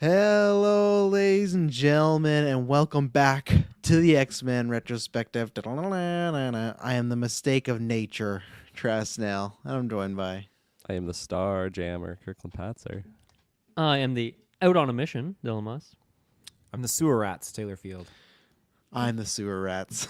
Hello, ladies and gentlemen, and welcome back to the X-Men Retrospective. I am the mistake of nature, Travis Snell, and I'm joined by... I am the star jammer, Kirkland Patzer. I am the out on a mission, Dylan Moss. I'm the sewer rats, Taylor Field. I'm the sewer rats.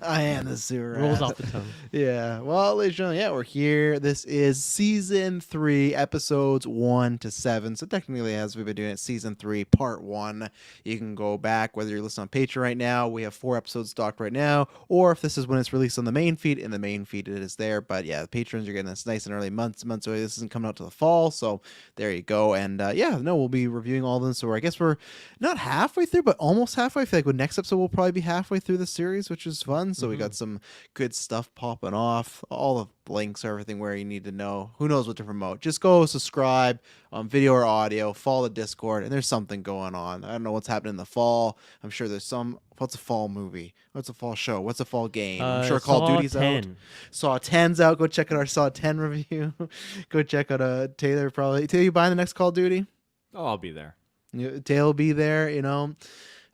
I am the sewer rats. Rolls off the tongue. Yeah. Well, ladies and gentlemen, yeah, we're here. This is season 3, episodes 1 to 7. So technically, as we've been doing it, season 3, part 1. You can go back, whether you're listening on Patreon right now, we have 4 episodes stocked right now, or if this is when it's released on the main feed, in the main feed it is there. But yeah, the patrons are getting this nice and early months away. This isn't coming out to the fall, so there you go. And we'll be reviewing all of them. So I guess we're not halfway through, but almost halfway. I feel like with next episode, we'll probably be halfway through the series, which is fun. So we got some good stuff popping off. All the links, everything where you need to know. Who knows what to promote? Just go subscribe on video or audio. Follow the Discord, and there's something going on. I don't know what's happening in the fall. I'm sure there's some. What's a fall movie? What's a fall show? What's a fall game? I'm sure Call of Duty's 10. Out. Saw 10's out. Go check out our Saw 10 review. Go check out Taylor. Probably Taylor, you buying the next Call of Duty? Oh, I'll be there. Taylor will be there.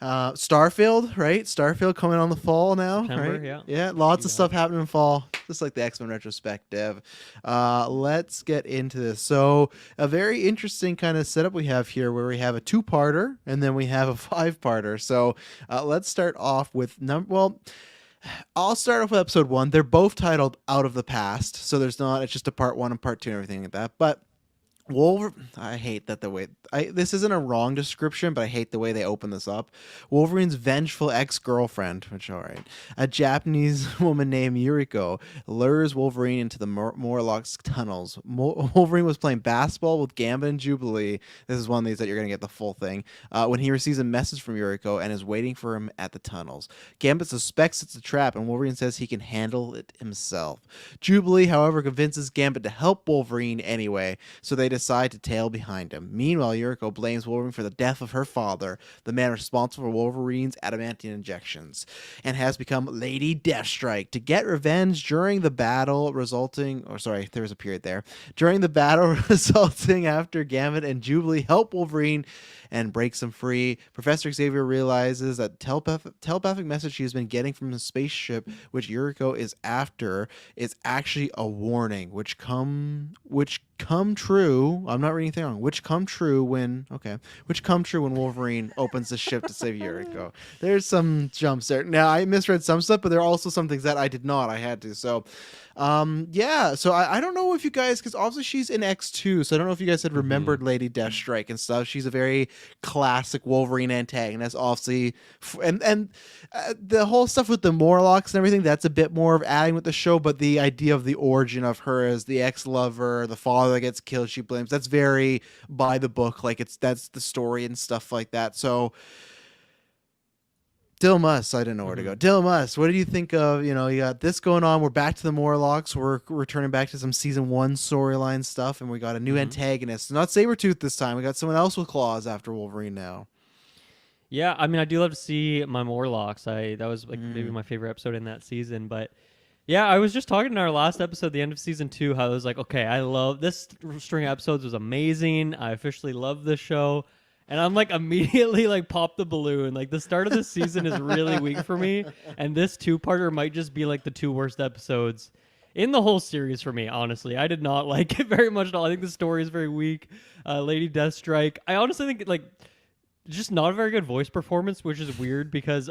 Starfield, right? Starfield coming on the fall now, September, right? Yeah, Lots of stuff happening in fall, just like the X-Men retrospective. Let's get into this. So, a very interesting kind of setup we have here, where we have a 2-parter and then we have a 5-parter. So, let's start off with I'll start off with episode 1. They're both titled "Out of the Past," so it's just a part 1 and part 2 and everything like that. But I hate that this isn't a wrong description, but I hate the way they open this up. Wolverine's vengeful ex-girlfriend, which alright, a Japanese woman named Yuriko, lures Wolverine into the Morlock's tunnels. Wolverine was playing basketball with Gambit and Jubilee. This is one of these that you're going to get the full thing. When he receives a message from Yuriko and is waiting for him at the tunnels. Gambit suspects it's a trap, and Wolverine says he can handle it himself. Jubilee, however, convinces Gambit to help Wolverine anyway, so they decide to tail behind him. Meanwhile, Yuriko blames Wolverine for the death of her father, the man responsible for Wolverine's adamantium injections, and has become Lady Deathstrike. To get revenge during the battle there was a period there. During the battle resulting after Gambit and Jubilee help Wolverine and breaks him free, Professor Xavier realizes that telepathic message she has been getting from the spaceship, which Yuriko is after, is actually a warning, which come true. I'm not reading anything wrong. Which come true when Wolverine opens the ship to save Yuriko. There's some jumps there. Now I misread some stuff, but there are also some things that I did not. I had to. So, So I don't know if you guys, because obviously she's in X2, so I don't know if you guys had remembered Lady Deathstrike and stuff. She's a very classic Wolverine antagonist, obviously, and the whole stuff with the Morlocks and everything. That's a bit more of adding with the show, but the idea of the origin of her as the ex-lover, the father that gets killed, she blames. That's very by the book, like that's the story and stuff like that. So. Dylan Muss, I didn't know where to go. Dylan Muss, what do you think of, you got this going on. We're back to the Morlocks. We're returning back to some season 1 storyline stuff, and we got a new antagonist. Not Sabretooth this time. We got someone else with claws after Wolverine now. Yeah, I mean, I do love to see my Morlocks. That was maybe my favorite episode in that season. But yeah, I was just talking in our last episode, the end of season 2, how I was like, okay, I love this string of episodes was amazing. I officially love this show. And I'm immediately pop the balloon. The start of the season is really weak for me. And this 2-parter might just be the 2 worst episodes in the whole series for me, honestly. I did not like it very much at all. I think the story is very weak. Lady Deathstrike. I honestly think just not a very good voice performance, which is weird because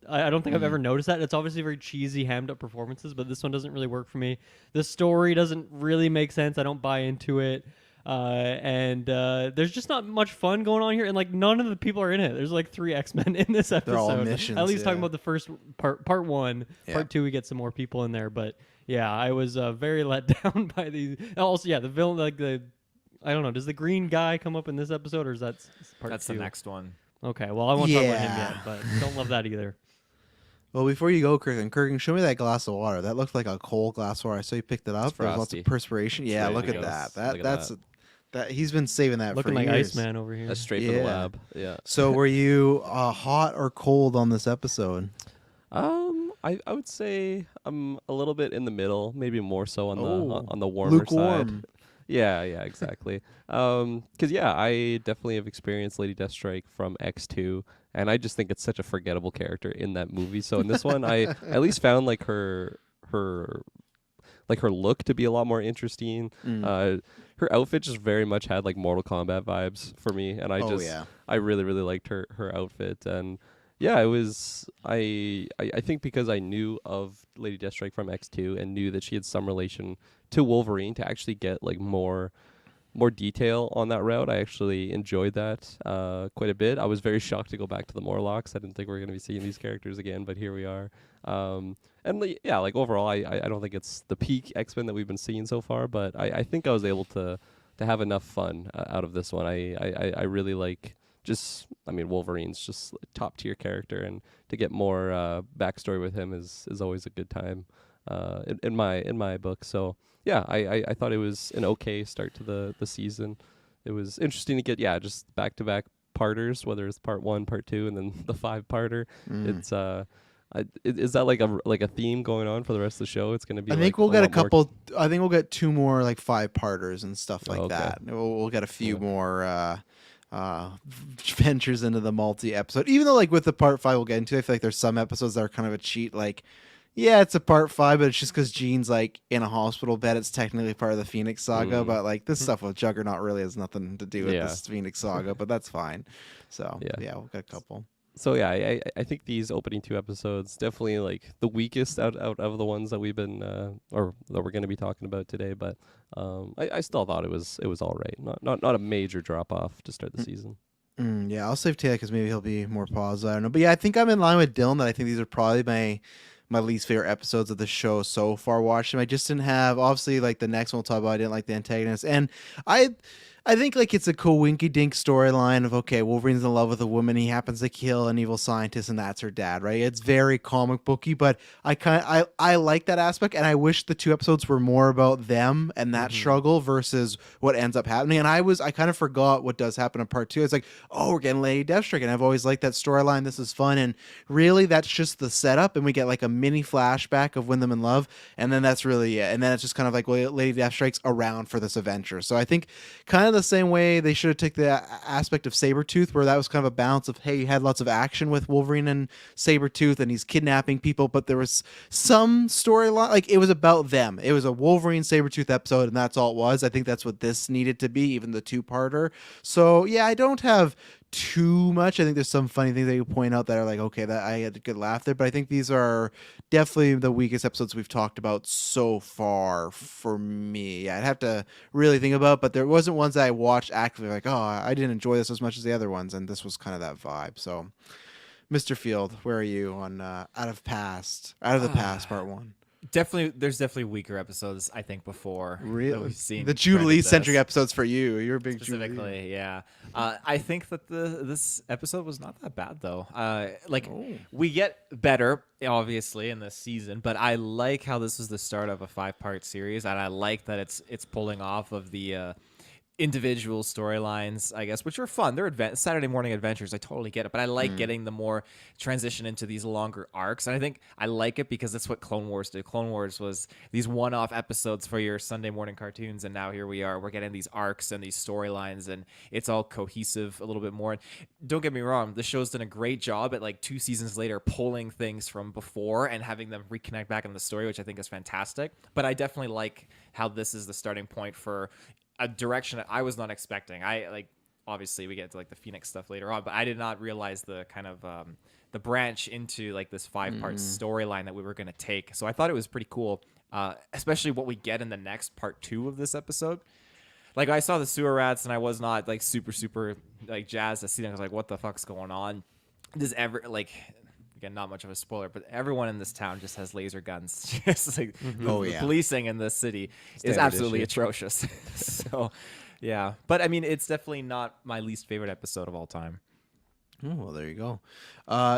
I don't think I've ever noticed that. It's obviously very cheesy, hammed up performances, but this one doesn't really work for me. The story doesn't really make sense. I don't buy into it. And there's just not much fun going on here, and none of the people are in it. There's 3 X-Men in this episode. They're all missions, at least talking about the first part 1. Part 2 we get some more people in there, but yeah, I was very let down by these. Also, yeah, the villain, I don't know, does the green guy come up in this episode, or is that part 2? That's the next one. Okay, well, I won't talk about him yet, but don't love that either. Well, before you go, Kirkland, show me that glass of water. That looked like a cold glass of water. I saw you picked it up. There's lots of perspiration. Yeah, look at that. That he's been saving that looking for like years. Iceman over here. That's straight from the lab. Yeah. So were you hot or cold on this episode? I would say I'm a little bit in the middle, maybe more so on the warmer lukewarm side. Yeah, exactly. Because I definitely have experienced Lady Deathstrike from X2, and I just think it's such a forgettable character in that movie. So in this one, I at least found like her her look to be a lot more interesting. Her outfit just very much had like Mortal Kombat vibes for me, and I really liked her outfit. And yeah, it was I think because I knew of Lady Deathstrike from X2 and knew that she had some relation to Wolverine, to actually get like more detail on that route, I actually enjoyed that quite a bit. I was very shocked to go back to the Morlocks. I didn't think we were going to be seeing these characters again, but here we are. Like overall, I don't think it's the peak X-Men that we've been seeing so far, but I think I was able to have enough fun out of this one. I really like Wolverine's just a top tier character, and to get more backstory with him is always a good time in my book. So yeah, I thought it was an okay start to the season. It was interesting to get just back to back parters, whether it's part 1, part 2, and then the 5-parter. It's is that like a theme going on for the rest of the show? It's going to be. I think we'll get a couple. I think we'll get 2 more like 5-parters and stuff like that. We'll get a few more ventures into the multi episode. Even though like with the part 5 we'll get into, I feel like there's some episodes that are kind of a cheat. Like, yeah, it's a part 5, but it's just because Jean's like in a hospital bed. It's technically part of the Phoenix Saga, but like this stuff with Juggernaut really has nothing to do with this Phoenix Saga. But that's fine. So yeah, we'll get a couple. So yeah, I think these opening 2 episodes definitely like the weakest out of the ones that we've been or that we're going to be talking about today. But I still thought it was all right. Not a major drop off to start the season. Yeah, I'll save Taylor because maybe he'll be more positive. I don't know, but yeah, I think I'm in line with Dylan that I think these are probably my least favorite episodes of the show so far. Watching, I just didn't have, obviously, like the next one we'll talk about. I didn't like the antagonist, and I think like it's a coinky-dink storyline of, okay, Wolverine's in love with a woman, he happens to kill an evil scientist, and that's her dad, right? It's very comic booky, but I like that aspect, and I wish the 2 episodes were more about them and that struggle versus what ends up happening. And I kind of forgot what does happen in part 2. It's like, oh, we're getting Lady Deathstrike, and I've always liked that storyline. This is fun, and really that's just the setup, and we get like a mini flashback of when them in love, and then that's really it. And then it's just kind of like, well, Lady Deathstrike's around for this adventure. So I think kind of the same way they should have taken the aspect of Sabretooth, where that was kind of a balance of, hey, you had lots of action with Wolverine and Sabretooth, and he's kidnapping people, but there was some storyline, like it was about them. It was a Wolverine Sabretooth episode, and that's all it was. I think that's what this needed to be, even the 2-parter. So yeah, I don't have too much. I think there's some funny things that you point out that are like, okay, that I had a good laugh there, but I think these are definitely the weakest episodes we've talked about so far for me. I'd have to really think about it, but there wasn't ones that I watched actively like, oh, I didn't enjoy this as much as the other ones, and this was kind of that vibe. So Mr. Field, where are you on Out of the Past part 1? There's definitely weaker episodes, I think, before that we've seen. The Jubilee-centric episodes for you. You're a big specifically, Jubilee. yeah. I think that this episode was not that bad, though. We get better, obviously, in this season, but I like how this was the start of a 5-part series, and I like that it's pulling off of the individual storylines, I guess, which are fun. They're Saturday morning adventures. I totally get it, but I like getting the more transition into these longer arcs. And I think I like it because that's what Clone Wars did. Clone Wars was these one-off episodes for your Sunday morning cartoons, and now here we are. We're getting these arcs and these storylines, and it's all cohesive a little bit more. And don't get me wrong, the show's done a great job at like 2 seasons later pulling things from before and having them reconnect back in the story, which I think is fantastic. But I definitely like how this is the starting point for a direction that I was not expecting. Obviously we get to like the Phoenix stuff later on, but I did not realize the kind of the branch into like this 5-part storyline that we were going to take. So I thought it was pretty cool, especially what we get in the next part 2 of this episode. Like I saw the sewer rats and I was not like super like jazzed to see them. I was like, what the fuck's going on? Again, not much of a spoiler, but everyone in this town just has laser guns. Just like the policing in this city is absolutely atrocious. So, yeah. But I mean, it's definitely not my least favorite episode of all time. Oh, well, there you go.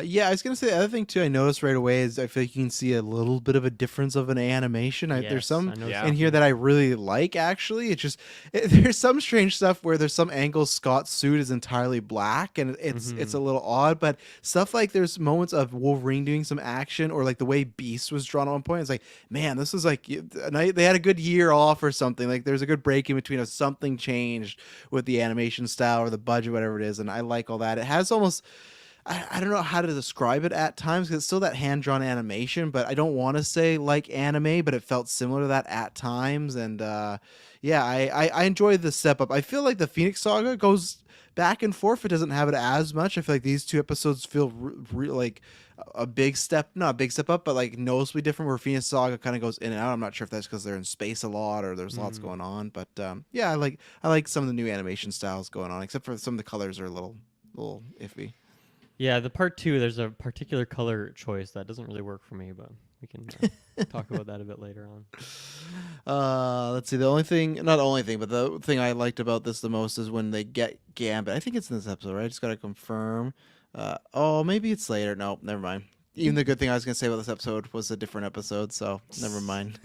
Yeah, I was gonna say the other thing too. I noticed right away is I feel like you can see a little bit of a difference of an animation. There's Yes, some I know Yeah. in here that I really like. Actually, it's just there's some strange stuff where there's some angles Scott's suit is entirely black, and it's a little odd. But stuff like there's moments of Wolverine doing some action, or like the way Beast was drawn at one point. It's like, man, this is like they had a good year off or something. Like there's a good break in between of something changed with the animation style or the budget, whatever it is, and I like all that. It has almost I don't know how to describe it at times because it's still that hand-drawn animation, but I don't want to say like anime, but it felt similar to that at times. And yeah, I enjoy the step up. I feel like the Phoenix Saga goes back and forth. It doesn't have it as much. I feel like these two episodes feel like a big step, not a big step up, but like noticeably different, where Phoenix Saga kind of goes in and out. I'm not sure if that's because they're in space a lot or there's lots going on, but yeah, I like some of the new animation styles going on, except for some of the colors are a little iffy. Yeah, the part 2, there's a particular color choice that doesn't really work for me, but we can talk about that a bit later on. Let's see. The only thing, not the only thing, but the thing I liked about this the most is when they get Gambit. I think it's in this episode, right? I just gotta confirm. Oh, maybe it's later. No, never mind. Even the good thing I was gonna say about this episode was a different episode, so never mind.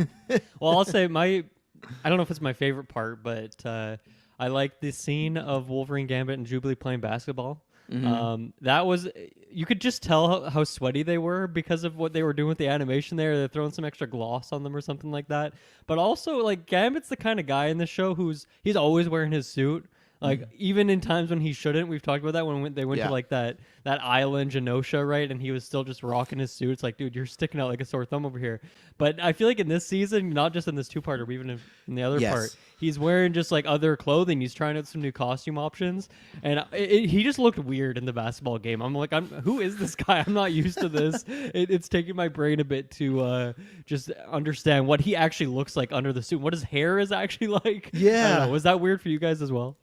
Well, I'll say I don't know if it's my favorite part, but I like the scene of Wolverine, Gambit, and Jubilee playing basketball. That was, you could just tell how sweaty they were because of what they were doing with the animation there. They're throwing some extra gloss on them or something like that. But also, like, Gambit's the kind of guy in the show he's always wearing his suit. Like, even in times when he shouldn't. We've talked about that when they went Yeah. to like that island Genosha, right? And he was still just rocking his suit. It's like, dude, you're sticking out like a sore thumb over here. But I feel like in this season, not just in this 2-parter, but even in the other Yes. part, he's wearing just like other clothing. He's trying out some new costume options, and he just looked weird in the basketball game. I'm like, who is this guy? I'm not used to this. It's taking my brain a bit to just understand what he actually looks like under the suit, what his hair is actually like. I Yeah. don't know. Was that weird for you guys as well?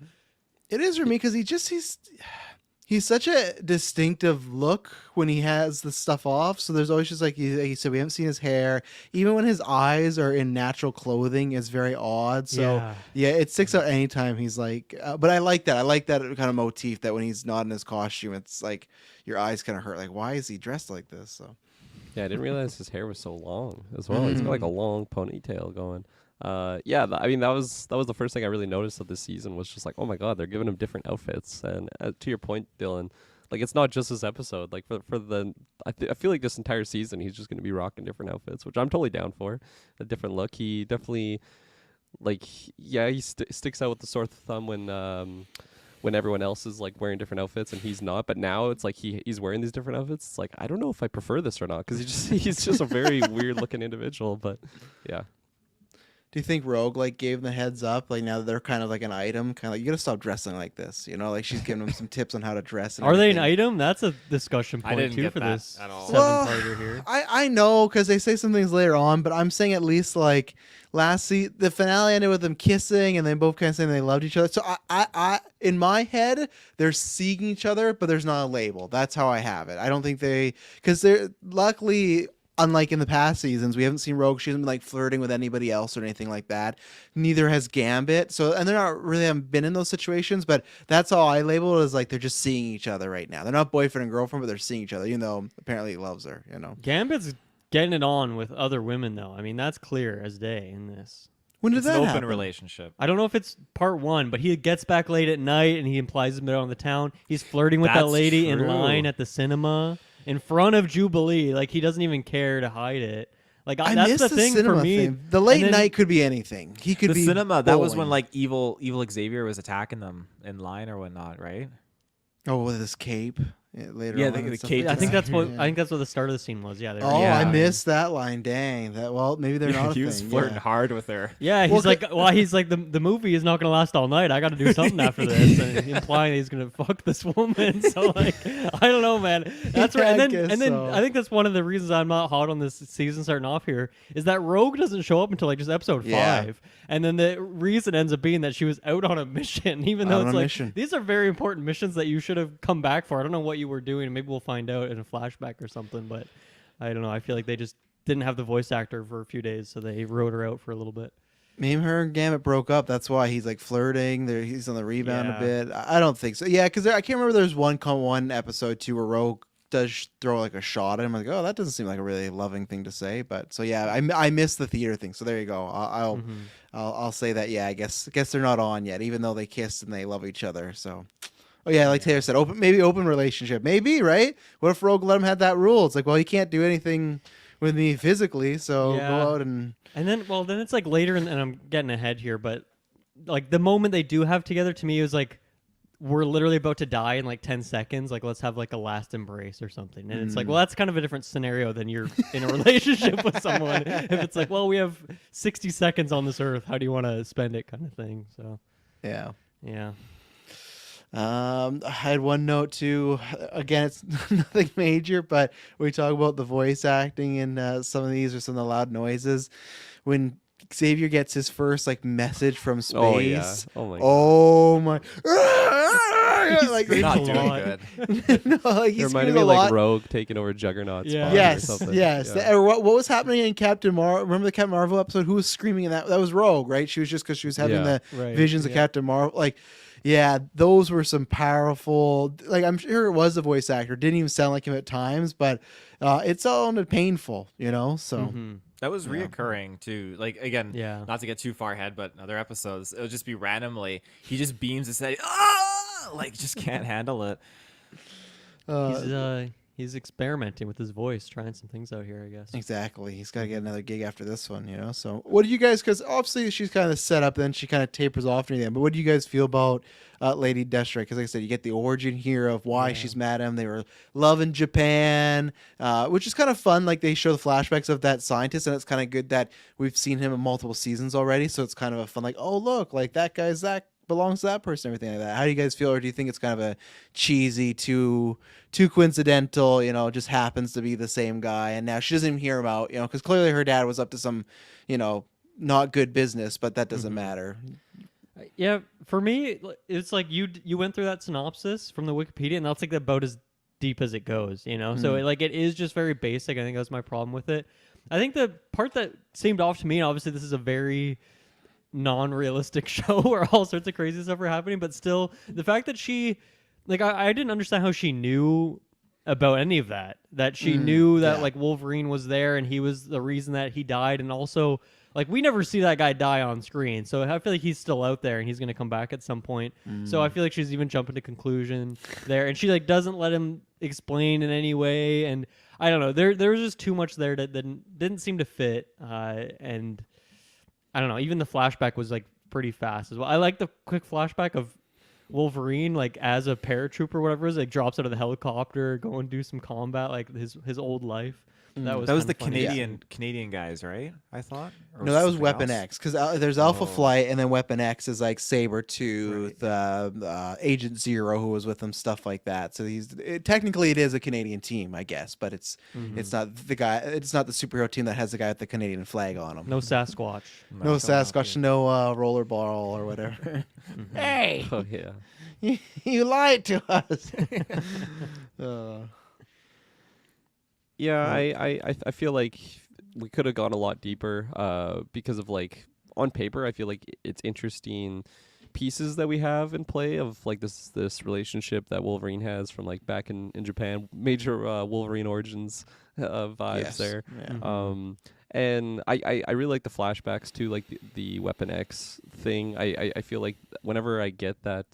It is for me because he's such a distinctive look when he has the stuff off. So there's always just like he said, we haven't seen his hair. Even when his eyes are in natural clothing, is very odd. So yeah, it sticks out anytime he's like. But I like that. I like that kind of motif that when he's not in his costume, it's like your eyes kind of hurt. Like, why is he dressed like this? So Yeah, I didn't realize his hair was so long as well. He's got like a long ponytail going. Yeah, I mean that was the first thing I really noticed of this season was just like, oh my god, they're giving him different outfits. And to your point, Dylan, like it's not just this episode. Like for the, I feel like this entire season he's just going to be rocking different outfits, which I'm totally down for. A different look. He definitely, like, yeah, he sticks out with the sore thumb when everyone else is like wearing different outfits and he's not. But now it's like he's wearing these different outfits. It's like, I don't know if I prefer this or not because he's just a very weird looking individual. But yeah. do you think Rogue like gave them the heads up? Like now that they're kind of like an item, kind of like you gotta stop dressing like this. You know, like she's giving them some tips on how to dress. And Are they an everything. item? That's a discussion I point didn't too get for that this at all. 7-parter here. I know because they say some things later on, but I'm saying at least like the finale ended with them kissing and they both kind of saying they loved each other. So I in my head they're seeing each other, but there's not a label. That's how I have it. I don't think because they're luckily. Unlike in the past seasons, we haven't seen Rogue. She hasn't been like flirting with anybody else or anything like that. Neither has Gambit. So, and they're not really haven't been in those situations, but that's all I label it as like they're just seeing each other right now. They're not boyfriend and girlfriend, but they're seeing each other, even though apparently he loves her, you know. Gambit's getting it on with other women, though. I mean, that's clear as day in this. When did It's that an open happen? relationship. I don't know if it's part 1, but he gets back late at night and he implies he's been out on the town. He's flirting with that That's lady in true. line at the cinema in front of Jubilee. Like, he doesn't even care to hide it. Like, I that's missed the the thing cinema for me. thing. The late And then- night could be anything. He could The be cinema, that was when bowling. like evil Xavier was attacking them in line or whatnot, right? Oh, with his cape later Yeah, on. the and stuff cape like I think that. that's what Yeah. I think that's what the start of the scene was. Yeah. They were Oh, Yeah. I missed that line. Dang. Well, maybe they're not a he was thing. flirting Yeah. hard with her. Yeah, he's Well, he's like the movie is not going to last all night. I got to do something after this, and implying he's going to fuck this woman. So like, I don't know, man. That's Yeah, right. I And guess then so. I think that's one of the reasons I'm not hot on this season starting off here is that Rogue doesn't show up until like just episode Yeah. 5, and then the reason ends up being that she was out on a mission, even though Out on it's a like mission. these are very important missions that you should have come back for. I don't know what you were doing. Maybe we'll find out in a flashback or something, but I don't know. I feel like they just didn't have the voice actor for a few days, so they wrote her out for a little bit. Maybe her and Gambit broke up. That's why he's like flirting. There, he's on the rebound Yeah. a bit. I don't think so. Yeah, because I can't remember. There's one episode too where Rogue does throw like a shot at him. I'm like, oh, that doesn't seem like a really loving thing to say. But so yeah, I missed the theater thing. So there you go. I'll say that. Yeah, I guess they're not on yet, even though they kissed and they love each other. So. Oh yeah, like Taylor said, open relationship, maybe, right? What if Rogue let him have that rule? It's like, well, he can't do anything with me physically, so Yeah. go out and then it's like later, and I'm getting ahead here, but like the moment they do have together, to me, it was like we're literally about to die in like 10 seconds. Like, let's have like a last embrace or something. And it's like, well, that's kind of a different scenario than you're in a relationship with someone. If it's like, well, we have 60 seconds on this earth, how do you want to spend it, kind of thing. So yeah. yeah. I had one note too. Again, it's nothing major, but we talk about the voice acting in some of these or some of the loud noises. When Xavier gets his first like message from space. Oh yeah. Oh my. Oh my! like screams Not a doing lot. good. no, like It he reminded screams me a of like lot. Rogue taking over Juggernaut's Yeah. spot or Yes, something. yes. Yeah. Or what was happening in Captain Marvel? Remember the Captain Marvel episode? Who was screaming in that? That was Rogue, right? She was just because she was having Yeah. the Right. visions of Yeah. Captain Marvel. Like, yeah, those were some powerful. Like, I'm sure it was a voice actor. Didn't even sound like him at times, but it sounded painful, you know. So Mhm. That was reoccurring too. Like again, Yeah. not to get too far ahead, but in other episodes, it'll just be randomly. He just beams his head, ah, like just can't handle it. He's experimenting with his voice, trying some things out here, I guess. exactly, he's got to get another gig after this one, you know. So what do you guys? Because obviously she's kind of set up, then she kind of tapers off near the end. But what do you guys feel about Lady Deathstrike? Because like I said, you get the origin here of why she's mad at him. They were loving Japan, which is kind of fun. Like they show the flashbacks of that scientist, and it's kind of good that we've seen him in multiple seasons already. So it's kind of a fun, like, oh look, like that guy's that belongs to that person, everything like that. How do you guys feel, or do you think it's kind of a cheesy, too coincidental? You know, just happens to be the same guy, and now she doesn't even hear him out. You know, because clearly her dad was up to some, you know, not good business, but that doesn't matter. Yeah, for me, it's like you went through that synopsis from the Wikipedia, and that's like about as deep as it goes, you know. So it is just very basic. I think that was my problem with it. I think the part that seemed off to me, and obviously this is a very non-realistic show where all sorts of crazy stuff are happening, but still, the fact that she, like, I didn't understand how she knew about any of that. That she knew that like Wolverine was there and he was the reason that he died, and also like we never see that guy die on screen, so I feel like he's still out there and he's gonna come back at some point. So I feel like she's even jumping to conclusion there, and she like doesn't let him explain in any way, and I don't know. There was just too much there that didn't seem to fit, and I don't know. Even the flashback was like pretty fast as well. I like the quick flashback of Wolverine, like as a paratrooper, whatever it is, like drops out of the helicopter, go and do some combat, like his old life. That was the kinda funny. Canadian guys, right? I thought. Or No, that was something Weapon else? X, because there's Alpha Flight, and then Weapon X is like Sabretooth, Agent Zero, who was with them, stuff like that. So technically it is a Canadian team, I guess, but it's not the guy. It's not the superhero team that has the guy with the Canadian flag on him. No Sasquatch. No Sasquatch, no rollerball or whatever. Hey, Oh yeah. you lied to us. Yeah, I feel like we could have gone a lot deeper because of like on paper I feel like it's interesting pieces that we have in play of like this relationship that Wolverine has from like back in Japan, major Wolverine origins vibes Yes. there. Yeah. And I really like the flashbacks too, like the Weapon X thing. I feel like whenever I get that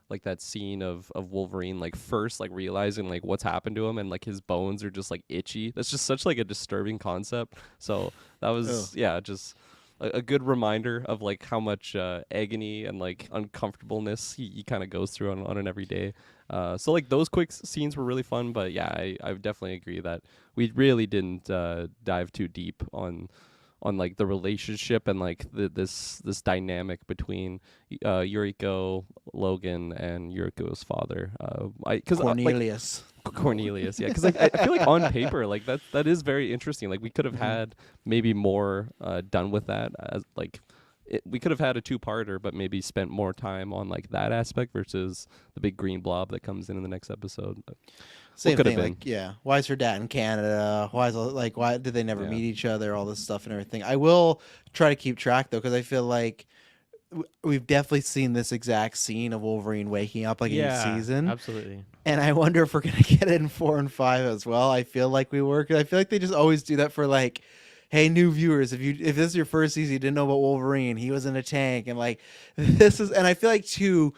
like that scene of Wolverine like first like realizing like what's happened to him and like his bones are just like itchy. That's just such like a disturbing concept. So that was just a good reminder of like how much agony and like uncomfortableness he kind of goes through on an everyday. So like those quick scenes were really fun, but yeah, I definitely agree that we really didn't dive too deep on like the relationship and like this dynamic between Yuriko, Logan, and Yuriko's father. Cornelius. Cornelius, yeah, because I feel like on paper, like that is very interesting. Like we could have had maybe more done with that, as like we could have had a two-parter, but maybe spent more time on like that aspect versus the big green blob that comes in the next episode. But Same could have thing, been? like, yeah. Why is her dad in Canada? Why did they never Yeah. meet each other? All this stuff and everything. I will try to keep track though, because I feel like we've definitely seen this exact scene of Wolverine waking up like in each season, absolutely. and I wonder if we're gonna get it in 4 and 5 as well. I feel like we were, 'cause I feel like they just always do that for like, hey, new viewers, if this is your first season, you didn't know about Wolverine, he was in a tank, and like this is, and I feel like too,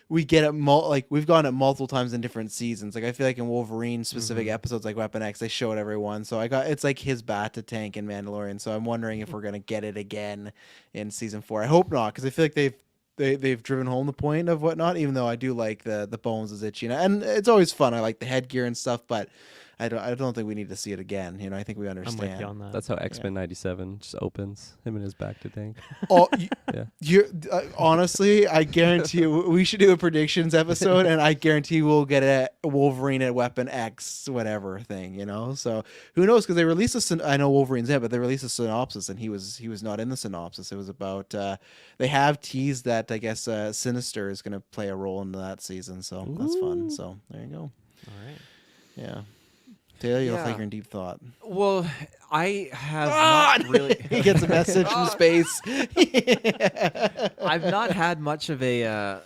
we get it like we've gone it multiple times in different seasons. Like I feel like in Wolverine specific episodes like Weapon X, they show it every one. So it's like his bat to tank in Mandalorian. So I'm wondering if we're gonna get it again in season 4. I hope not, because I feel like they've driven home the point of whatnot. Even though I do like the bones is itchy, and it's always fun. I like the headgear and stuff, but I don't think we need to see it again. I think we I'm understand. with you on that. That's how X-Men 97 just opens. Him and his back to tank. Oh, Yeah. honestly, I guarantee you, we should do a predictions episode, and I guarantee we'll get a Wolverine at Weapon X, whatever thing, So who knows? Because they released I know Wolverine's in, but they released a synopsis, and he was not in the synopsis. It was about they have teased that I guess Sinister is going to play a role in that season, so that's fun. So there you go. All right. Yeah. Taylor, you look like Yeah. you're in deep thought. Well, I have not really. He gets a message from space. I've not had much of a, at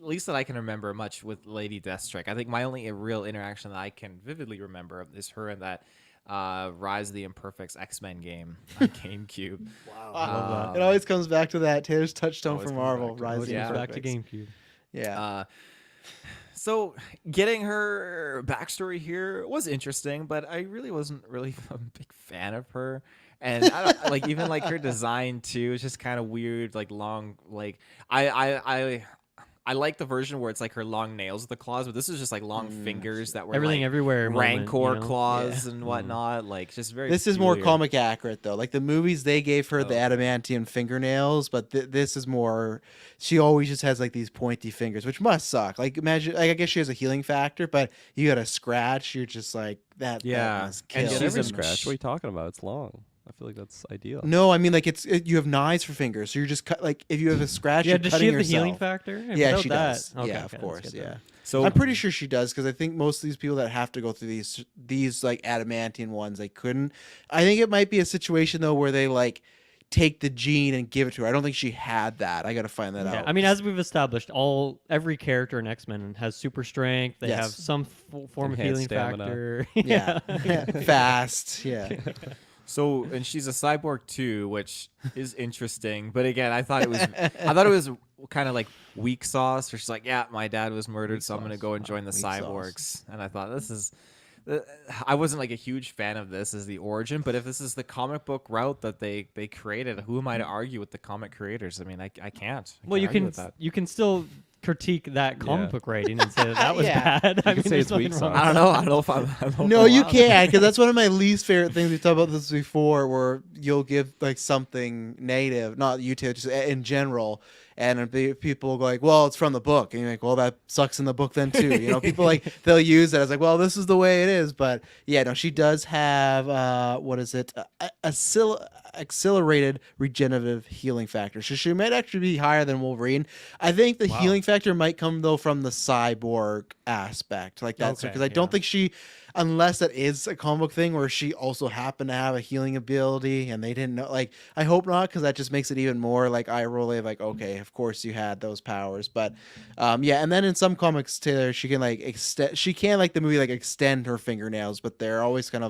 least that I can remember, much with Lady Deathstrike. I think my only real interaction that I can vividly remember is her in that Rise of the Imperfects X-Men game on GameCube. It always comes back to that Taylor's touchstone Always for comes Marvel. back to it. Rise of the Yeah. Back to Imperfects. GameCube. Yeah. So getting her backstory here was interesting, but I really wasn't really a big fan of her. And I don't like even like her design too. It's just kind of weird, like long, like I like the version where it's like her long nails with the claws, but this is just like long fingers that were Everything like, everywhere. Rancor moment, claws and whatnot. Like just very. This is more peculiar. comic accurate though. Like the movies, they gave her the Oh. adamantium fingernails, but this is more. She always just has like these pointy fingers, which must suck. Like imagine, like I guess she has a healing factor, but you got a scratch, you're just like that. Yeah. that must And kill. Get every she's a scratch. What are you talking about? It's long. I feel like that's ideal. No, I mean like you have knives for fingers, so you're just cut. Like if you have a scratch, Yeah, you're does cutting she have the yourself. healing factor? And Yeah, without she that, does. Okay, yeah, okay, of that's course. good Yeah. then. So I'm pretty sure she does, because I think most of these people that have to go through these like adamantium ones, they couldn't. I think it might be a situation though where they like take the gene and give it to her. I don't think she had that. I got to find that Yeah, out. I mean, as we've established, every character in X-Men has super strength. They Yes. have some form of healing Enhanced stamina. factor. yeah, fast. Yeah, So, and she's a cyborg too, which is interesting. But again, I thought it was kind of like weak sauce. Where she's like, "Yeah, my dad was murdered, so I'm gonna go and join the Weak sauce. cyborgs." And I thought this is. I wasn't like a huge fan of this as the origin, but if this is the comic book route that they created, who am I to argue with the comic creators? I mean, I can't. Well, you argue can with that. you can still critique that comic Yeah. book writing and say that was Yeah. bad. I could mean, say there's it's weak nothing wrong sauce. I don't know. I don't know if I'm. I don't know if no, I'm you allowed. can't, because that's one of my least favorite things. We've talked about this before, where you'll give like something native, not you two, just in general, and people go like, "Well, it's from the book," and you're like, "Well, that sucks in the book then too." People like they'll use that as like, "Well, this is the way it is," but yeah, no, she does have what is it? Accelerated regenerative healing factor. So she might actually be higher than Wolverine. I think the healing factor might come though from the cyborg aspect, like that, Okay, because I don't yeah. think she, unless that is a comic book thing where she also happened to have a healing ability and they didn't know. Like, I hope not, because that just makes it even more like eye rolling. Like, okay, of course you had those powers, but yeah. And then in some comics, Taylor, she can like extend. She can, like the movie, like extend her fingernails, but they're always That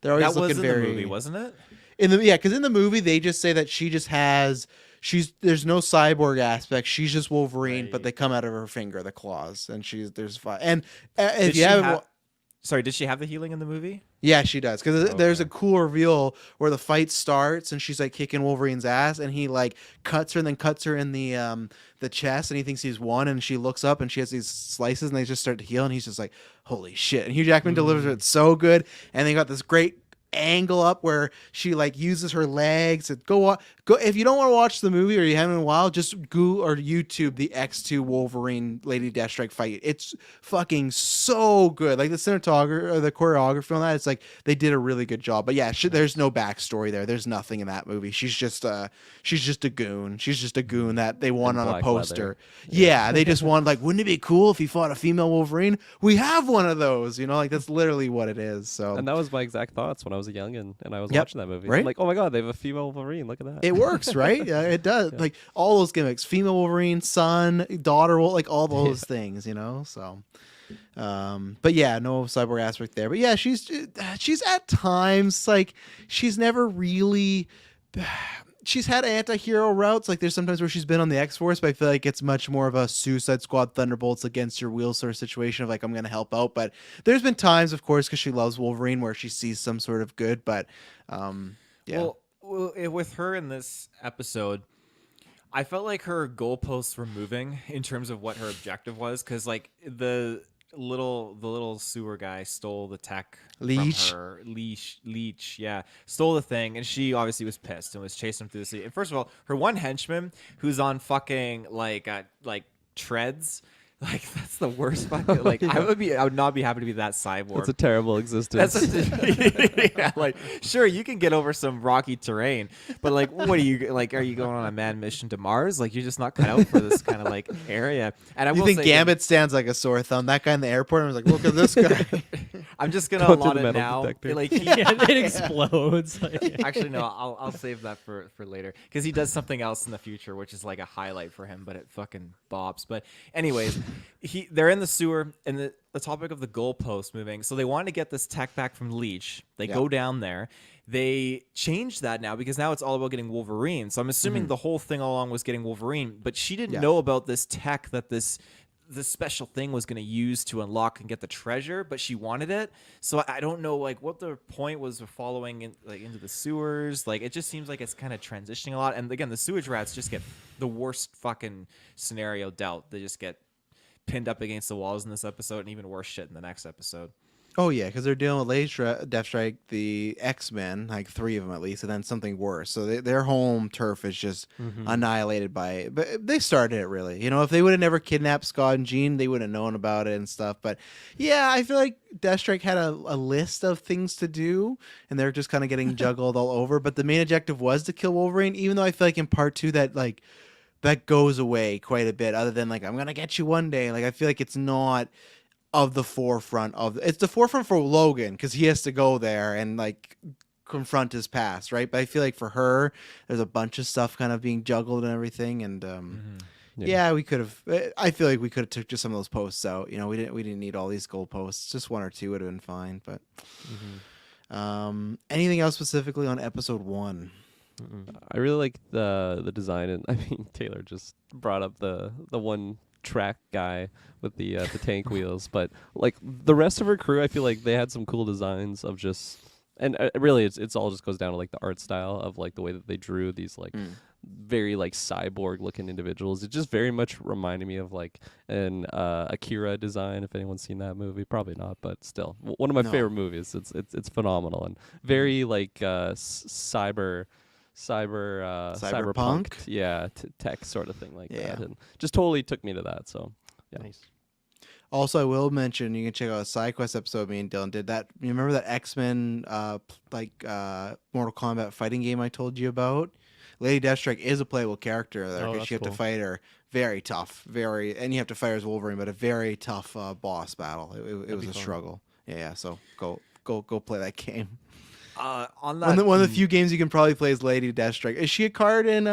looking was in very the movie, wasn't it? because in the movie they just say that she just has. There's no cyborg aspect. She's just Wolverine, but Right. they come out of her finger, the claws, and there's five. And Did if she you haven't. ha- Sorry, did she have the healing in the movie? Yeah, she does, because there's a Okay. cool reveal where the fight starts and she's like kicking Wolverine's ass, and he like cuts her and then cuts her in the chest, and he thinks he's won, and she looks up and she has these slices and they just start to heal, and he's just like, holy shit! And Hugh Jackman delivers it so good, and they got this great angle up where she like uses her legs to go if you don't want to watch the movie or you haven't in a while, just Google or YouTube the X2 Wolverine Lady Deathstrike fight. It's fucking so good. Like the cinematography or the choreography on that, it's like they did a really good job. But yeah, there's no backstory there. There's nothing in that movie. She's just a goon. She's just a goon that they want on a poster. Leather. Yeah, they just want like, wouldn't it be cool if he fought a female Wolverine? We have one of those, like that's literally what it is. So And that was my exact thoughts when I was a youngin and I was Yep. watching that movie. Right? I'm like, oh my god, they have a female Wolverine. Look at that. it works, right? Yeah, it does. Yeah. Like all those gimmicks, female Wolverine, son, daughter, like all those things, So, but yeah, no cyborg aspect there. But yeah, she's at times like she's never really. She's had anti-hero routes. Like there's sometimes where she's been on the X-Force, but I feel like it's much more of a Suicide Squad Thunderbolts against your will sort of situation of like, I'm going to help out. But there's been times, of course, because she loves Wolverine where she sees some sort of good. But yeah. Well, with her in this episode, I felt like her goalposts were moving in terms of what her objective was. Because like the little sewer guy stole the tech Leech. from her. Leech, yeah, stole the thing, and she obviously was pissed and was chasing him through the city. And first of all, her one henchman who's on fucking like treads. Like that's the worst fucking. Like I would not be happy to be that cyborg. It's a terrible existence. Yeah, like sure you can get over some rocky terrain, but like what are you like? Are you going on a manned mission to Mars? Like you're just not cut out for this kind of like area. And I You will think say, Gambit stands like a sore thumb? That guy in the airport, I was like, look at this guy. I'm just gonna Go to allot the it metal now. detector. Like Yeah, it explodes. actually no, I'll save that for later because he does something else in the future, which is like a highlight for him, but it fucking bops. But anyways, they're in the sewer and the topic of the goalpost moving. So they wanted to get this tech back from Leech. They go down there. They changed that now because now it's all about getting Wolverine. So I'm assuming the whole thing all along was getting Wolverine, but she didn't know about this tech that this special thing was going to use to unlock and get the treasure, but she wanted it. So I don't know like what the point was of following into the sewers. Like it just seems like it's kind of transitioning a lot. And again, the sewage rats just get the worst fucking scenario dealt. They just get pinned up against the walls in this episode and even worse shit in the next episode. Oh yeah, because they're dealing with Lady Deathstrike, the X-Men, like 3 of them at least, and then something worse. So their home turf is just annihilated by it. But they started it really. If they would have never kidnapped Scott and Jean, they would have known about it and stuff. But yeah, I feel like Deathstrike had a list of things to do, and they're just kind of getting juggled all over. But the main objective was to kill Wolverine, even though I feel like in part 2 that goes away quite a bit. Other than like, I'm gonna get you one day. Like I feel like it's not of the forefront of it's the forefront for Logan because he has to go there and like confront his past, right? But I feel like for her, there's a bunch of stuff kind of being juggled and everything, and yeah, we could have. I feel like we could have took just some of those posts out. We didn't need all these goal posts. Just 1 or 2 would have been fine. But anything else specifically on episode 1? I really like the design, and I mean Taylor just brought up the one track guy with the tank wheels, but like the rest of her crew, I feel like they had some cool designs of just, and really it's all just goes down to like the art style of like the way that they drew these like very like cyborg looking individuals. It just very much reminded me of like an Akira design. If anyone's seen that movie, probably not, but still one of my favorite movies. It's phenomenal and very like cyberpunk, yeah, tech sort of thing like that, and just totally took me to that. So yeah. Nice. Also, I will mention you can check out a side quest episode me and Dylan did. That you remember that X-Men Mortal Kombat fighting game I told you about? Lady Deathstrike is a playable character there because you have to fight her. Very tough, and you have to fight her as Wolverine, but a very tough boss battle. It was a struggle. Yeah. So go play that game. On that, One of the few games you can probably play is Lady Deathstrike. Is she a card in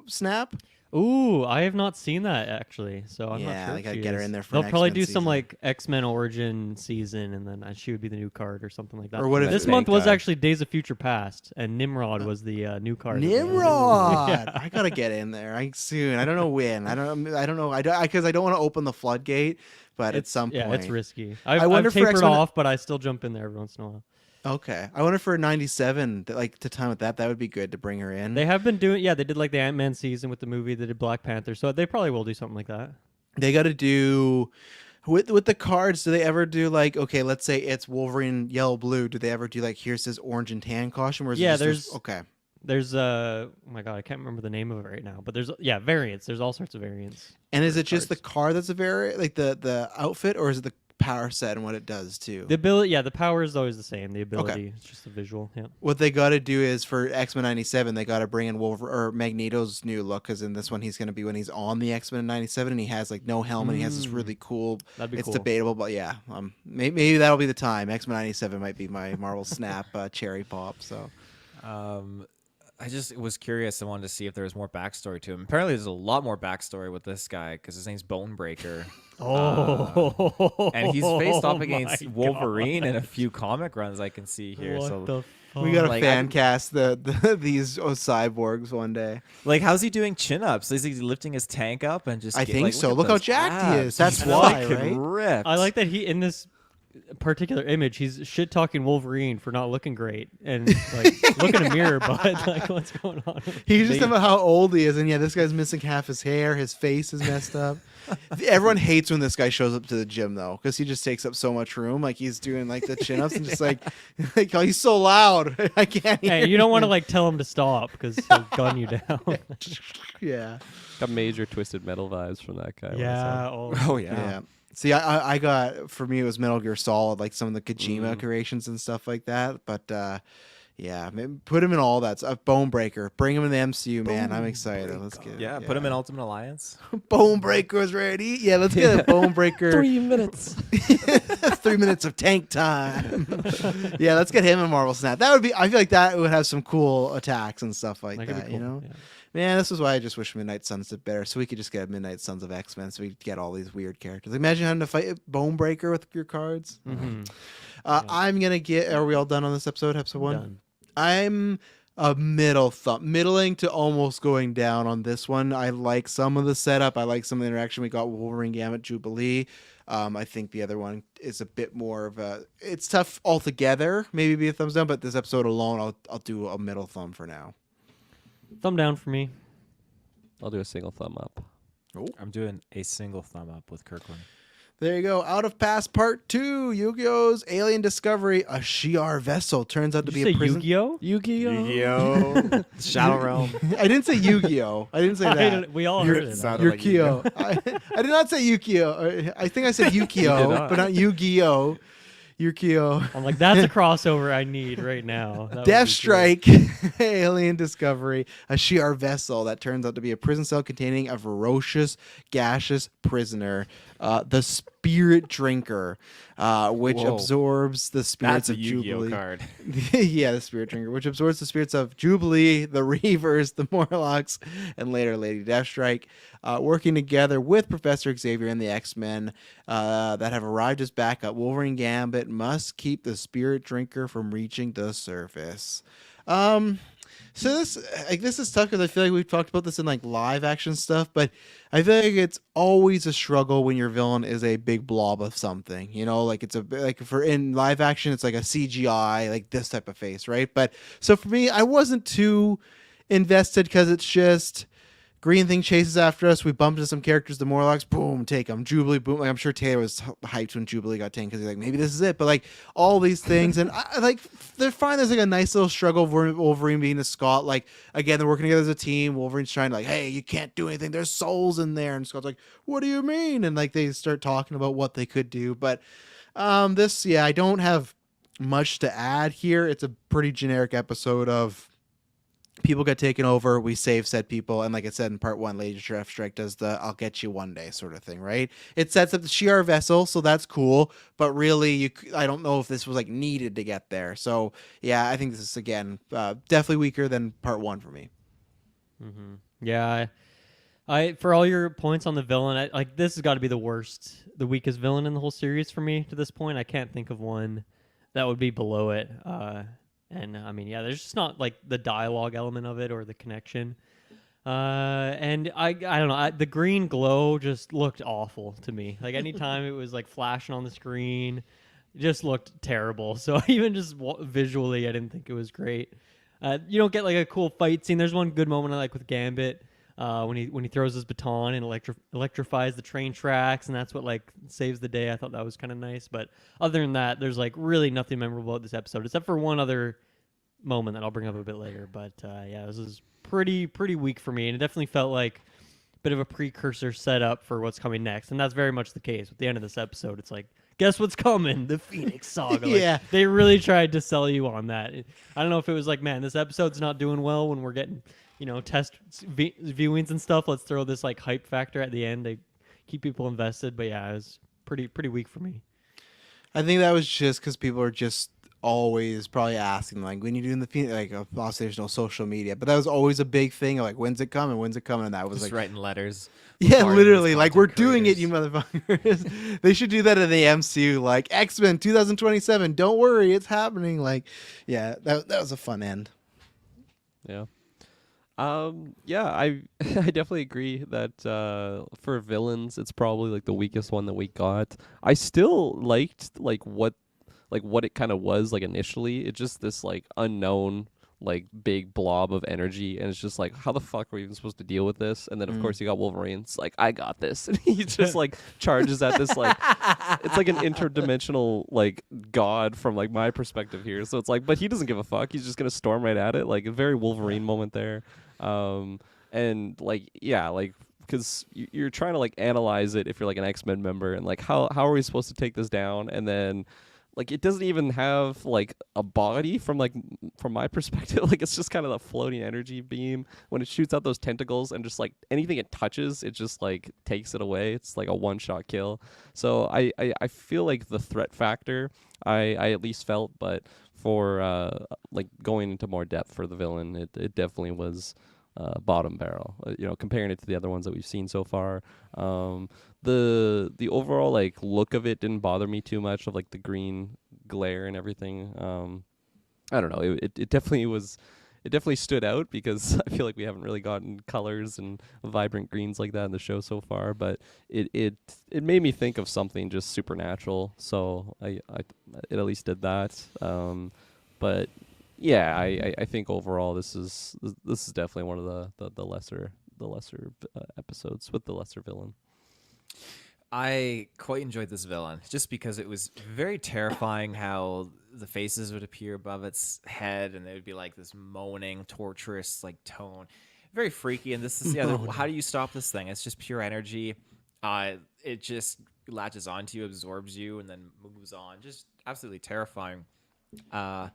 Snap? Ooh, I have not seen that actually, so I'm not sure. They if gotta she get her is. in there for They'll an probably X-Men do some season. like X-Men Origin season, and then she would be the new card or something like that. Or what if this it's month was guy? actually Days of Future Past, and Nimrod was the new card. Nimrod. Yeah. I gotta get in there soon. I don't know when. I don't know. Because I don't want to open the floodgate. But at some point, yeah, it's risky. I wonder I've for tapered X-Men off, but I still jump in there every once in a while. Okay, I wonder for 97, like to time with that would be good to bring her in. They have been doing, they did like the Ant-Man season with the movie. They did Black Panther, so they probably will do something like that. They got to do With the cards, do they ever do like, okay, let's say it's Wolverine yellow blue, do they ever do like, here's his orange and tan costume, or is Yeah, it just there's okay? there's oh my god, I can't remember the name of it right now, but there's variants. There's all sorts of variants. And is for it just the cards. card that's a like the outfit, or is it the power set and what it does too? The ability, the power is always the same. The ability, it's just the visual. Yeah. What they got to do is for X-Men 97, they got to bring in or Magneto's new look, because in this one he's going to be when he's on the X-Men 97 and he has like no helmet. He has this really cool. That'd be it's cool. debatable, but yeah, maybe that'll be the time. X-Men 97 might be my Marvel Snap cherry pop. So. I just was curious. I wanted to see if there was more backstory to him. Apparently, there's a lot more backstory with this guy because his name's Bonebreaker. Oh, And he's faced off my against God. Wolverine in a few comic runs I can see here. What so, the fuck? We got to Like, fan cast these cyborgs one day. like, how's he doing chin ups? Is he lifting his tank up and just? I think like, so. at Look how those jacked he abs. is. That's He's why, fucking right? ripped. I like that he in this particular image he's shit talking Wolverine for not looking great and like look in a mirror, but like what's going on? He's just about how old he is, and yeah, this guy's missing half his hair. His face is messed up. Everyone hates when this guy shows up to the gym though, because he just takes up so much room. Like he's doing like the chin ups and just like oh, he's so loud. I can't. Hey, hear you don't want to him. like tell him to stop because he'll gun you down. Yeah. Got major Twisted Metal vibes from that guy. when I saw Yeah. him. Oh, Oh yeah. Yeah. See, I got, for me, it was Metal Gear Solid, like some of the Kojima creations and stuff like that. But yeah, put him in all that stuff. Bonebreaker, bring him in the MCU, man. I'm excited. Let's get it. Yeah, put him in Ultimate Alliance. Bonebreaker's ready. Yeah, let's get a Bonebreaker. 3 minutes. 3 minutes of tank time. Yeah, let's get him in Marvel Snap. That would be. I feel like that would have some cool attacks and stuff like that that. could be You cool. know. Yeah. Man, this is why I just wish Midnight Suns did better, so we could just get Midnight Suns of X-Men, so we get all these weird characters. Imagine having to fight Bonebreaker with your cards. Mhm. I'm gonna get. Are we all done on this episode? Episode 1. Done. I'm a middling to almost going down on this one. I like some of the setup. I like some of the interaction we got with Wolverine, Gambit, Jubilee. I think the other one is a bit more of a. It's tough altogether. Maybe be a thumbs down, but this episode alone, I'll do a middle thumb for now. Thumb down for me. I'll do a single thumb up. I'm doing a single thumb up with Kirkland. There you go. Out of Pass Part 2. Yu-Gi-Oh's Alien Discovery. A Shi'ar vessel turns out to Did be you a say prison. Yu-Gi-Oh? Yu-Gi-Oh! Shadow Realm. I didn't say Yu-Gi-Oh. I didn't say that. We all heard it. sounded like Yukio. I did not say Yukio. I think I said You Yukio, did not. but not Yu-Gi-Oh. Yukio. I'm like, that's a crossover I need right now. That would be Death great. Strike, Alien Discovery, a Shi'ar vessel that turns out to be a prison cell containing a ferocious, gaseous prisoner, the Spirit Drinker, which Whoa. absorbs the spirits That's a of Yu-Gi-Oh Jubilee. card. Yeah, the Spirit Drinker, which absorbs the spirits of Jubilee, the Reavers, the Morlocks, and later Lady Deathstrike, working together with Professor Xavier and the X-Men that have arrived as backup. Wolverine Gambit must keep the Spirit Drinker from reaching the surface. So this is tough because I feel like we've talked about this in like live action stuff, but I feel like it's always a struggle when your villain is a big blob of something. You know, like it's for in live action, it's like a CGI, like this type of face, right? But so for me, I wasn't too invested because it's just Green Thing chases after us. We bump into some characters, the Morlocks, boom, take them. Jubilee, boom. Like I'm sure Taylor was hyped when Jubilee got taken because he's like, maybe this is it. But like all these things, and I like they're fine. There's like a nice little struggle of Wolverine being a Scott. Like again, they're working together as a team. Wolverine's trying to like, hey, you can't do anything. There's souls in there, and Scott's like, what do you mean? And like they start talking about what they could do. But this, yeah, I don't have much to add here. It's a pretty generic episode of people got taken over, we save said people, and like I said in part 1, Lady Deathstrike does the I'll get you one day sort of thing, right? It sets up the Shi'ar vessel, so that's cool, but really I don't know if this was like needed to get there. So yeah, I think this is again definitely weaker than part 1 for me. Mm-hmm. Yeah, I for all your points on the villain, like this has got to be the weakest villain in the whole series for me to this point. I can't think of one that would be below it. And I mean, yeah, there's just not like the dialogue element of it or the connection. And I don't know, the green glow just looked awful to me. Like anytime it was like flashing on the screen, it just looked terrible. So even just visually, I didn't think it was great. You don't get like a cool fight scene. There's one good moment I like with Gambit. when he throws his baton and electrifies the train tracks, and that's what like saves the day. I thought that was kind of nice. But other than that, there's like really nothing memorable about this episode except for one other moment that I'll bring up a bit later. But yeah, this is pretty weak for me, and it definitely felt like a bit of a precursor setup for what's coming next, and that's very much the case. At the end of this episode, it's like, guess what's coming? The Phoenix Saga. Like, Yeah. they really tried to sell you on that. I don't know if it was like, man, this episode's not doing well when we're getting, test viewings and stuff. Let's throw this like hype factor at the end to keep people invested. But yeah, it was pretty weak for me. I think that was just because people are just always probably asking, like, when you doing the Phoenix, like, obviously there's no social media, but that was always a big thing. Like, when's it coming? When's it coming? And that was Just like writing letters. Yeah, bombarding literally, these like, we're content doing it, creators. you motherfuckers. They should do that in the MCU, like X-Men 2027. Don't worry, it's happening. Like, yeah, that was a fun end. Yeah. Yeah, I I definitely agree that for villains, it's probably like the weakest one that we got. I still liked like what it kind of was like initially. It's just this like unknown like big blob of energy, and it's just like, how the fuck are we even supposed to deal with this? And then of course you got Wolverine. It's like, I got this, and he just like charges at this like it's like an interdimensional like god from like my perspective here. So it's like, but he doesn't give a fuck. He's just gonna storm right at it. Like a very Wolverine moment there. And like yeah, like because you're trying to like analyze it if you're like an X-Men member, and like how are we supposed to take this down? And then like it doesn't even have like a body from my perspective. Like it's just kind of a floating energy beam when it shoots out those tentacles, and just like anything it touches, it just like takes it away. It's like a one-shot kill. So I feel like the threat factor I at least felt, but for like going into more depth for the villain, it definitely was bottom barrel, comparing it to the other ones that we've seen so far. The overall like look of it didn't bother me too much, of like the green glare and everything. I don't know, it definitely stood out because I feel like we haven't really gotten colors and vibrant greens like that in the show so far, but it made me think of something just supernatural, so I it at least did that. But yeah, I think overall this is definitely one of the lesser episodes with the lesser villain. I quite enjoyed this villain just because it was very terrifying how the faces would appear above its head, and they would be like this moaning, torturous like tone. Very freaky. And this is how do you stop this thing? It's just pure energy. It just latches onto you, absorbs you, and then moves on. Just absolutely terrifying. There's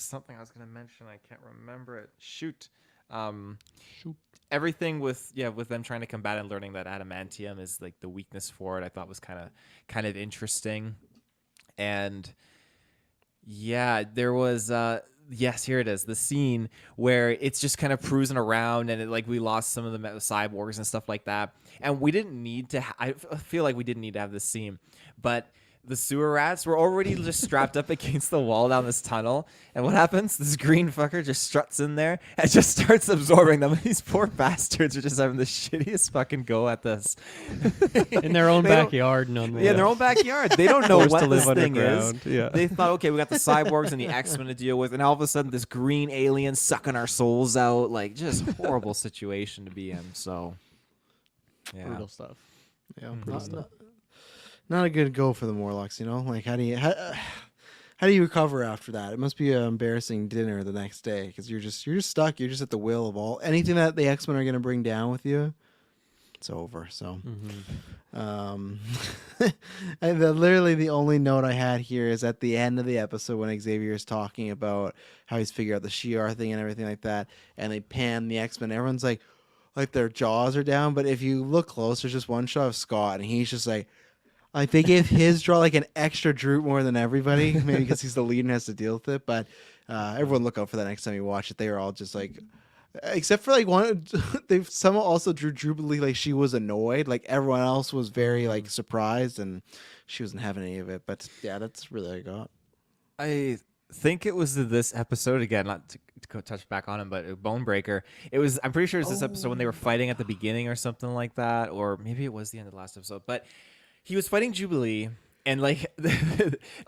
something I was gonna mention. I can't remember it. Shoot. Everything with them trying to combat and learning that adamantium is like the weakness for it, I thought was kind of interesting. And yeah, there was yes, here it is, the scene where it's just kind of cruising around, and we lost some of the cyborgs and stuff like that, and we didn't need to I feel like we didn't need to have this scene, but the sewer rats were already just strapped up against the wall down this tunnel. And what happens? This green fucker just struts in there and just starts absorbing them. These poor bastards are just having the shittiest fucking go at this. In their own backyard, nonetheless. Yeah, in their own backyard. They don't know Forced what to live this thing is. underground. Yeah. They thought, okay, we got the cyborgs and the X-Men to deal with, and all of a sudden this green alien sucking our souls out. Like, just horrible situation to be in. So, yeah. Brutal stuff. Yeah, not a good go for the Morlocks, Like, how do you recover after that? It must be an embarrassing dinner the next day, because you're just stuck. You're just at the will of anything that the X-Men are going to bring down with you. It's over. So, and literally the only note I had here is at the end of the episode when Xavier is talking about how he's figured out the Shi'ar thing and everything like that, and they pan the X-Men. Everyone's like their jaws are down, but if you look close, there's just one shot of Scott, and he's just like they gave his draw like an extra droop more than everybody, maybe because he's the lead and has to deal with it. But everyone look out for that next time you watch it. They were all just like, except for like one, someone also drew droopily, like she was annoyed. Like everyone else was very like surprised, and she wasn't having any of it. But yeah, that's really all I got. I think it was this episode again, not to go touch back on him, but Bonebreaker. I'm pretty sure it was this episode when they were fighting at the beginning or something like that, or maybe it was the end of the last episode. But he was fighting Jubilee, And like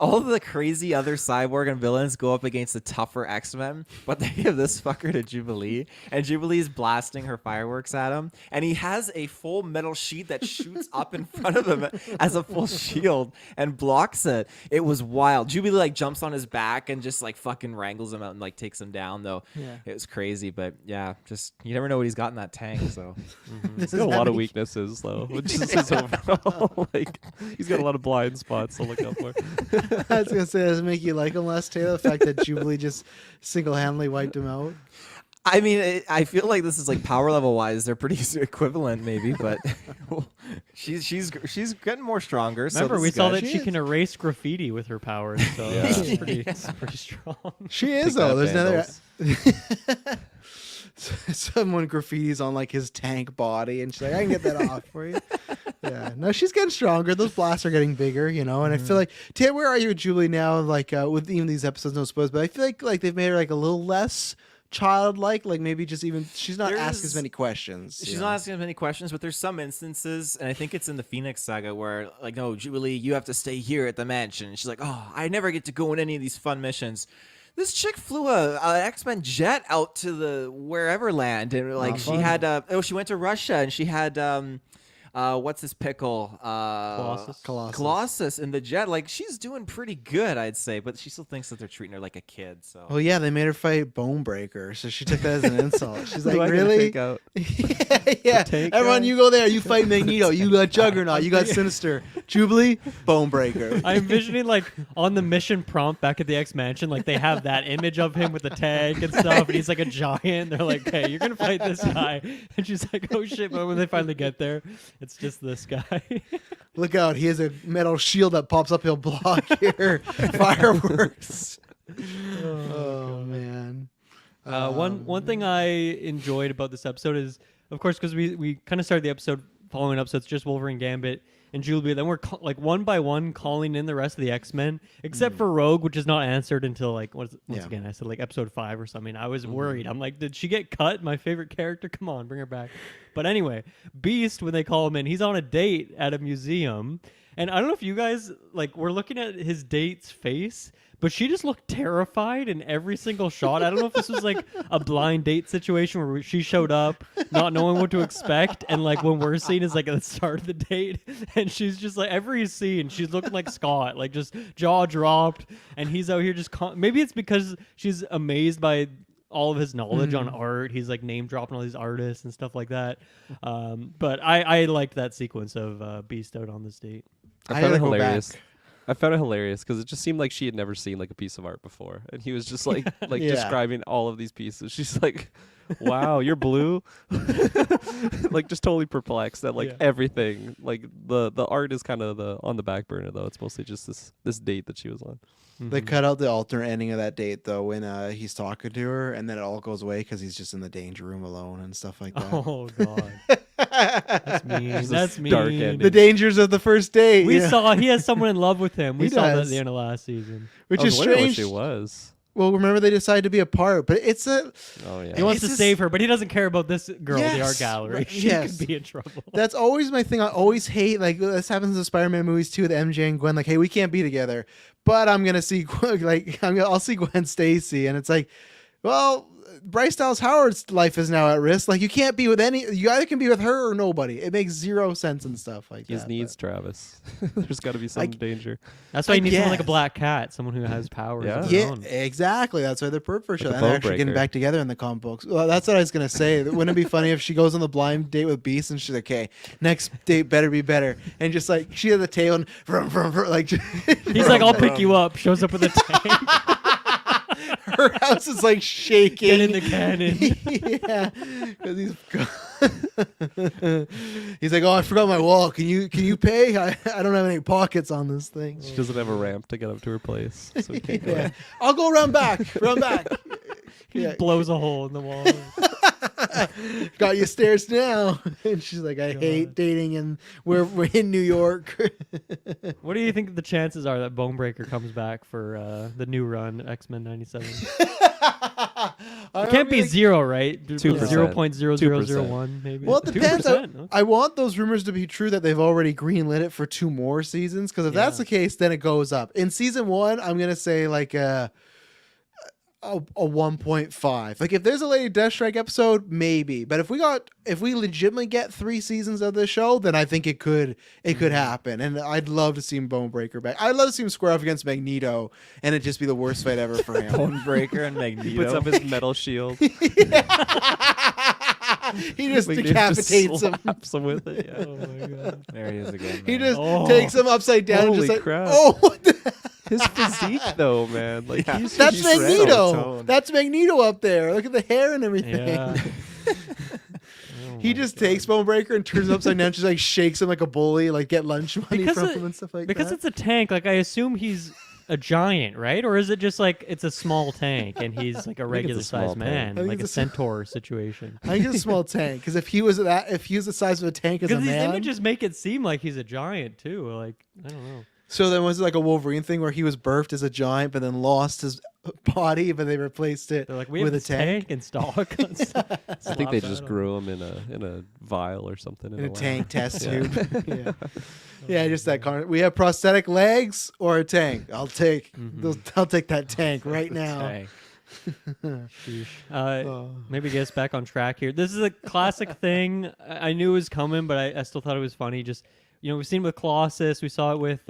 all of the crazy other cyborg and villains go up against the tougher X-Men, but they give this fucker to Jubilee, and Jubilee's blasting her fireworks at him, and he has a full metal sheet that shoots up in front of him as a full shield and blocks it. It was wild. Jubilee like jumps on his back and just like fucking wrangles him out and like takes him down though. Yeah. It was crazy, but yeah, just you never know what he's got in that tank. So He's got a lot of weaknesses though, which is his overall. Like he's got a lot of blind spots to look out for. I was gonna say, does it make you like him less, Taylor? The fact that Jubilee just single-handedly wiped him out. I mean, I feel like this is like power level wise, they're pretty equivalent, maybe, but she's getting more stronger. Remember, so we saw that She she is. can erase graffiti with her powers, so Yeah. it's pretty strong. She is Take though. that, There's Vandals. another. Someone graffitis on like his tank body, and she's like, "I can get that off for you." Yeah, no, she's getting stronger. Those blasts are getting bigger, you know. And I feel like, Taylor, where are you with Julie now? Like with even these episodes, no spoilers, but I feel like they've made her like a little less childlike. Like maybe just even she's not asking as many questions. She's you not know? asking as many questions, but there's some instances, and I think it's in the Phoenix Saga where like, no, Jubilee, you have to stay here at the mansion. And she's like, oh, I never get to go on any of these fun missions. This chick flew a X-Men jet out to the wherever land, and like Not she fun. had she went to Russia, and she had what's his pickle? Colossus. Colossus. in the jet. Like she's doing pretty good, I'd say, but she still thinks that they're treating her like a kid. So Well, yeah, they made her fight Bonebreaker, so she took that as an insult. She's Who like, I gotta "Really? take out? yeah, tank everyone, guy? you go there. You fight Magneto. You got Juggernaut. You got Sinister. Jubilee, Bonebreaker." I'm envisioning like on the mission prompt back at the X Mansion, like they have that image of him with the tank and stuff, and he's like a giant. They're like, "Hey, you're gonna fight this guy," and she's like, "Oh shit!" But when they finally get there, it's just this guy. Look out! He has a metal shield that pops up. He'll block your fireworks. Oh man. One thing I enjoyed about this episode is, of course, because we kind of started the episode following up, so it's just Wolverine, Gambit, and Jubilee. Then we're like one by one calling in the rest of the X-Men, except for Rogue, which is not answered until like once Yeah. again I said like episode 5 or something. I was worried. I'm like, did she get cut? My favorite character. Come on, bring her back. But anyway, Beast, when they call him in, he's on a date at a museum, and I don't know if you guys like we're looking at his date's face. But she just looked terrified in every single shot. I don't know if this was like a blind date situation where she showed up not knowing what to expect. And like when we're seeing is like at the start of the date. And she's just like every scene, she's looking like Scott, like just jaw dropped. And he's out here just, maybe it's because she's amazed by all of his knowledge on art. He's like name dropping all these artists and stuff like that. But I liked that sequence of Beast out on this date. I found it hilarious. I found it hilarious because it just seemed like she had never seen like a piece of art before, and he was just like Yeah. describing all of these pieces. She's like, "Wow, you're blue," like just totally perplexed at like Yeah. everything. Like the art is kind of on the back burner though. It's mostly just this date that she was on. They cut out the alternate ending of that date though when he's talking to her, and then it all goes away because he's just in the danger room alone and stuff like that. Oh god, that's mean. Just That's this dark mean. ending. The dangers of the first date. We yeah. saw he has someone in love with him. We He saw that at does. the end of last season. Which I was is wondering strange. what she was. Well, remember they decided to be apart, but it's a Oh yeah. He wants It's to just- save her, but he doesn't care about this girl, the art Yes, gallery. right, She yes. could be in trouble. That's always my thing. I always hate like this happens in the Spider-Man movies too. With MJ and Gwen, like, hey, we can't be together, but I'm gonna see I'll see Gwen Stacy, and it's like, well, Bryce Dallas Howard's life is now at risk. Like, you can't be with any. You either can be with her or nobody. It makes zero sense and stuff like His that. needs, Travis. There's got to be some danger. That's why he needs someone like a guess. black cat, someone who has powers. Yeah. of their Yeah, own. exactly. That's why they're perfect for each Like other. a And they're actually getting bone back together in the comic books. Well, that's what I was gonna say. Wouldn't it be funny if she goes on the blind date with Beast and she's like, "Okay, next date better be better," and just like she has the tail and like He's like, I'll pick you up. Shows up with a tank. her house is like shaking. Get in the cannon. Yeah, 'cause he's like, "Oh, I forgot my wall. Can you pay? I don't have any pockets on this thing." She doesn't have a ramp to get up to her place, so we can't go. Yeah. I'll go run back. He Yeah. blows a hole in the wall. Got you stairs now. And she's like, I hate God. dating, and we're in New York. What do you think the chances are that Bonebreaker comes back for the new run, X-Men 97? It can't be 0, right? 2%. 0.0001 maybe. Well, it depends. 2%? Okay. I want those rumors to be true that they've already greenlit it for 2 more seasons. Because if that's Yeah. the case, then it goes up. In season 1, I'm gonna say like a 1.5. Like if there's a Lady Deathstrike episode, maybe. But if we legitimately get 3 seasons of this show, then I think it could happen. And I'd love to see Bonebreaker back. I'd love to see him square off against Magneto, and it'd just be the worst fight ever for him. Bonebreaker and He Magneto. puts up his metal shield. He just Magneto decapitates just him. slaps him with it. Yeah. Oh my god. There he is again. He man. just takes him upside down and Holy just like, crap. oh, what the His physique, though, man. Like Yeah. he's That's He's Magneto. toned. That's Magneto up there. Look at the hair and everything. Yeah. He just takes Bonebreaker and turns him upside down, just like shakes him like a bully, like get lunch money Because from it- him and stuff like Because that. it's a tank, like I assume he's a giant, right? Or is it just like it's a small tank and he's like a it's regular a small sized tank. man, I think like a it's a- centaur situation? I think it's a small tank because if he was the size of a tank as a Because these man, images make it seem like he's a giant too. Like I don't know. so then was it like a Wolverine thing where he was birthed as a giant but then lost his body, but they replaced it They're like we with have a this tank in stock. I think they Slap just that grew him in a vial or something in a lab. tank test Yeah. tube. Yeah. Yeah, just that we have prosthetic legs or a tank. I'll take I'll take that tank right now. Okay. Sheesh. Oh. Maybe get us back on track here. This is a classic thing. I knew it was coming, but I still thought it was funny. Just we've seen it with Colossus. We saw it with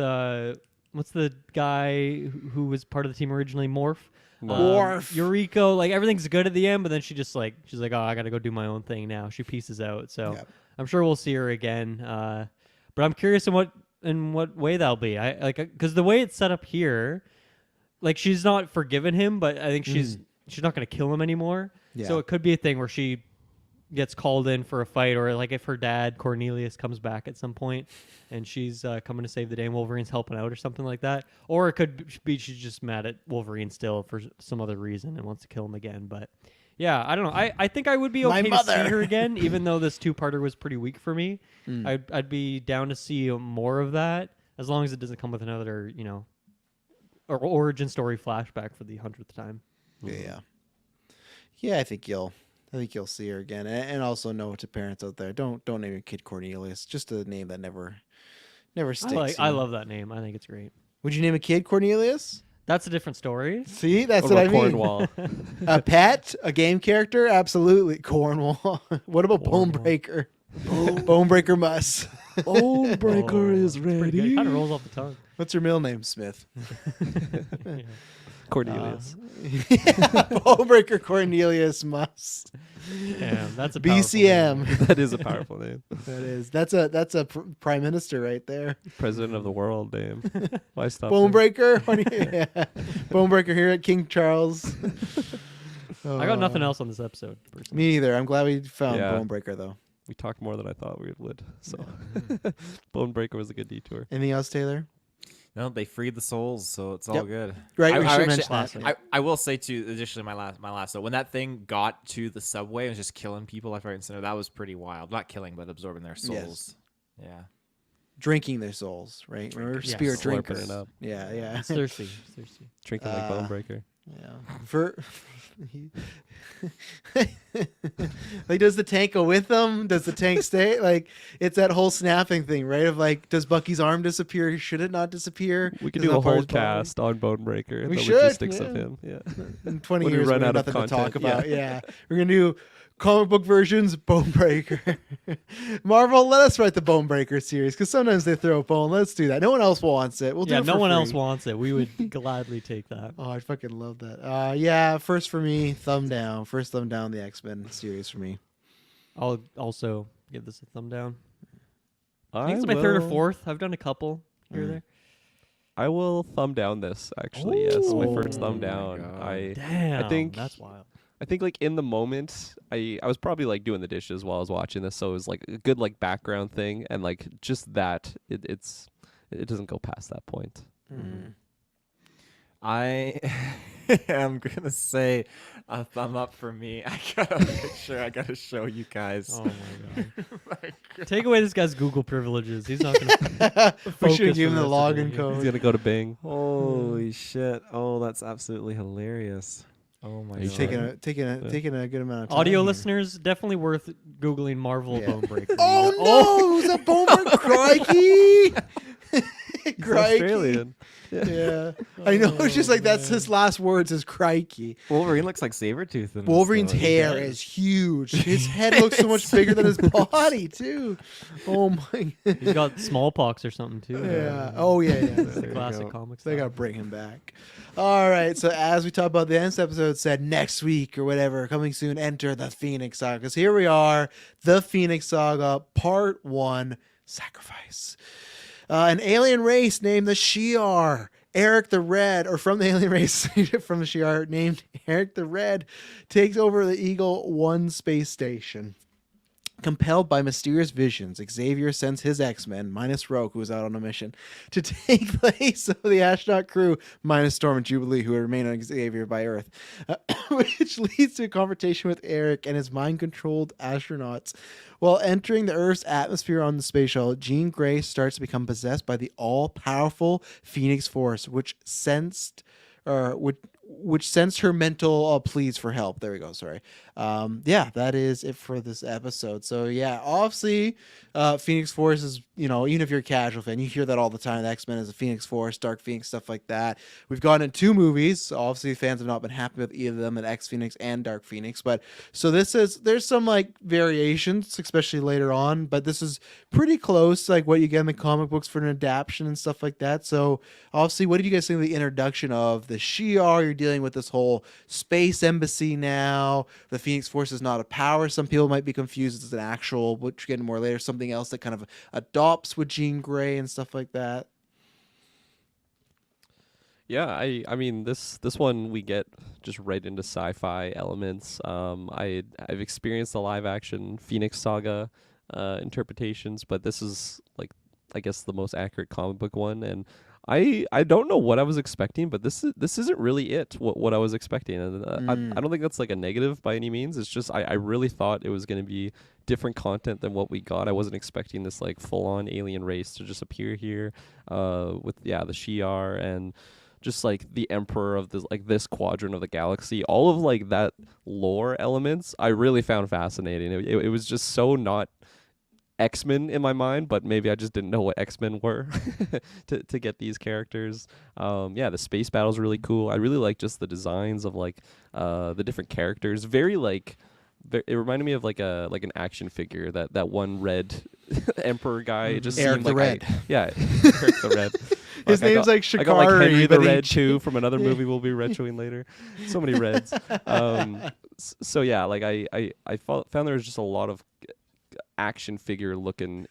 what's the guy who was part of the team originally? Morph. Morph. Yuriko. Like everything's good at the end, but then she's like, oh, I gotta go do my own thing now. She pieces out. So Yep. I'm sure we'll see her again. But I'm curious in what way that'll be. I like because the way it's set up here, like she's not forgiven him, but I think she's not gonna kill him anymore. Yeah. So it could be a thing where she gets called in for a fight, or like if her dad Cornelius comes back at some point and she's coming to save the day and Wolverine's helping out or something like that. Or it could be she's just mad at Wolverine still for some other reason and wants to kill him again. But yeah, I don't know. I think I would be My okay to mother. see her again, even though this 2-parter was pretty weak for me. I'd be down to see more of that as long as it doesn't come with another, or origin story flashback for the 100th time. Yeah. Yeah, I think you'll see her again. And also note to parents out there, don't name your kid Cornelius. Just a name that never sticks. I love that name. I think it's great. Would you name a kid Cornelius? That's a different story. See, that's Over what I mean. Cornwall. A pet, a game character, absolutely. Cornwall. What about Cornwall. Bonebreaker? Bonebreaker must. Bonebreaker is It's pretty good. ready. Kind of rolls off the tongue. What's her middle name? Smith. Yeah. Cornelius. Bonebreaker Cornelius must. Damn, that's a powerful BCM. name. That is a powerful name. That is. That's a prime minister right there. President of the world name. Why stop? there? Bonebreaker. Yeah. Bonebreaker here at King Charles. I got nothing else on this episode. Personally. Me either. I'm glad we found Yeah. Bonebreaker though. We talked more than I thought we would. So, Bonebreaker was a good detour. Anything else, Taylor? No, they freed the souls, so it's all Yep. good. Right. I, we I should actually- mention that. I will say too, additionally, my last note, when that thing got to the subway and was just killing people left, right, and center, that was pretty wild. Not killing, but absorbing their souls. Yeah. Drinking their souls, right? Remember, Yes. spirit Slurping drinkers. it up. Yeah, yeah. It's thirsty. It's thirsty. Drinking like Bonebreaker. Yeah. Like, does the tank go with them? Does the tank stay? Like, it's that whole snapping thing, right? Of like, does Bucky's arm disappear? Should it not disappear? We could Is it do a not part whole of his body? cast on Bonebreaker and We the should, logistics yeah. of him. Yeah. In 20 When we years, run we have out of nothing to talk content, about. Yeah. We're going to do comic book versions, Bonebreaker. Marvel, let us write the Bonebreaker series because sometimes they throw a bone. Let's do that. No one else wants it. We'll do Yeah, it no for one free. else wants it. We would gladly take that. Oh, I fucking love that. Yeah, first for me, thumb down. First thumb down the X-Men series for me. I'll also give this a thumb down. I I think it's my third or will- fourth. I've done a couple here or there. I will thumb down this. Actually, yes, my first thumb Oh my down. God. Damn, think- that's wild. I think like in the moment, I was probably like doing the dishes while I was watching this, so it was like a good like background thing, and like just that it doesn't go past that point. I am gonna say a thumb up for me. I got a picture I gotta show you guys. Oh my god. Take away this guy's Google privileges. He's not gonna. We focus should have given for the the rest of login the He's code. gonna go to Bing. Holy shit! Oh, that's absolutely hilarious. Oh my He's god. taking a good amount of time. Audio here. listeners, definitely worth googling Marvel Yeah. Bone Breaker. Oh no! Was that Boomer? Crikey! He's Crikey! Australian. Yeah, I know. It's just like that's his last words is crikey. Wolverine looks like Sabretooth in this, Wolverine's though. hair does. is huge. His head looks so much bigger than his body too. Oh my. He's got smallpox or something too. Yeah. Oh yeah. It's the There you classic go. comics. So they gotta bring him back. All right. So as we talk about the next episode said next week or whatever, coming soon, enter the Phoenix Saga. Because here we are, the Phoenix Saga, Part 1, Sacrifice. An alien race named the Shi'ar. Eric the Red, or from the alien race from the Shi'ar named Eric the Red, takes over the Eagle 1 space station. Compelled by mysterious visions, Xavier sends his X-Men, minus Rogue, who is out on a mission, to take place of the astronaut crew, minus Storm and Jubilee, who remain on Xavier by Earth, which leads to a confrontation with Eric and his mind-controlled astronauts. While entering the Earth's atmosphere on the space shuttle, Jean Grey starts to become possessed by the all-powerful Phoenix Force, which sensed her mental pleas for help. There we go. Sorry. Yeah, that is it for this episode. So yeah, obviously, Phoenix Force is, even if you're a casual fan, you hear that all the time. The X-Men is a Phoenix Force, Dark Phoenix, stuff like that. We've gotten in 2 movies. So obviously, fans have not been happy with either of them, X Phoenix and Dark Phoenix. But so there's some like variations, especially later on. But this is pretty close to like what you get in the comic books for an adaptation and stuff like that. So obviously, what did you guys think of the introduction of the Shi'ar? You're dealing with this whole space embassy now. The Phoenix Force is not a power. Some people might be confused as an actual, which we're getting more later, something else that kind of adopts with Jean Grey and stuff like that. Yeah, I mean this one we get just right into sci-fi elements. I've experienced the live action Phoenix Saga interpretations, but this is like I guess the most accurate comic book one, and I don't know what I was expecting, but this isn't really what I was expecting, and I don't think that's like a negative by any means. It's just I really thought it was going to be different content than what we got. I wasn't expecting this like full on alien race to just appear here with the Shi'ar and just like the emperor of this quadrant of the galaxy. All of like that lore elements I really found fascinating. It was just so not X-Men in my mind, but maybe I just didn't know what X-Men were to get these characters. The space battle's really cool. I really like just the designs of like the different characters. Very like it reminded me of like an action figure, that one red emperor guy. It just Eric seemed the like Red. Eric the Red. His Fuck, name's like I got like Henry Shikari, the but Red too from another movie we'll be retroing later. So many reds. So yeah, like I found there was just a lot of action figure looking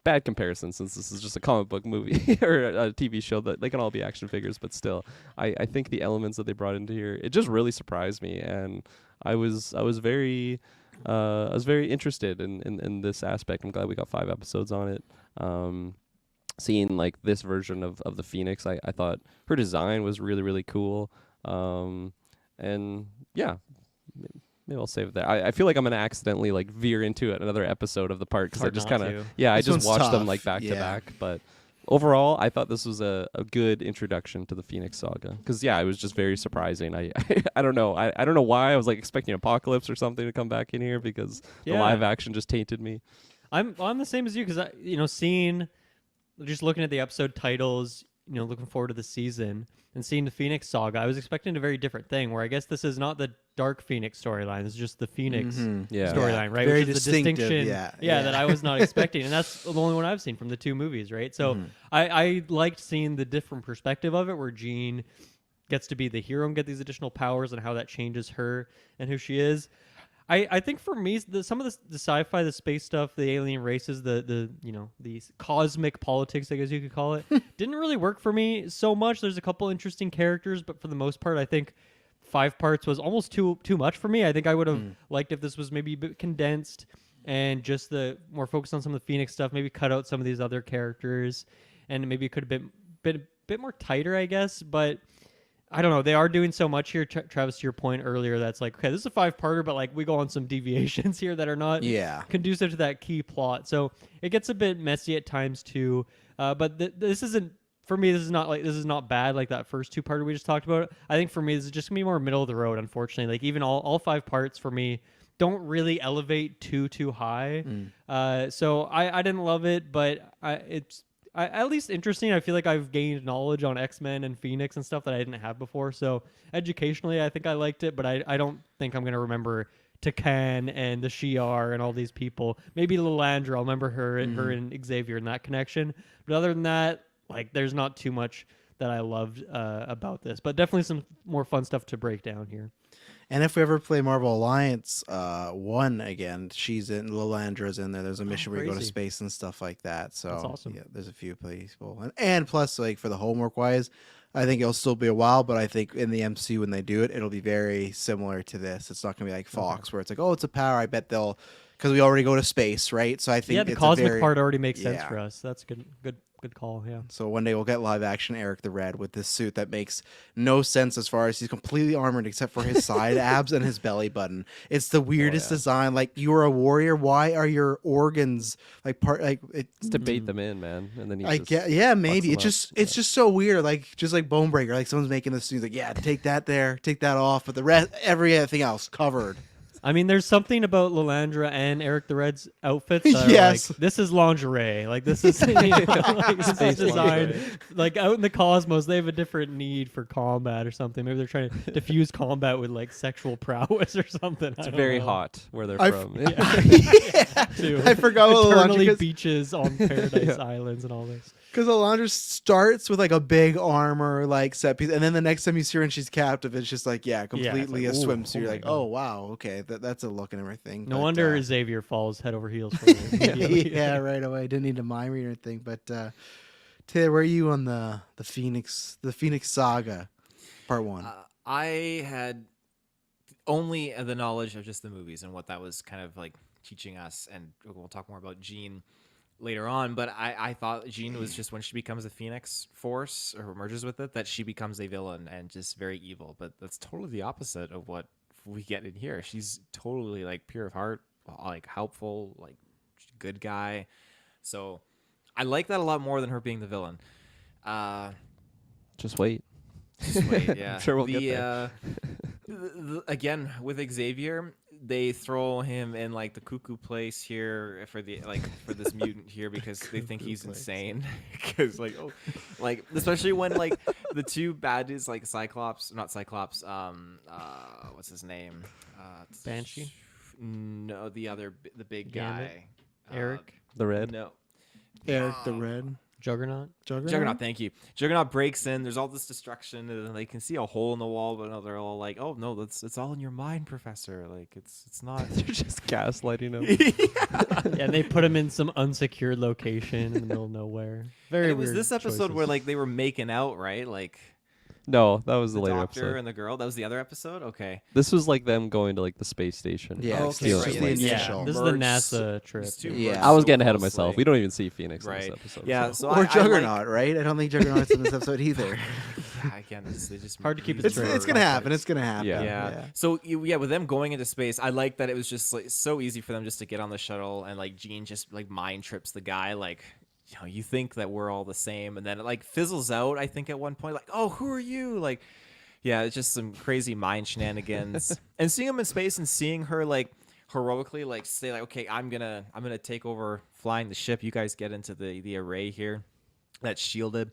bad comparison since this is just a comic book movie or a TV show, that they can all be action figures, but still I think the elements that they brought into here, it just really surprised me, and I was very interested in this aspect. I'm glad we got 5 episodes on it. Seeing like this version of the Phoenix, I thought her design was really, really cool. And yeah, maybe I'll save that. I feel like I'm gonna accidentally like veer into another episode of the part because I Hard just not kind of to. I This just one's watched them tough, like back to yeah. back. But overall, I thought this was a good introduction to the Phoenix Saga because it was just very surprising. I don't know. I don't know why I was like expecting Apocalypse or something to come back in here because the Yeah. live action just tainted me. I'm the same as you because seeing, just looking at the episode titles, looking forward to the season and seeing the Phoenix Saga, I was expecting a very different thing. Where I guess this is not the Dark Phoenix storyline; it's just the Phoenix Yeah. storyline, right? Very Which is the distinctive, distinction, yeah. that I was not expecting, and that's the only one I've seen from the 2 movies, right? So I liked seeing the different perspective of it, where Jean gets to be the hero and get these additional powers, and how that changes her and who she is. I think for me, some of the sci-fi, the space stuff, the alien races, the cosmic politics, I guess you could call it, didn't really work for me so much. There's a couple interesting characters, but for the most part, I think 5 parts was almost too much for me. I think I would have liked if this was maybe a bit condensed and just the more focused on some of the Phoenix stuff. Maybe cut out some of these other characters, and maybe it could have been a bit more tighter, I guess. But I don't know. They are doing so much here, Travis, to your point earlier. That's like, okay, this is a 5-parter, but like we go on some deviations here that are not conducive to that key plot. So it gets a bit messy at times too. But this isn't for me, this is not bad like that first two-parter we just talked about. I think for me, this is just gonna be more middle of the road. Unfortunately, like even all 5 parts for me don't really elevate too high. So I didn't love it, but it's at least interesting. I feel like I've gained knowledge on X-Men and Phoenix and stuff that I didn't have before. So educationally, I think I liked it, but I don't think I'm gonna remember Takan and the Shi'ar and all these people. Maybe Lilandra, I'll remember her and Xavier and that connection. But other than that, like, there's not too much that I loved about this, but definitely some more fun stuff to break down here. And if we ever play Marvel Alliance 1 again, she's in, Lilandra's in there. There's a mission where you go to crazy. space and stuff like that. So That's awesome. yeah, there's a few people. And plus, like, for the homework wise, I think it'll still be a while, but I think in the MCU when they do it, it'll be very similar to this. It's not going to be like Fox where it's like, oh, it's a power. I bet they'll, because we already go to space, right? So I think Yeah, the it's cosmic part already makes sense yeah. for us. That's good call. Yeah. So one day we'll get live action Eric the Red with this suit that makes no sense as far as he's completely armored except for his side abs and his belly button. It's the weirdest design. Like, you are a warrior. Why are your organs like part like it? Just to bait them in, man, and then he I just get, yeah, fucks maybe them it's up. just so weird. Like, just like Bone Breaker. Like, someone's making this suit. He's like, yeah, take that there, take that off, but the rest, everything else covered. I mean, there's something about Lilandra and Eric the Red's outfits. That Yes. are like, this is lingerie. Like, this is, like, this is designed like out in the cosmos. They have a different need for combat or something. Maybe they're trying to diffuse combat with like sexual prowess or something. It's very hot where they're I from. Too. I forgot what Eternally Lilandra, beaches on Paradise Islands and all this. because Lilandra starts with like a big armor like set piece, and then the next time you see her and she's captive, it's just like, yeah, completely like, a ooh, swimsuit. oh You're my like, God. oh wow, okay, that's a look and everything. No But, wonder Xavier falls head over heels for it. yeah, right away. Didn't need to mime read or anything. But Taylor, where are you on the Phoenix Saga, part 1? I had only the knowledge of just the movies and what that was kind of like teaching us, and we'll talk more about Jean later on. But I thought Jean was just when she becomes a Phoenix Force or merges with it, that she becomes a villain and just very evil. But that's totally the opposite of what we get in here. She's totally like pure of heart, like helpful, like good guy. So I like that a lot more than her being the villain. Just wait. Just wait, yeah. I'm sure we'll get there. Again, with Xavier, they throw him in like the cuckoo place here for this mutant here because they think he's insane. Because like especially when like the two bad dudes like not Cyclops, what's his name? Banshee? No, the big Gambit? guy, Eric? The red. No, Eric the Red. Juggernaut? Juggernaut, thank you. Juggernaut breaks in. There's all this destruction, and then they can see a hole in the wall, but they're all like, "Oh no, it's all in your mind, Professor. Like it's not." They're just gaslighting him. Yeah, they put him in some unsecured location in the middle of nowhere. Very And it was weird this episode choices. where like they were making out, right? Like No, that was the the later doctor episode. and the girl. That was the other episode. Okay. This was like them going to like the space station. Yeah, Oh, it's okay, just right, the yeah. initial. This is the Merged NASA trip. These two Yeah. merged I I was so getting ahead of myself. closely. We don't even see Phoenix in Right. this episode. Yeah. so. So Or I Juggernaut, right? I don't think Juggernaut's in this episode either. Again, they just Hard to keep it It's straight. gonna happen. It's gonna happen. Yeah. Yeah. So with them going into space, I like that it was just like so easy for them just to get on the shuttle and like Jean just like mind trips the guy like. You think that we're all the same, and then it like fizzles out. I think at one point, like, "Oh, who are you?" Like, yeah, it's just some crazy mind shenanigans. And seeing him in space and seeing her like heroically like say like, "Okay, I'm gonna take over flying the ship. You guys get into the array here that's shielded."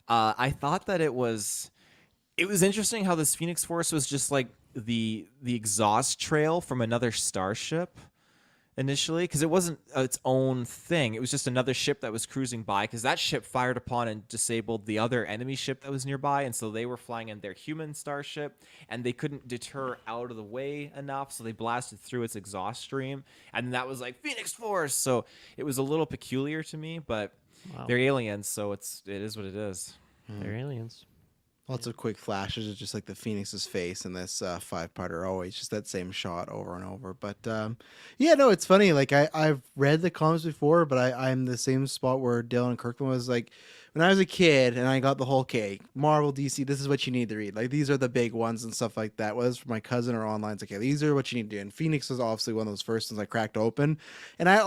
I thought that it was interesting how this Phoenix Force was just like the exhaust trail from another starship. Initially, because it wasn't its own thing. It was just another ship that was cruising by, because that ship fired upon and disabled the other enemy ship that was nearby, and so they were flying in their human starship, and they couldn't deter out of the way enough, so they blasted through its exhaust stream, and that was like Phoenix Force. So it was a little peculiar to me, but Wow. they're aliens, so it is what it is. They're aliens. Lots of quick flashes of just like the Phoenix's face in this 5-parter. Always just that same shot over and over. But yeah, no, it's funny. Like I've read the comics before, but I'm the same spot where Dylan Kirkman was. Like when I was a kid and I got the whole Marvel, DC, this is what you need to read. Like these are the big ones and stuff like that. Whether it's for my cousin or online, it's like, okay, these are what you need to do. And Phoenix was obviously one of those first ones I cracked open. And I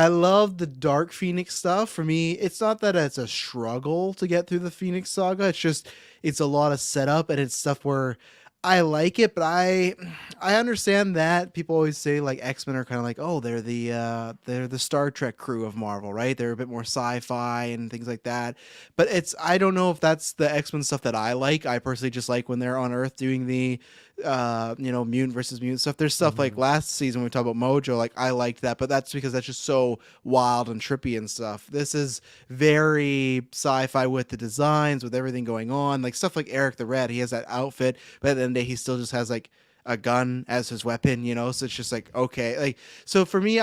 love the Dark Phoenix stuff. For me, it's not that it's a struggle to get through the Phoenix saga. It's just it's a lot of setup and it's stuff where I like it, but I understand that people always say like X-Men are kind of like, oh, they're the Star Trek crew of Marvel, right? They're a bit more sci-fi and things like that. But I don't know if that's the X-Men stuff that I like. I personally just like when they're on Earth doing the mutant versus mutant stuff. There's stuff like last season when we talked about Mojo, like I liked that, but that's because that's just so wild and trippy and stuff. This is very sci-fi with the designs, with everything going on, like stuff like Eric the Red. He has that outfit, but at the end of the day, he still just has like a gun as his weapon, so it's just like, okay, like, so for me,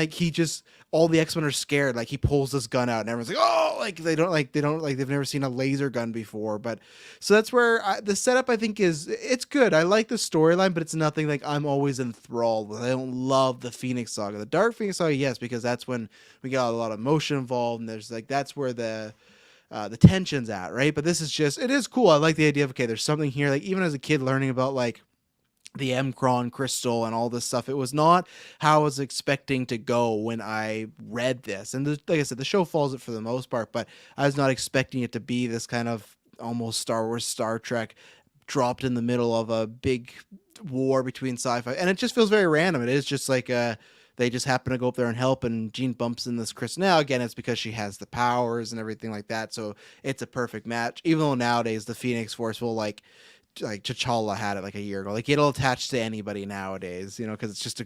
he just, all the X-Men are scared, like he pulls this gun out and everyone's like, oh, like they've never seen a laser gun before. But so that's where the setup I think it's good. I like the storyline, but it's nothing like I'm always enthralled with. I don't love the Phoenix Saga. The Dark Phoenix Saga, yes, because that's when we got a lot of emotion involved, and there's like, that's where the tension's at, right? But this is just, it is cool. I like the idea of, okay, there's something here. Like even as a kid learning about like the Mcron crystal and all this stuff, it was not how I was expecting to go when I read this. And like I said, the show follows it for the most part, but I was not expecting it to be this kind of almost Star Wars, Star Trek dropped in the middle of a big war between sci-fi. And it just feels very random. It is just like they just happen to go up there and help, and Jean bumps in this crystal. Now, again, it's because she has the powers and everything like that, so it's a perfect match. Even though nowadays the Phoenix Force will like T'Challa had it like a year ago. Like it'll attach to anybody nowadays, because it's just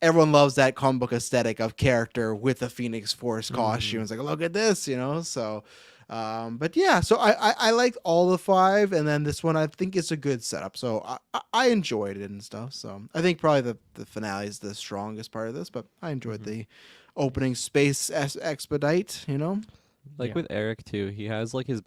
everyone loves that comic book aesthetic of character with a Phoenix Force costume. It's like, look at this, so. But yeah, so I liked all the 5, and then this one I think it's a good setup. So I enjoyed it and stuff. So I think probably the finale is the strongest part of this, but I enjoyed the opening space expedite. Like with Eric too, he has like his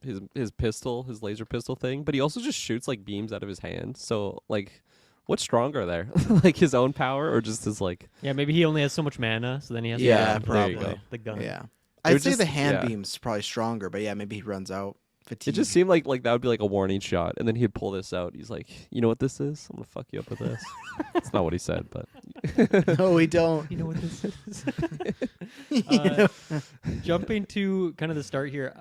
pistol, his laser pistol thing, but he also just shoots like beams out of his hand. So like, what's stronger there? Like his own power or just his like? Yeah, maybe he only has so much mana, so then he has Yeah, to probably. the gun. Yeah, I'd say just- the hand yeah. beam's probably stronger, but yeah, maybe he runs out. Fatigue. It just seemed like that would be like a warning shot, and then he'd pull this out. He's like, "You know what this is? I'm gonna fuck you up with this." That's not what he said, but No, we don't. You know what this is? You know? Jumping to kind of the start here,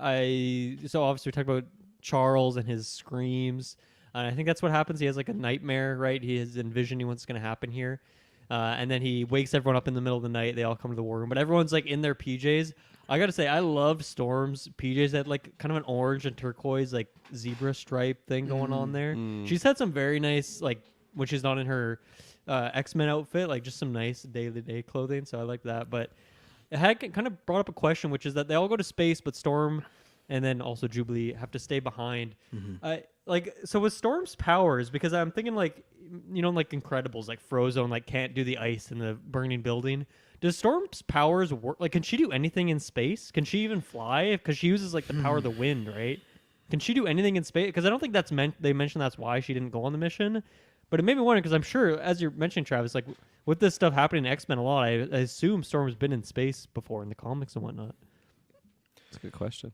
so obviously we talked about Charles and his screams. And I think that's what happens. He has like a nightmare, right? He is envisioning what's going to happen here. And then he wakes everyone up in the middle of the night. They all come to the war room, but everyone's like in their PJs. I got to say, I love Storm's PJs that like kind of an orange and turquoise, like zebra stripe thing going on there. She's had some very nice, like when she's not in her X-Men outfit, like just some nice day-to-day clothing. So I like that. But it had kind of brought up a question, which is that they all go to space, but Storm and then also Jubilee have to stay behind. So with Storm's powers, because I'm thinking like, like Incredibles, like Frozone, like can't do the ice in the burning building. Does Storm's powers work? Like, can she do anything in space? Can she even fly? Because she uses like the power of the wind, right? Can she do anything in space? Because I don't think that's they mentioned that's why she didn't go on the mission. But it made me wonder, because I'm sure, as you're mentioning, Travis, like with this stuff happening in X-Men a lot, I assume Storm's been in space before in the comics and whatnot. that's a good question.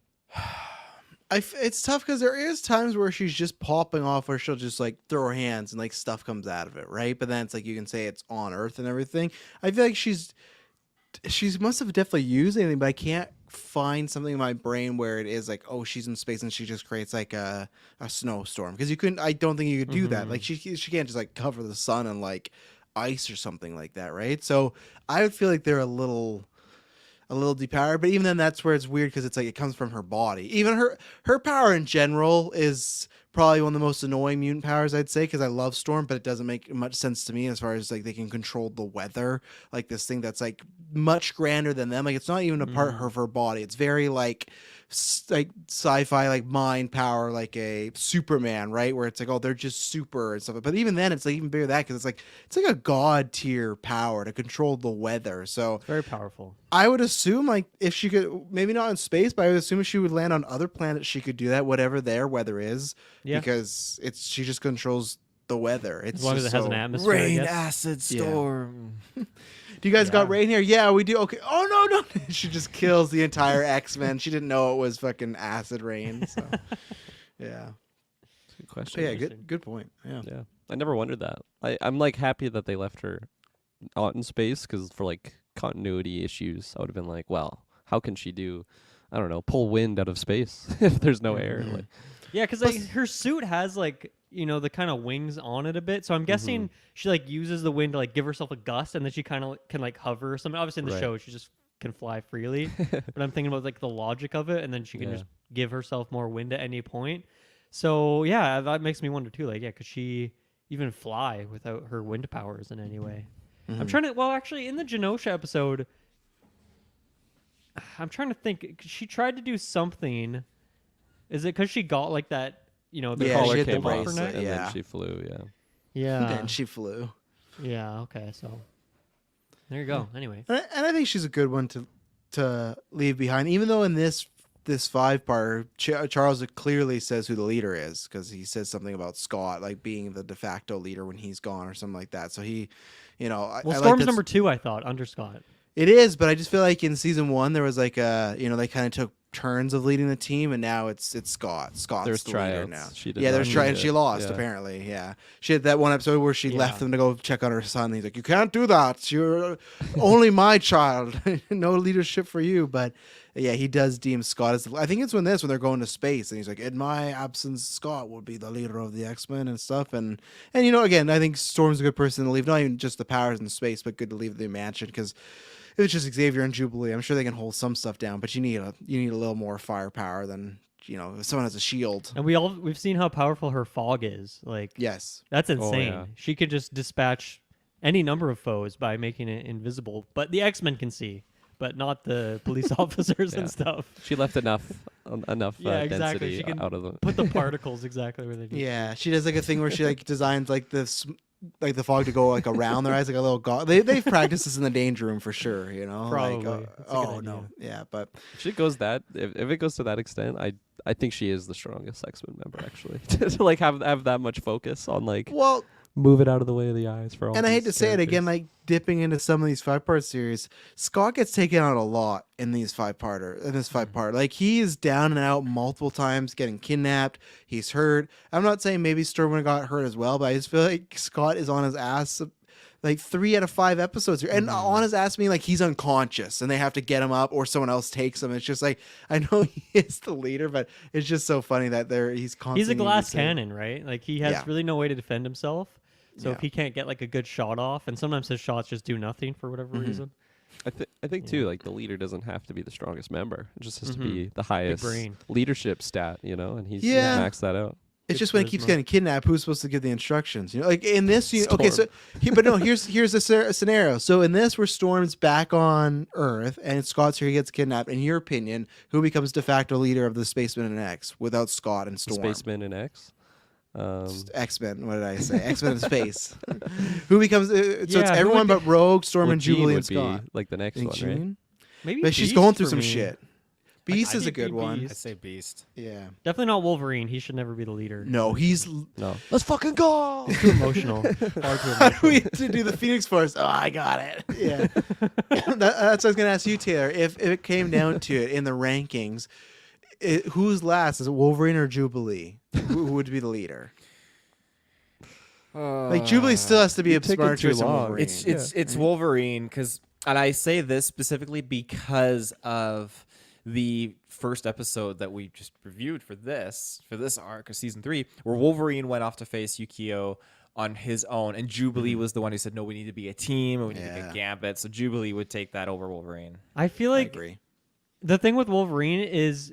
It's tough because there is times where she's just popping off, where she'll just like throw her hands and like stuff comes out of it, right? But then it's like you can say it's on Earth and everything. I feel like she must have definitely used anything, but I can't find something in my brain where it is like, oh, she's in space and she just creates like a snowstorm, because I don't think you could do that. Like she can't just like cover the sun and like ice or something like that, right? So I would feel like they're a little depowered, but even then that's where it's weird, because it's like it comes from her body. Even her power in general is probably one of the most annoying mutant powers, I'd say, because I love Storm, but it doesn't make much sense to me as far as like they can control the weather, like this thing that's like much grander than them. Like it's not even a part of her body. It's very like like sci-fi, like mind power, like a Superman, right? Where it's like, oh, they're just super and stuff. But even then, it's like even bigger than that because it's like a god tier power to control the weather. So Very powerful. I would assume like if she could, maybe not in space, but I would assume if she would land on other planets, she could do that, whatever their weather is, because she just controls the weather. It's As long as just it has an atmosphere. I Rain, guess. acid, storm. Do you guys got rain here? Yeah, we do. Okay. Oh no. She just kills the entire X-Men. She didn't know it was fucking acid rain. So yeah. Good question. Yeah, good point. Yeah. Yeah, I never wondered that. I'm like happy that they left her out in space because for like continuity issues, I would have been like, well, how can she do, I don't know, pull wind out of space if there's no air? Like, Yeah, because like, her suit has like the kind of wings on it a bit, so I'm guessing she like uses the wind to like give herself a gust, and then she kind of can like hover or something. Obviously, in the show, she just can fly freely, but I'm thinking about like the logic of it, and then she can just give herself more wind at any point. So yeah, that makes me wonder too. Like, could she even fly without her wind powers in any way? I'm trying to. Well, actually, in the Genosha episode, I'm trying to think. She tried to do something. Is it because she got like that? The Yeah, collar she had the came off, bracelet, and yeah. then she flew. Yeah. Yeah. And she flew. Yeah. Okay. So there you go. Anyway. And I think she's a good one to leave behind, even though in this 5-part, Charles clearly says who the leader is because he says something about Scott like being the de facto leader when he's gone or something like that. So he, Well, I Storm's like number 2, I thought, under Scott. It is, but I just feel like in season 1 there was like they kind of took turns of leading the team, and now it's Scott. Scott's There's the leader tryouts. now. She did Yeah, not there's do tryouts. it. She lost Yeah. apparently. Yeah, she had that one episode where she left them to go check on her son. He's like, "You can't do that. You're only my child. No leadership for you." But yeah, he does deem Scott as. I think it's when they're going to space, and he's like, "In my absence, Scott will be the leader of the X-Men and stuff." And again, I think Storm's a good person to leave. Not even just the powers in space, but good to leave the mansion because. If it's just Xavier and Jubilee, I'm sure they can hold some stuff down, but you need a little more firepower than if someone has a shield. And we've seen how powerful her fog is. Like, Yes, that's insane. yeah. She could just dispatch any number of foes by making it invisible. But the X-Men can see, but not the police officers and stuff. She left enough Yeah, exactly. density She can out of the. put the particles exactly where they need. yeah. She does like a thing where she like designs like this. Like the fog to go like around their eyes, like a little god. They've practiced this in the danger room for sure, Probably. Like, That's a good no, idea. yeah, but If it goes if it goes to that extent, I think she is the strongest X-Men member actually. to like have that much focus on like well, move it out of the way of the eyes for all. and I hate these to say it again, characters. like dipping into some of these 5-part series, Scott gets taken out a lot in this 5-part. Like he is down and out multiple times, getting kidnapped. He's hurt. I'm not saying maybe Storm would have got hurt as well, but I just feel like Scott is on his ass like 3 out of 5 episodes here. And on his ass meaning like he's unconscious and they have to get him up or someone else takes him. It's just like I know he is the leader, but it's just so funny that he's constantly He's a glass saying- cannon, right? Like he has really no way to defend himself. So if he can't get like a good shot off, and sometimes his shots just do nothing for whatever reason. I think too, like the leader doesn't have to be the strongest member. It just has to be the highest brain. leadership stat, and he's maxed that out. It's Good just when he keeps charisma. getting kidnapped, who's supposed to give the instructions? Like in this, okay, so Storm. but no, here's a scenario. So in this, where Storm's back on Earth and Scott's here, he gets kidnapped. In your opinion, who becomes de facto leader of the Spacemen and X without Scott and Storm? Spaceman and X. X-Men. What did I say? X-Men in space. Who becomes? So it's who everyone would but Rogue, Storm, Well, and Jean Jubilee would and Scott. be like the next Think one, right? Jean? Maybe But she's Beast going through for some me. shit. Beast is a think good it'd be one. Beast. I say Beast. Yeah. Definitely not Wolverine. He should never be the leader. No, he's. No, let's fucking go. Too emotional. Far too How do emotional. we to do the Phoenix Force? Oh, I got it. Yeah. That's what I was going to ask you, Taylor. If it came down to it in the rankings, who's last? Is it Wolverine or Jubilee? Who would be the leader? Like Jubilee still has to be You're a taking smarter too choice than long. Wolverine. It's Wolverine and I say this specifically because of the first episode that we just reviewed for this arc of season 3, where Wolverine went off to face Yukio on his own, and Jubilee was the one who said, "No, we need to be a team, and we need to get Gambit." So Jubilee would take that over Wolverine. I feel I like agree. the thing with Wolverine is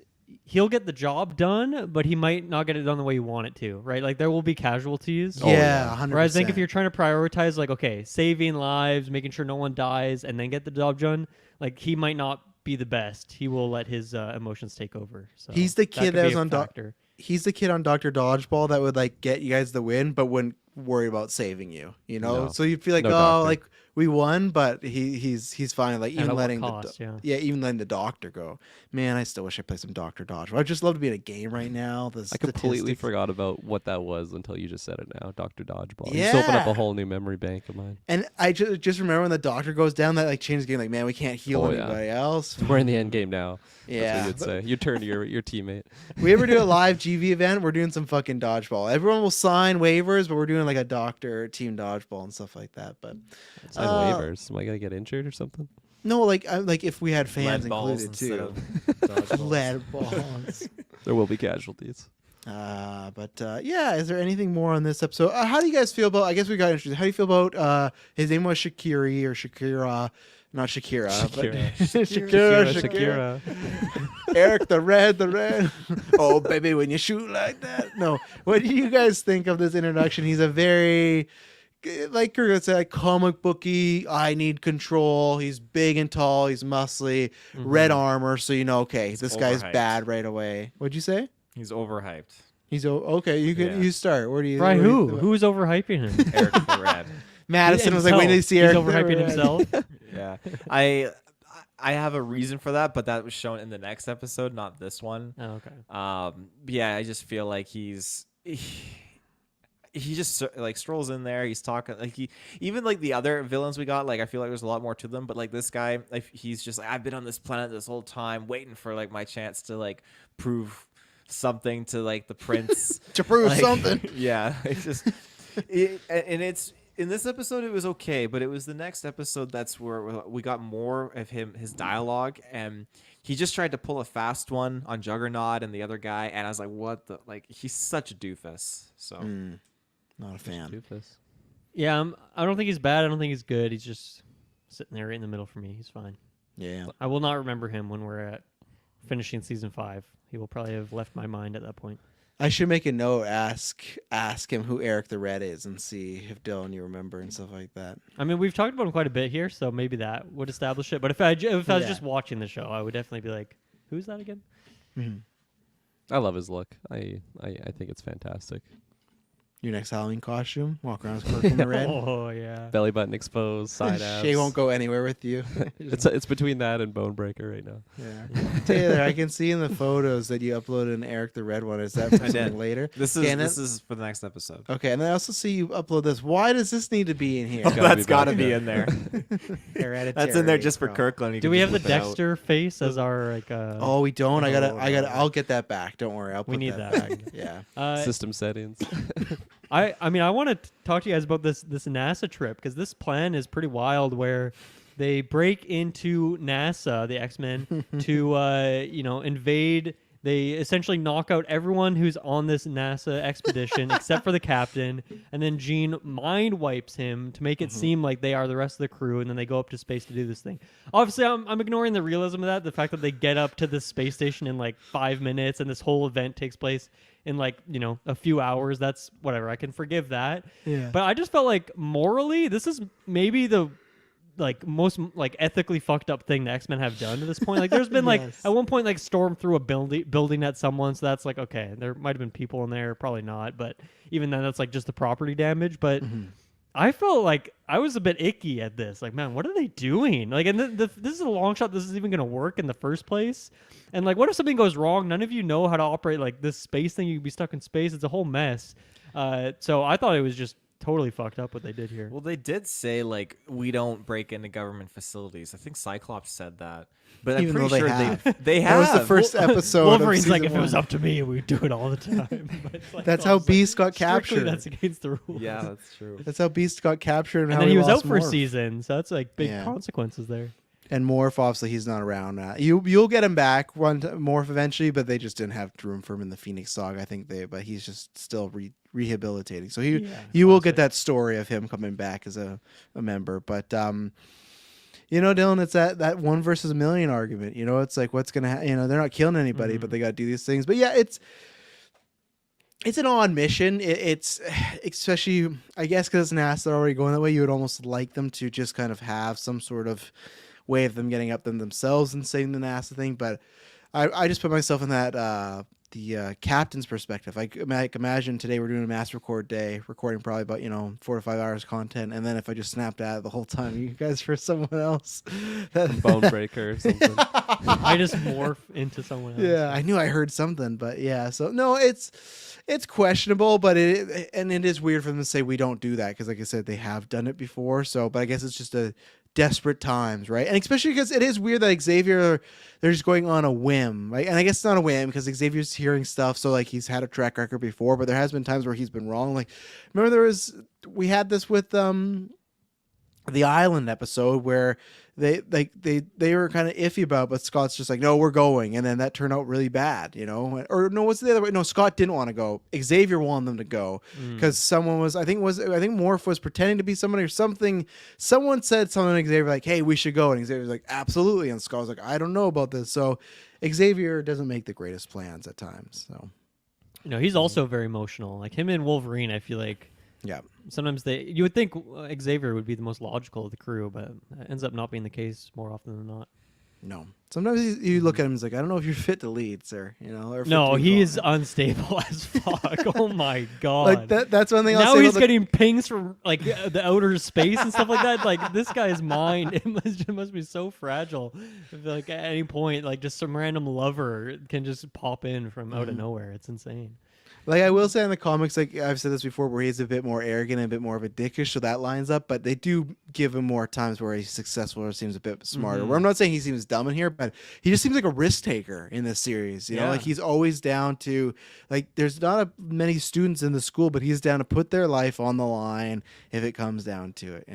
he'll get the job done, but he might not get it done the way you want it to, right? Like there will be casualties. Yeah, 100%. Whereas I think if you're trying to prioritize, like, okay, saving lives, making sure no one dies, and then get the job done, like he might not be the best. He will let his emotions take over. So He's the kid that was on Doctor. He's the kid on Dr. Dodgeball that would like get you guys the win, but wouldn't worry about saving you. You know, No. so you'd feel like, No oh, doctor. like we won, but he's fine. Like And even at what letting cost, the yeah. even letting the doctor go. Man, I still wish I played some Dr. Dodgeball. I'd just love to be in a game right now. The I completely statistics. forgot about what that was until you just said it now, Dr. Dodgeball. You just opened up Yeah. a whole new memory bank of mine. And I just remember when the doctor goes down, that like changes the game. Like, man, we can't heal Oh, yeah. anybody else. We're in the end game now. Yeah. That's what you'd say. You turn to your teammate. We ever do a live GV event, we're doing some fucking dodgeball. Everyone will sign waivers, but we're doing like a doctor team dodgeball and stuff like that. But Sign waivers. Am I gonna get injured or something? no, like if we had fans Lead balls included instead too. of dodgeballs. Lead balls. There will be casualties. Yeah, is there anything more on this episode? How do you guys feel about? I guess we got introduced. How do you feel about? His name was Shakiri or Shakira, not Shakira, Shakira. but Shakira. Eric the Red. Oh baby, when you shoot like that. No, what do you guys think of this introduction? He's a very, like Kurt said, like comic booky. I need control. He's big and tall. He's muscly. Red armor, so you know, okay, this guy's overhyped. bad right away. What'd you say? He's overhyped. He's okay. You can Yeah. you start. Where do you? Right? where do you- Who's overhyping him? Eric the Red. Madison was like, when did you see He's Eric? overhyping himself. Yeah, I have a reason for that, but that was shown in the next episode, not this one. Oh, okay. Yeah, I just feel like he just like strolls in there. He's talking like even like the other villains we got. Like I feel like there's a lot more to them, but like this guy, like, he's just like, I've been on this planet this whole time, waiting for like my chance to like prove something to like the prince. To prove Like, something. Yeah, it's just and it's in this episode it was okay, but it was the next episode that's where we got more of his dialogue, and he just tried to pull a fast one on Juggernaut and the other guy, and I was like, what the, like, he's such a doofus. So Not a fan. Doofus. Yeah, I don't think he's bad. I don't think he's good. He's just sitting there right in the middle for me. He's fine. Yeah. I will not remember him when we're at finishing season 5. He will probably have left my mind at that point. I should make a note. Ask him who Eric the Red is and see if Dylan you remember and stuff like that. I mean, we've talked about him quite a bit here, so maybe that would establish it. But if I was Yeah. just watching the show, I would definitely be like, "Who's that again?" I love his look. I think it's fantastic. Your next Halloween costume, walk around as Kirk in the Red. Oh yeah. Belly button exposed, side abs. Shay won't go anywhere with you. It's between that and Bone Breaker right now. Yeah. Taylor, I can see in the photos that you uploaded an Eric the Red one. Is that for I did. something later? this is for the next episode. Okay, and then I also see you upload this. Why does this need to be in here? gotta That's be got to back be there. in there. Hereditary That's in there just for from- Kirkland. He Do can we just have the whip it out. Dexter face as our like? Oh, we don't. I gotta. Oh, I'll get that back. Don't worry. I'll put We need that that. back. Yeah. System settings. I mean, I want to talk to you guys about this NASA trip, because this plan is pretty wild, where they break into NASA, the X-Men, to invade. They essentially knock out everyone who's on this NASA expedition except for the captain, and then Jean mind wipes him to make it seem like they are the rest of the crew, and then they go up to space to do this thing. Obviously, I'm ignoring the realism of that, the fact that they get up to this space station in like 5 minutes, and this whole event takes place in like, a few hours. That's whatever. I can forgive that. Yeah. But I just felt like morally, this is maybe the like most like ethically fucked up thing the X-Men have done to this point. Like there's been like Yes. at one point like stormed through a building at someone, so that's like, okay, there might have been people in there, probably not, but even then that's like just the property damage. But I felt like I was a bit icky at this. Like, man, what are they doing? Like, and this is a long shot. This is even going to work in the first place. And like, what if something goes wrong? None of you know how to operate like this space thing. You could be stuck in space. It's a whole mess. So I thought it was just totally fucked up what they did here. Well, they did say like we don't break into government facilities. I think Cyclops said that, but I'm Even pretty though they sure have. they That have. was the first episode. Wolverine's of like, season if it was one. up to me, we'd do it all the time. But it's like, That's I how was like, Beast got strictly captured. That's against the rules. Yeah, that's true. That's how Beast got captured, and, And how then he was out lost for a Morph. season, so that's like big Yeah. consequences there. And Morph, obviously, he's not around now. You'll get him back, Morph eventually, but they just didn't have room for him in the Phoenix Saga. I think but he's just still rehabilitating. So you will get that story of him coming back as a member. But You know, Dylan, it's that one versus a million argument. You know, it's like what's gonna they're not killing anybody, but they got to do these things. But yeah, it's an odd mission. It's especially, I guess, because NASA are already going that way. You would almost like them to just kind of have some sort of way of them getting up them themselves and saying the NASA thing. But I just put myself in that the captain's perspective. I imagine today we're doing a mass record day, recording probably about 4 to 5 hours content, and then if I just snapped at it the whole time, you guys for someone else, Bone breaker or something. I just morph into someone else. Yeah, I knew I heard something, but yeah. So no, it's questionable, but it is weird for them to say we don't do that because, like I said, they have done it before. So, but I guess it's just a desperate times, right? And especially because it is weird that Xavier, they're just going on a whim, right? And I guess it's not a whim because Xavier's hearing stuff, so like he's had a track record before, but there has been times where he's been wrong. Like, remember we had this with the Island episode where they were kind of iffy about it, but Scott's just like, no, we're going, and then that turned out really bad, or no, what's the other way? No, Scott didn't want to go. Xavier wanted them to go because someone was, I think Morph was pretending to be someone or something. Someone said something to Xavier like, hey, we should go, and Xavier was like, absolutely, and Scott was like, I don't know about this. So Xavier doesn't make the greatest plans at times. So He's also very emotional. Like him and Wolverine, I feel like. Yeah. Sometimes you would think Xavier would be the most logical of the crew, but that ends up not being the case more often than not. No. Sometimes you look at him and he's like, I don't know if you're fit to lead, sir. Or no, he is unstable as fuck. Oh my god. Like that's one thing. Now he's getting pings from like the outer space and stuff like that. Like this guy's mind, it must be so fragile. If, like at any point, like just some random lover can just pop in from out of nowhere. It's insane. Like I will say in the comics, like I've said this before, where he's a bit more arrogant and a bit more of a dickish, so that lines up. But they do give him more times where he's successful or seems a bit smarter. Where I'm not saying he seems dumb in here, but he just seems like a risk taker in this series. You know, like he's always down to like. There's not many students in the school, but he's down to put their life on the line if it comes down to it.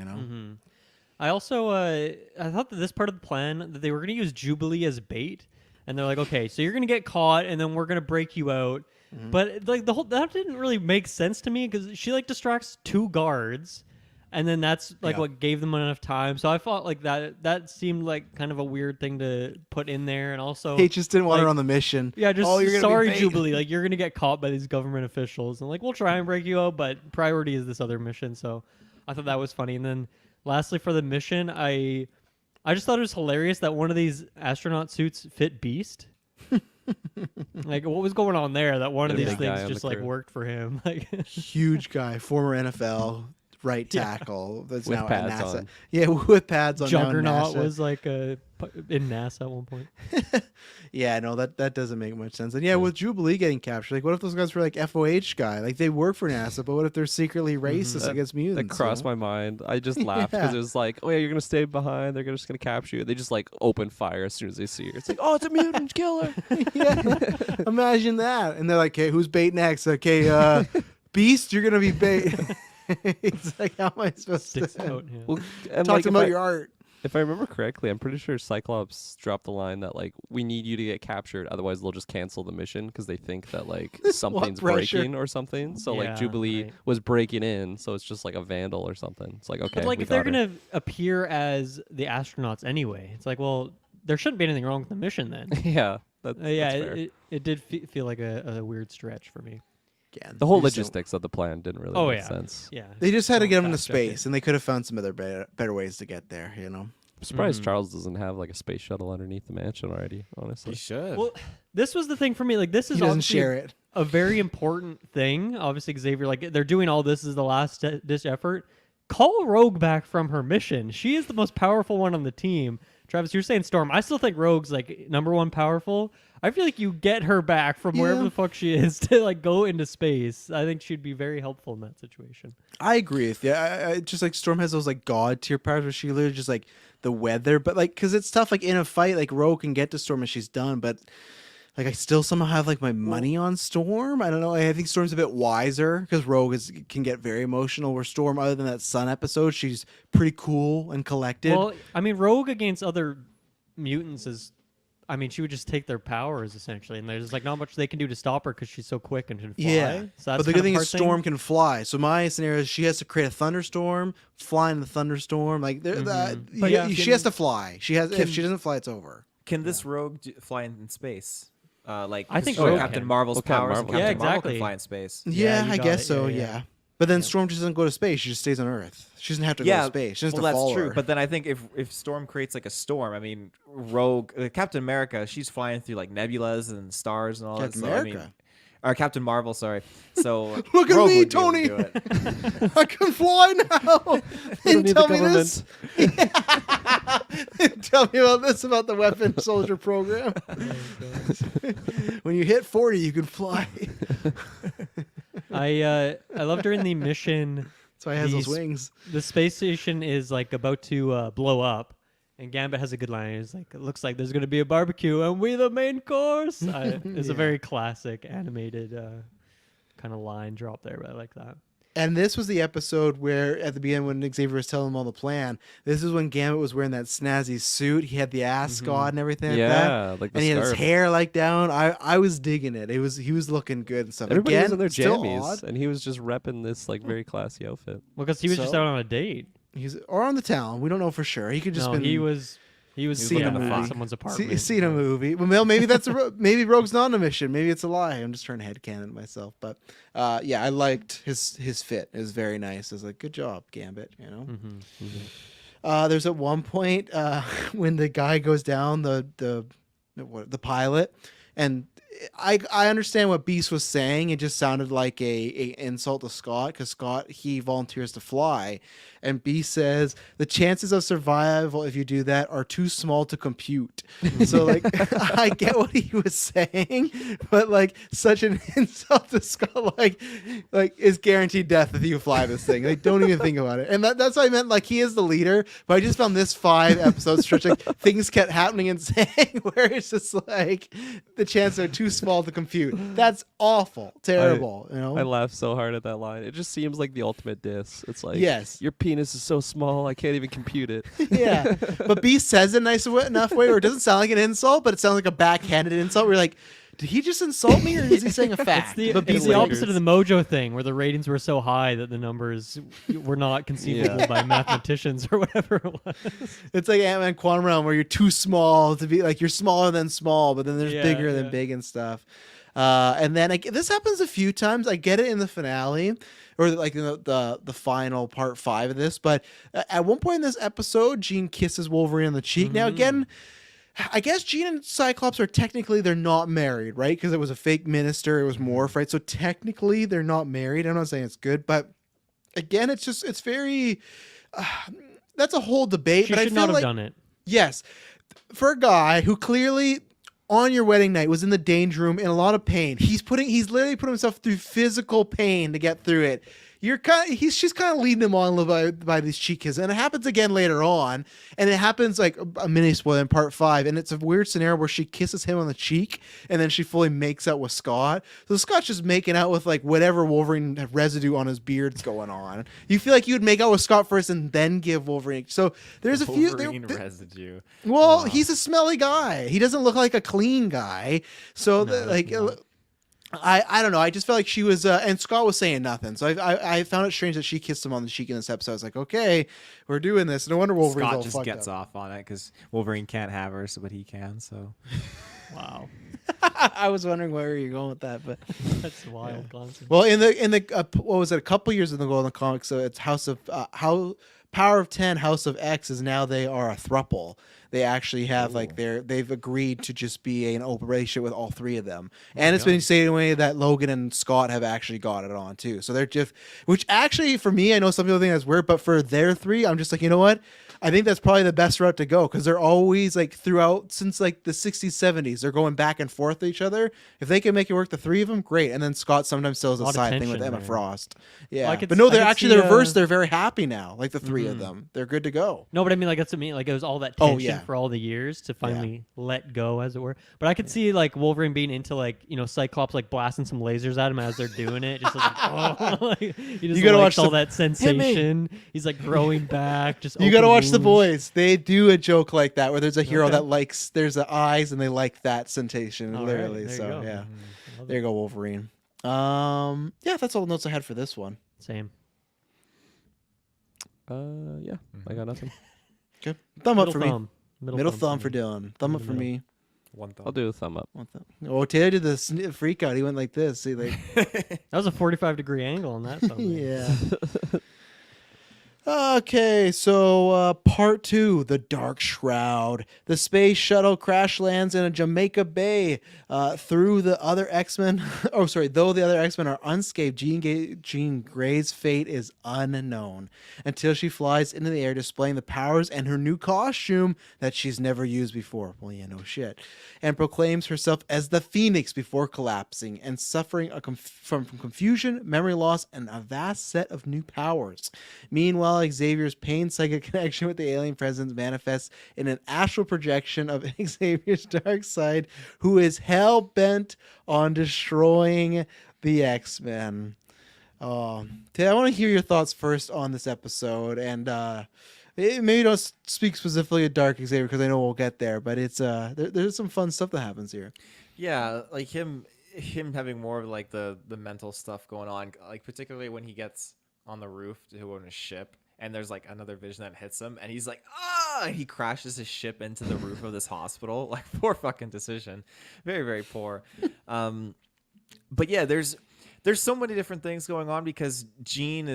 I also I thought that this part of the plan that they were going to use Jubilee as bait, and they're like, okay, so you're going to get caught, and then we're going to break you out. But like that didn't really make sense to me because she like distracts 2 guards, and then that's like what gave them enough time. So I thought like that seemed like kind of a weird thing to put in there, and also he just didn't want her on the mission. Yeah, just sorry, Jubilee, like you're gonna get caught by these government officials, and like we'll try and break you out, but priority is this other mission. So I thought that was funny. And then lastly for the mission, I just thought it was hilarious that one of these astronaut suits fit Beast. Like what was going on there that one of these things just like worked for him. Like huge guy, former NFL right tackle that's with now pads at NASA. on. Yeah, with pads on. Juggernaut was like in NASA at one point. Yeah, no, that doesn't make much sense. And yeah, with Jubilee getting captured, like what if those guys were like FOH guy? Like they work for NASA, but what if they're secretly racist against mutants? That crossed my mind. I just laughed because it was like, oh yeah, you're gonna stay behind. They're just gonna capture you. They just like open fire as soon as they see you. It's like, oh, it's a mutant killer. Yeah, imagine that. And they're like, okay, who's bait next? Okay, Beast, you're gonna be bait. It's like, how am I supposed Sticks to out, yeah. Well, and talk like, about your art? If I remember correctly, I'm pretty sure Cyclops dropped the line that like we need you to get captured, otherwise they'll just cancel the mission because they think that like something's pressure. breaking or something. So Yeah, like Jubilee right. was breaking in, so it's just like a vandal or something. It's like okay, But like we if they're got her. gonna appear as the astronauts anyway, it's like, well, there shouldn't be anything wrong with the mission then. Yeah, that's fair. It did feel like a weird stretch for me. Again, The whole they just logistics of the plan didn't really Oh make yeah, sense. yeah. They just had to Don't get him into fact check it. space, and they could have found some other better ways to get there. I'm surprised Mhm. Charles doesn't have like a space shuttle underneath the mansion already. Honestly, He should. Well, this was the thing for me. Like this is He doesn't obviously share it. a very important thing. Obviously, Xavier, like they're doing all this as the last ditch effort. Call Rogue back from her mission. She is the most powerful one on the team. Travis, you're saying Storm. I still think Rogue's like #1 powerful. I feel like you get her back from wherever Yeah. the fuck she is to like go into space. I think she'd be very helpful in that situation. I agree with you. I just like Storm has those like god tier powers where she literally just like the weather, but like because it's tough. Like in a fight, like Rogue can get to Storm and she's done, but like I still somehow have like my money on Storm. I don't know. I think Storm's a bit wiser because Rogue can get very emotional. Where Storm, other than that Sun episode, she's pretty cool and collected. Well, I mean, Rogue against other mutants is I mean, she would just take their powers essentially, and there's like not much they can do to stop her because she's so quick and can fly. Yeah, So that's but the kind good of thing a is hard Storm can fly. So my scenario is she has to create a thunderstorm, fly in the thunderstorm. Like But yeah, she has to fly. She has. If she doesn't fly, it's over. Can this rogue fly in space? Like I think so Rogue Captain can. Marvel's Well, Captain powers. Marvel And Captain can. Yeah, Marvel can exactly. fly in space. Yeah, you I got guess it. so. Yeah, Yeah. yeah. But then Storm just doesn't go to space. She just stays on Earth. She doesn't have to go to space. She doesn't well, have to that's follow true. her. But then I think if Storm creates like a storm, I mean, Rogue, Captain America, she's flying through like nebulas and stars and all Captain that. So, America? I mean, or Captain Marvel, sorry. So Look at Rogue me, would be able to Tony. do it. I can fly now. don't Didn't need tell the me this. Didn't tell me about this about the weapon soldier program. When you hit 40, you can fly. I love during the mission. That's why he has those These- wings. The space station is like about to blow up, and Gambit has a good line. He's like, "It looks like there's gonna be a barbecue, and we the main course." It's a Yeah. very classic animated kind of line drop there, but I like that. And this was the episode where, at the beginning, when Xavier was telling him all the plan, this is when Gambit was wearing that snazzy suit. He had the ascot and everything like that. Yeah, like the And he had his scarf. hair like down. I was digging it. He was looking good and stuff. Everybody Again, was in their still jammies, odd. and he was just repping this like very classy outfit. Well, because he was just So? out on a date. He's or on the town. We don't know for sure. He could just No, been he was seen looking a at movie. someone's apartment. seen a movie. Well, maybe that's maybe Rogue's not on a mission. Maybe it's a lie. I'm just trying to headcanon myself. But yeah, I liked his fit. It was very nice. I was like, good job, Gambit. You know. There's at one point when the guy goes down the pilot, and I understand what Beast was saying. It just sounded like a insult to Scott because Scott he volunteers to fly, and Beast says the chances of survival if you do that are too small to compute. So like I get what he was saying, but like such an insult to Scott, like is guaranteed death if you fly this thing. Like don't even think about it. And that's what I meant. Like he is the leader, but I just found this 5 episode stretch like things kept happening and saying where it's just like the chances are too small to compute. That's awful, terrible. You know. I laughed so hard at that line. It just seems like the ultimate diss. It's like, Yes. your penis is so small, I can't even compute it. Yeah, but Beast says it enough way where it doesn't sound like an insult, but it sounds like a backhanded insult. We're like, did he just insult me, or is he saying a fact? It's But the Beast opposite of the Mojo thing, where the ratings were so high that the numbers were not conceivable Yeah. by mathematicians or whatever it was. it's like Ant-Man Quantum Realm, where you're too small to be like you're smaller than small, but then there's Yeah, bigger than yeah. big and stuff. And then this happens a few times. I get it in the finale, or like the final part 5 of this. But at one point in this episode, Jean kisses Wolverine on the cheek. Now again, I guess Jean and Cyclops are technically they're not married, right? Because it was a fake minister. It was Morph, right? So technically they're not married. I'm not saying it's good, but again, it's very. That's a whole debate. She but I should feel not have like, done it. yes, for a guy who clearly on your wedding night was in the danger room in a lot of pain. He's literally put himself through physical pain to get through it. She's kind of leading him on a little by these cheek kisses, and it happens again later on, and it happens like a mini spoiler in part 5, and it's a weird scenario where she kisses him on the cheek, and then she fully makes out with Scott. So Scott's just making out with like whatever Wolverine residue on his beard's going on. You feel like you would make out with Scott first and then give Wolverine. So there's a few. Wolverine residue. Well, Wow. he's a smelly guy. He doesn't look like a clean guy. So I don't know. I just felt like she was, and Scott was saying nothing. So I found it strange that she kissed him on the cheek in this episode. I was like, okay, we're doing this. No wonder Wolverine's Scott all just fucked gets up. off on it because Wolverine can't have her, but he can. So Wow, I was wondering where you're going with that, but that's wild concept. well, in the what was it? A couple years ago in the comics, so it's Power of 10, House of X is now they are a throuple. They actually have like they've agreed to just be an open relationship with all 3 of them, and it's been stated away that Logan and Scott have actually got it on too. So they're just, which actually for me, I know some people think that's weird, but for their 3, I'm just like, you know what? I think that's probably the best route to go because they're always like throughout since like the 60s, 70s, they're going back and forth with each other. If they can make it work, the 3 of them, great. And then Scott sometimes still has a Lot of side thing with tension Emma there. Frost. Yeah, I could but no, s- I they're could actually see, the reverse. They're very happy now, like the 3 3 of them. They're good to go. No, but I mean, like, that's what I mean. Like, it was all that Oh, tension yeah. for all the years to finally let go, as it were. But I could see, like, Wolverine being into, like, Cyclops, like, blasting some lasers at him as they're doing it. Just like, oh, like, he just gotta likes watch all the- that sensation. He's, like, growing back. Just You got to open watch The wounds. Boys. They do a joke like that where there's a hero Okay. that likes, there's the eyes and they like that sensation, All right, literally. there you So, go. yeah. Love There it. you go, Wolverine. Yeah, that's all the notes I had for this one. Same. Yeah, I got nothing. Okay. Thumb up Middle for me. thumb. Middle thumb for me. Dylan. Thumb up for Middle. me. One thumb. I'll do a thumb up. One thumb. Oh, Taylor did the freak out. He went like this. See, like, That was a 45-degree angle on that thumb. there. yeah. Okay, so part 2, The Dark Shroud. The space shuttle crash lands in a Jamaica Bay. Though the other X-Men are unscathed, Jean Grey's fate is unknown until she flies into the air displaying the powers and her new costume that she's never used before. Well, yeah, no shit. And proclaims herself as the Phoenix before collapsing and suffering from confusion, memory loss, and a vast set of new powers. Meanwhile, Xavier's pain psychic connection with the alien presence manifests in an astral projection of Xavier's dark side, who is hell-bent on destroying the X-Men. Tay, I want to hear your thoughts first on this episode, and maybe don't speak specifically to Dark Xavier because I know we'll get there, but it's there's some fun stuff that happens here. Yeah, like him having more of like the mental stuff going on, like particularly when he gets on the roof to go on a ship and there's like another vision that hits him and he's like, and he crashes his ship into the roof of this hospital. Like, poor fucking decision. Very, very poor. But yeah, there's so many different things going on because Jean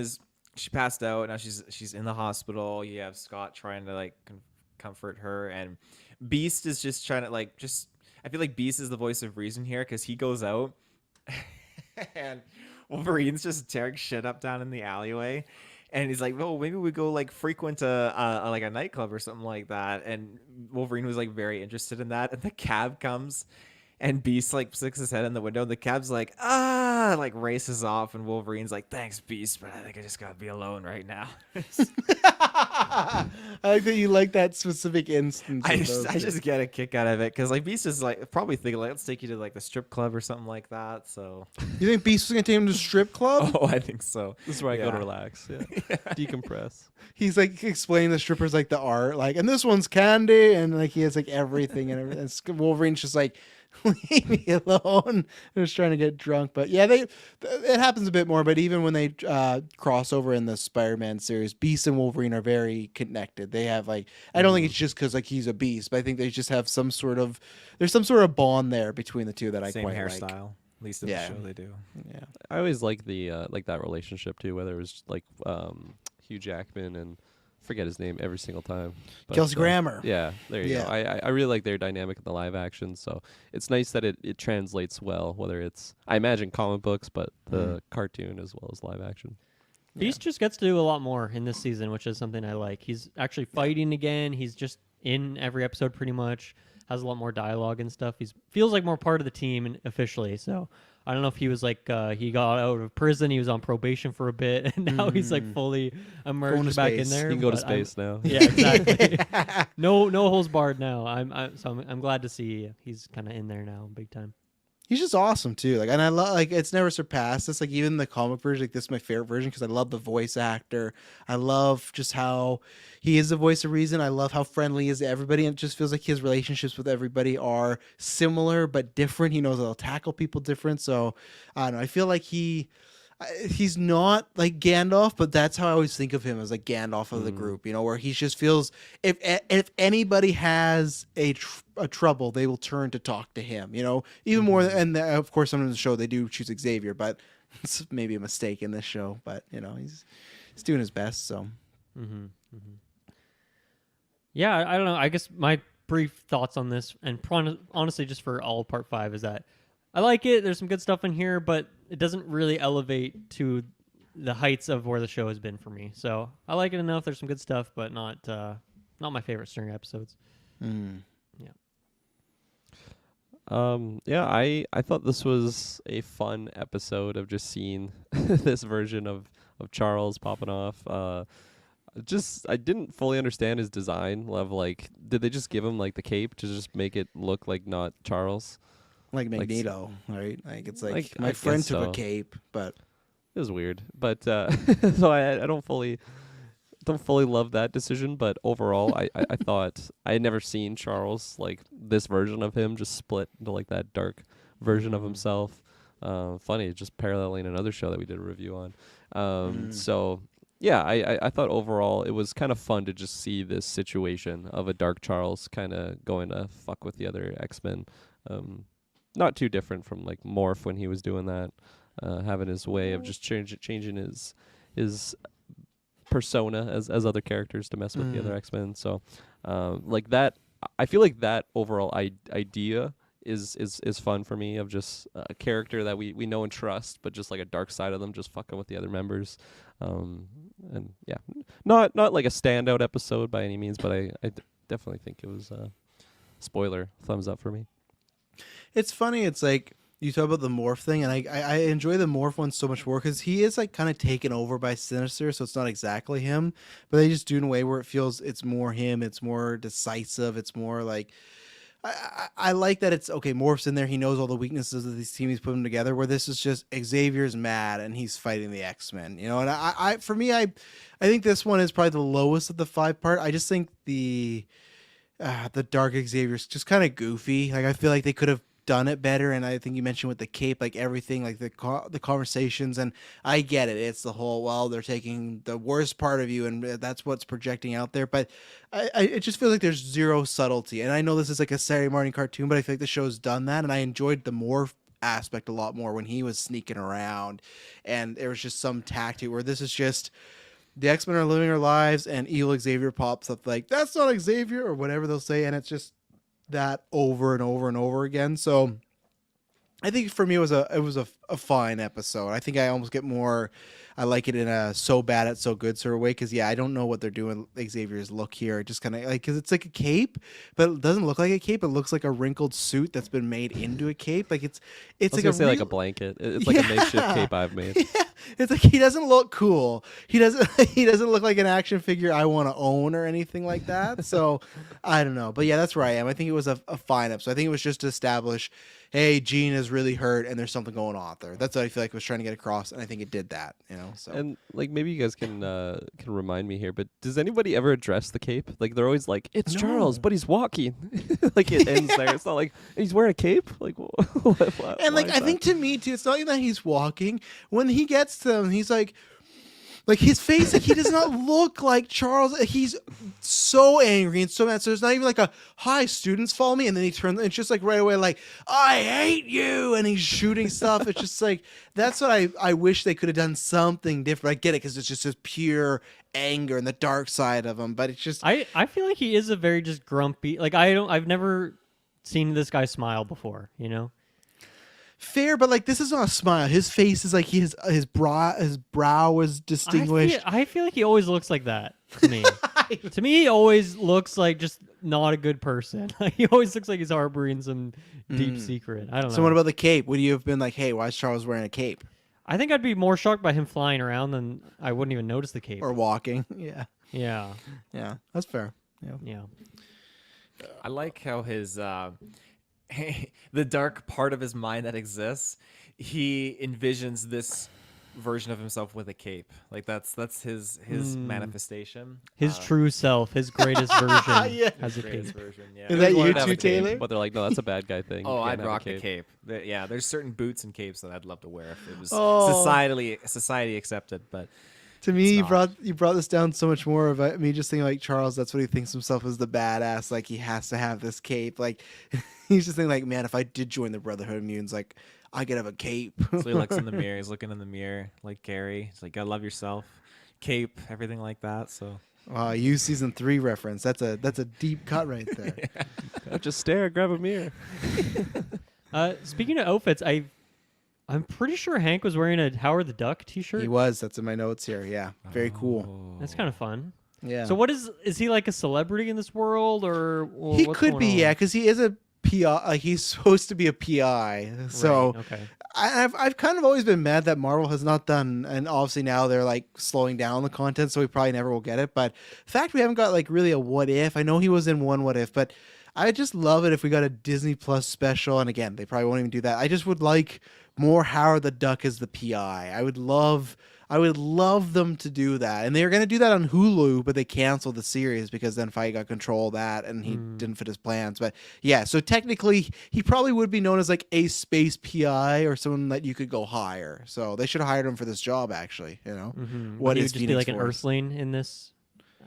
she passed out. Now she's in the hospital. You have Scott trying to like comfort her, and Beast is just trying to like I feel like Beast is the voice of reason here because he goes out and Wolverine's just tearing shit up down in the alleyway. And he's like, well, maybe we go like frequent like a nightclub or something like that. And Wolverine was like very interested in that. And the cab comes and Beast like sticks his head in the window. And the cab's like, like races off. And Wolverine's like, thanks, Beast, but I think I just got to be alone right now. I like that you like that specific instance. I of those just two. get a kick out of it because like Beast is like probably thinking like, let's take you to like the strip club or something like that. So You think Beast was gonna take him to strip club? oh, I think so. This is where I go to Yeah. relax. Yeah. Decompress. He's like explaining the strippers like the art, like, and this one's candy, and like he has like everything, and Wolverine's just like, leave me alone. They're just trying to get drunk, but yeah, it happens a bit more. But even when they cross over in the Spider-Man series, Beast and Wolverine are very connected. They have like, I don't think it's just because like he's a beast, but I think they just have there's some sort of bond there between the two that I Same quite hairstyle. like. At least in Yeah. the show they do. Yeah. I always like the like that relationship too, whether it was like Hugh Jackman and forget his name every single time. But, Kelsey Grammer. Yeah, there you Yeah. go. I really like their dynamic in the live action, so it's nice that it translates well, whether it's I imagine comic books, but the cartoon as well as live action. Beast just gets to do a lot more in this season, which is something I like. He's actually fighting again. He's just in every episode pretty much. Has a lot more dialogue and stuff. Feels like more part of the team officially. So I don't know if he was like he got out of prison. He was on probation for a bit, and now he's like fully Going to immersed back in space. there. You can go to but I'm- space now. Yeah, exactly. no holds barred now. I'm glad to see he's kind of in there now, big time. He's just awesome too. Like, and I love like it's never surpassed this. Like even the comic version, like this is my favorite version because I love the voice actor. I love just how he is the voice of reason. I love how friendly he is to everybody, and it just feels like his relationships with everybody are similar but different. He knows how to tackle people different. So I don't know. I feel like he's not like Gandalf, but that's how I always think of him, as like Gandalf of the group, you know, where he just feels if anybody has a trouble, they will turn to talk to him, you know, even more. And of course, sometimes in the show they do choose Xavier, but it's maybe a mistake in this show. But you know, he's doing his best. So Yeah, I don't know. I guess my brief thoughts on this, and honestly, just for all part 5, is that I like it. There's some good stuff in here, but it doesn't really elevate to the heights of where the show has been for me. So I like it enough. There's some good stuff, but not my favorite Stringer episodes. Yeah, I thought this was a fun episode of just seeing this version of Charles popping off. I didn't fully understand his design of like, did they just give him like the cape to just make it look like not Charles? Like Like, Magneto, right? Like it's like Like, my I friend guess took so. a cape, but It was weird, but so I don't fully love that decision. But overall, I thought I had never seen Charles like this version of him just split into like that dark version of himself. Funny, just paralleling another show that we did a review on. So yeah, I thought overall it was kind of fun to just see this situation of a dark Charles kind of going to fuck with the other X-Men. Not too different from like Morph when he was doing that, having his way of just changing his persona as other characters to mess with the other X-Men. So like that, I feel like that overall idea is fun for me, of just a character that we know and trust, but just like a dark side of them just fucking with the other members. And yeah, not like a standout episode by any means, but I definitely think it was spoiler thumbs up for me. it's funny. It's like you talk about the Morph thing, and I enjoy the Morph one so much more because he is like kind of taken over by Sinister, so it's not exactly him, but they just do it in a way where it feels it's more him. It's more decisive. It's more like I like that it's okay. Morph's in there. He knows all the weaknesses of these teams. He's put them together. Where this is just Xavier's mad and he's fighting the X-Men. You know, and for me, I think this one is probably the lowest of the 5-part. I just think the Dark Xavier's just kind of goofy. Like I feel like they could have done it better. And I think you mentioned with the cape, like everything, like the conversations. And I get it. It's the whole, well, they're taking the worst part of you, and that's what's projecting out there. But it just feels like there's zero subtlety. And I know this is like a Saturday morning cartoon, but I feel like the show's done that. And I enjoyed the Morph aspect a lot more when he was sneaking around, and there was just some tact to it, where this is just the X-Men are living their lives, and evil Xavier pops up like, that's not Xavier, or whatever they'll say, and it's just that over and over and over again. So I think for me it was a fine episode. I think I almost get more, I like it in a so bad it's so good sort of way, because I don't know what they're doing Xavier's look here. It just kind of like, because it's like a cape, but it doesn't look like a cape. It looks like a wrinkled suit that's been made into a cape. Like it's I was like gonna say like a blanket. It's like a makeshift cape I've made. Yeah, it's like he doesn't look cool. He doesn't he doesn't look like an action figure I want to own or anything like that. So I don't know. But yeah, that's where I am. I think it was a fine episode. I think it was just to establish, hey, Jean is really hurt and there's something going on there. That's what I feel like it was trying to get across, and I think it did that, you know. So And like maybe you guys can remind me here, but does anybody ever address the cape? Like they're always like, it's No. Charles, but he's walking. Like it ends there. It's not like he's wearing a cape. Like what, and like why I is think to me too, it's not even that he's walking. When he gets to them, he's like his face, like he does not look like Charles. He's so angry and so mad. So there's not even like a, hi students, follow me, and then he turns. It's just like right away, like, I hate you, and he's shooting stuff. It's just like, that's what I wish they could have done something different. I get it, because it's just this pure anger and the dark side of him. But it's just I feel like he is a very just grumpy. Like I've never seen this guy smile before. You know. fair, but like this is not a smile. His face is like his brow is distinguished. I feel like he always looks like that to me. To me, he always looks like just not a good person. Like he always looks like he's harboring some deep secret. I don't know. So what about the cape? Would you have been like, hey, why is Charles wearing a cape I think I'd be more shocked by him flying around than I wouldn't even notice the cape. or walking? Yeah, Yeah, that's fair. Yeah. yeah. I like how his the dark part of his mind that exists. He envisions this version of himself with a cape. Like that's his manifestation. His true self, his greatest version, Yeah. has a greatest cape. version. Yeah. Is that Wanted you to have too, a cape, Taylor? But they're like, no, that's a bad guy thing. Oh, You I'd can't have a rock the cape. Yeah, there's certain boots and capes that I'd love to wear if it was Oh. society accepted. But To me, It's you brought this down so much more of me just thinking like Charles. That's what he thinks himself as the badass. Like he has to have this cape. Like he's just thinking like, man, if I did join the Brotherhood of Mutants, like I could have a cape. so he looks in the mirror. He's looking in the mirror like Gary. He's like, "Gotta love yourself." Cape, everything like that. So You season 3 reference. That's a deep cut right there. Just stare, grab a mirror. Speaking of outfits, I'm pretty sure Hank was wearing a Howard the Duck T-shirt. He was. That's in my notes here. Yeah, very cool. That's kind of fun. Yeah. So what is he like a celebrity in this world or he what's could going be, on? yeah, because he is a PI. Like he's supposed to be a PI. So Right, okay. I've kind of always been mad that Marvel has not done, and obviously now they're like slowing down the content, so we probably never will get it. But the fact we haven't got like really a what if. I know he was in one what if, but I just love it if we got a Disney Plus special. And again, they probably won't even do that. I just would like more Howard the Duck as the PI. I would love them to do that. And they were going to do that on Hulu, but they canceled the series because then Feige got control of that and he didn't fit his plans. But yeah, so technically he probably would be known as like a space PI or someone that you could go hire. So they should have hired him for this job, actually. You know, What he is would just be Phoenix like an Force? Earthling in this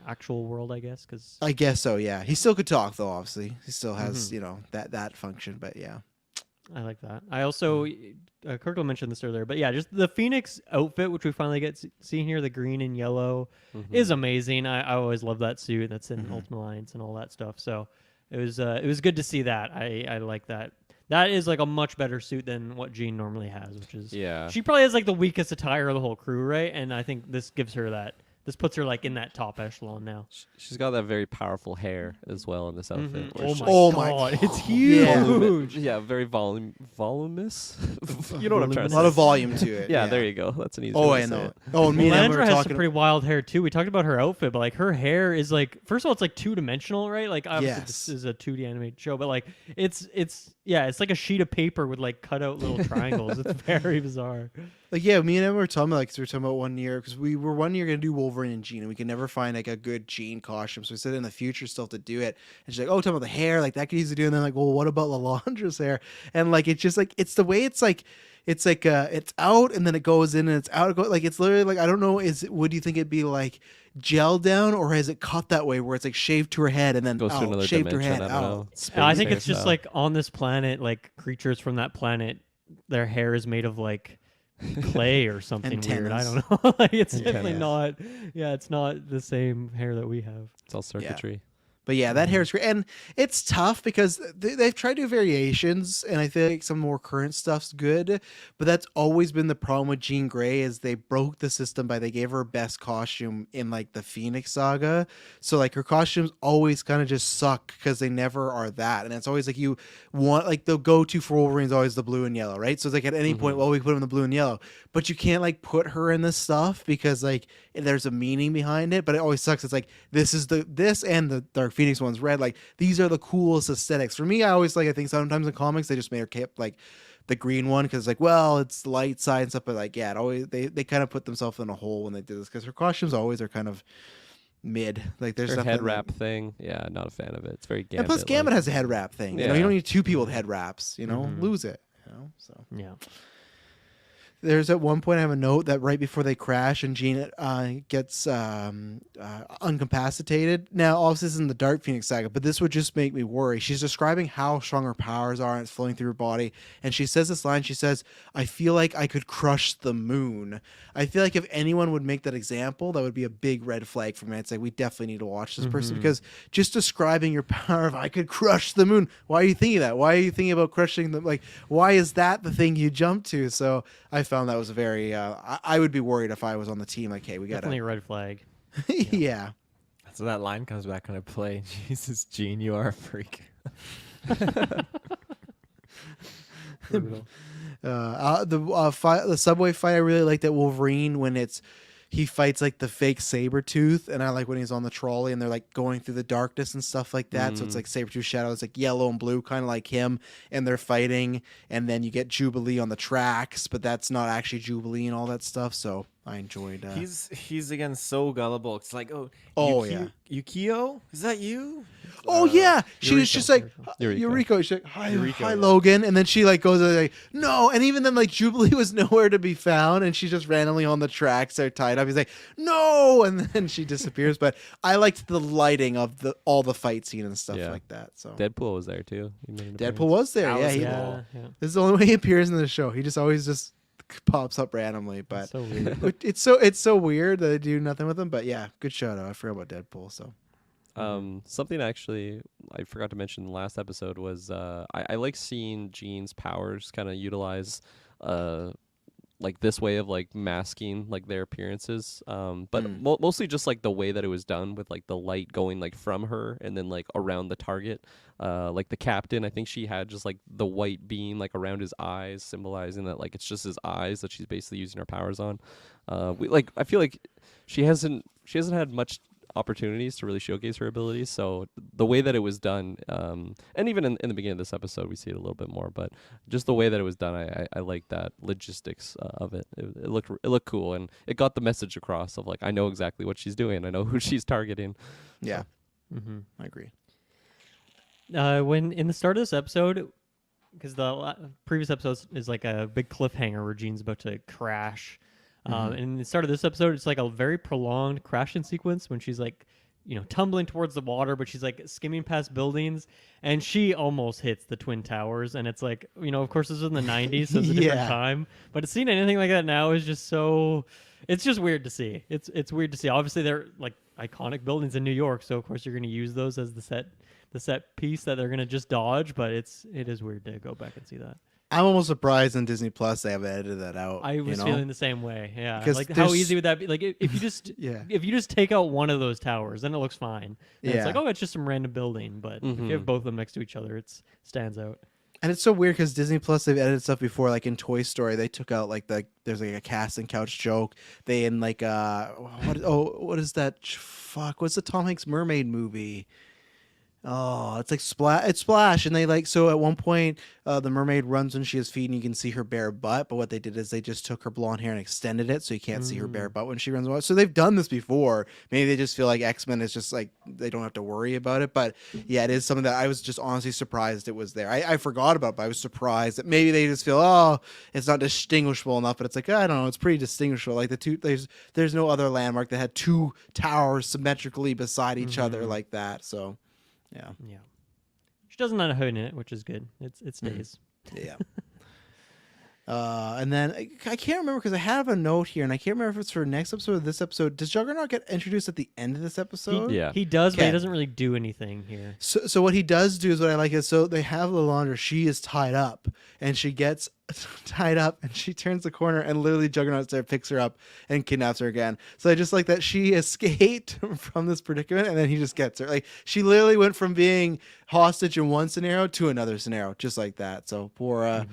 actual world, I guess, because I guess so. Yeah, he still could talk though. Obviously, he still has that function. But yeah. I like that. I also, Kirkle mentioned this earlier, but yeah, just the Phoenix outfit, which we finally get seen here, the green and yellow, is amazing. I always love that suit that's in Ultimate Alliance and all that stuff. So it was good to see that. I like that. That is like a much better suit than what Jean normally has, which is she probably has like the weakest attire of the whole crew, right? And I think this gives her that. This puts her like in that top echelon now. She's got that very powerful hair as well in this outfit. Oh my god, it's huge. Yeah, very voluminous. You know what I'm trying A to say. lot of volume to it. Yeah, there you go. That's an easy Oh, way I to say know. it. Oh, and me and Emma were Melandra has some talking. pretty wild hair too. We talked about her outfit, but like her hair is like, first of all, it's like 2-dimensional, right? Like obviously this is a 2D animated show, but like it's like a sheet of paper with like cut out little triangles. It's very bizarre. Like, yeah, me and Emma were talking about, like, 'cause we were talking about 1 year, because we were 1 year going to do Wolverine and Jean, and we could never find, like, a good Jean costume. So we said in the future still have to do it. And she's like, oh, talking about the hair, like, that could easily do. And then, like, well, what about Lalandra's hair? And, like, it's just, like, it's the way it's out, and then it goes in, and it's out. Like, it's literally, like, I don't know, would you think it'd be, like, gel down, or has it cut that way, where it's, like, shaved to her head, and then Goes to another shaved to her dimension. head, I don't out. know. I think Space it's just hairstyle. like on this planet, like creatures from that planet, their hair is made of like clay or something weird. I Antennas. don't know. Like, it's definitely Antennas. not. Yeah, it's not the same hair that we have. It's all circuitry. But yeah, that hair is great. And it's tough because they've tried to do variations, and I feel like some more current stuff's good. But that's always been the problem with Jean Grey, is they broke the system by they gave her best costume in like the Phoenix saga. So like her costumes always kind of just suck because they never are that. And it's always like you want, like the go-to for Wolverine is always the blue and yellow, right? So it's like at any point, well, we put him in the blue and yellow. But you can't like put her in this stuff because like there's a meaning behind it. But it always sucks. It's like this and the Dark Phoenix one's red. Like these are the coolest aesthetics. For me, I always like, I think sometimes in comics they just made her keep like the green one because like, well, it's the light side and stuff. But like, yeah, it always they kind of put themselves in a hole when they did this because her costumes always are kind of mid. Like there's Her nothing head wrap thing. Yeah, not a fan of it. It's very Gambit. And plus, Gambit has a head wrap thing. You know, Yeah. you don't need two people with head wraps. You know, lose it. You know, so. Yeah. There's at one point I have a note that right before they crash and Jean gets incapacitated. Now, obviously, this is in the Dark Phoenix saga, but this would just make me worry. She's describing how strong her powers are and it's flowing through her body. And she says this line, she says, I feel like I could crush the moon. I feel like if anyone would make that example, that would be a big red flag for me. I'd say we definitely need to watch this person because just describing your power of I could crush the moon. Why are you thinking that? Why are you thinking about crushing the, like, why is that the thing you jump to? So I found that was a very, I would be worried if I was on the team. Like, hey, we got Definitely a red flag. yeah. So that line comes back when I play. Jesus, Gene, you are a freak. The subway fight, I really like that Wolverine when he fights like the fake Sabretooth, and I like when he's on the trolley and they're like going through the darkness and stuff like that. So it's like Sabretooth shadow, it's like yellow and blue, kind of like him, and they're fighting, and then you get Jubilee on the tracks, but that's not actually Jubilee and all that stuff. So I enjoyed. He's again so gullible. It's like, yeah. Yukio, is that you? Oh yeah, she was Yuriko, just like Yuriko. Yuriko. She's like, hi, Yuriko, hi yeah. Logan, and then she like goes like, no, and even then like Jubilee was nowhere to be found, and she's just randomly on the tracks. They're tied up. He's like, no, and then she disappears. But I liked the lighting of all the fight scene and stuff Yeah. like that. So Deadpool was there too. He made an Deadpool was there. That Yeah, was he, cool. Yeah. this is the only way he appears in the show. He just always just pops up randomly. But So weird. it's so weird that they do nothing with him. But yeah, good shout out. I forgot about Deadpool. So. Something actually I forgot to mention in the last episode was I like seeing Jean's powers kind of utilize like this way of like masking like their appearances, but mostly just like the way that it was done with like the light going like from her and then like around the target. Like the captain, I think she had just like the white beam like around his eyes, symbolizing that like it's just his eyes that she's basically using her powers on. I feel like she hasn't had much opportunities to really showcase her abilities. So the way that it was done, and even in the beginning of this episode, we see it a little bit more. But just the way that it was done, I like that logistics of it. It looked cool, and it got the message across of like I know exactly what she's doing. I know who she's targeting. Yeah, Mm-hmm. I agree. When in the start of this episode, because the previous episode is like a big cliffhanger where Jean's about to crash. And in the start of this episode, it's like a very prolonged crashing sequence when she's like, tumbling towards the water, but she's like skimming past buildings, and she almost hits the Twin Towers. And it's like, of course, this was in the 90s, so it's a different time. But seeing anything like that now is just so. It's just weird to see. It's weird to see. Obviously, they're like iconic buildings in New York, so of course you're going to use those as the set piece that they're going to just dodge. But it is weird to go back and see that. I'm almost surprised on Disney Plus they haven't edited that out. I was feeling the same way. Yeah, Because like how easy would that be? Like if you just Yeah. if you just take out one of those towers, then it looks fine. And it's Yeah. like, it's just some random building. But if you have both of them next to each other, it stands out. And it's so weird because Disney Plus, they've edited stuff before, like in Toy Story, they took out like there's like a casting couch joke. They in like what is that? Fuck, what's the Tom Hanks mermaid movie? Oh, it's like Splash, and they like so at one point the mermaid runs when she has feet, and you can see her bare butt. But what they did is they just took her blonde hair and extended it, so you can't see her bare butt when she runs. So they've done this before. Maybe they just feel like X-Men is just like they don't have to worry about it. But yeah, it is something that I was just honestly surprised it was there. I forgot about it, but I was surprised that maybe they just feel it's not distinguishable enough. But it's like I don't know, it's pretty distinguishable. Like the two there's no other landmark that had two towers symmetrically beside each other like that. So. Yeah. She doesn't have a hood in it, which is good. It stays. Yeah. And then I can't remember because I have a note here, and I can't remember if it's for next episode or this episode. Does Juggernaut get introduced at the end of this episode? He does, but Okay. he doesn't really do anything here. So what he does do is what I like is so they have Lilandra. She is tied up, and she gets tied up, and she turns the corner, and literally Juggernaut's there, picks her up, and kidnaps her again. So I just like that she escaped from this predicament, and then he just gets her. Like she literally went from being hostage in one scenario to another scenario, just like that. So poor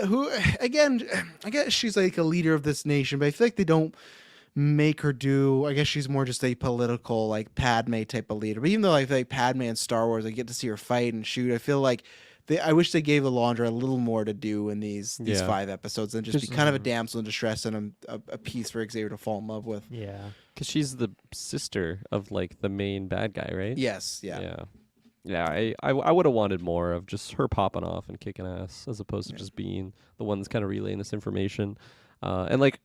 who again, I guess she's like a leader of this nation, but I feel like they don't make her do. I guess she's more just a political like Padme type of leader. But even though I feel like Padme in Star Wars, I get to see her fight and shoot. I feel like I wish they gave Lilandra a little more to do in these 5 episodes and just be kind of a damsel in distress and a piece for Xavier to fall in love with. Yeah. Because she's the sister of like the main bad guy, right? Yes. Yeah. Yeah, I would have wanted more of just her popping off and kicking ass as opposed to just being the one that's kind of relaying this information. And like,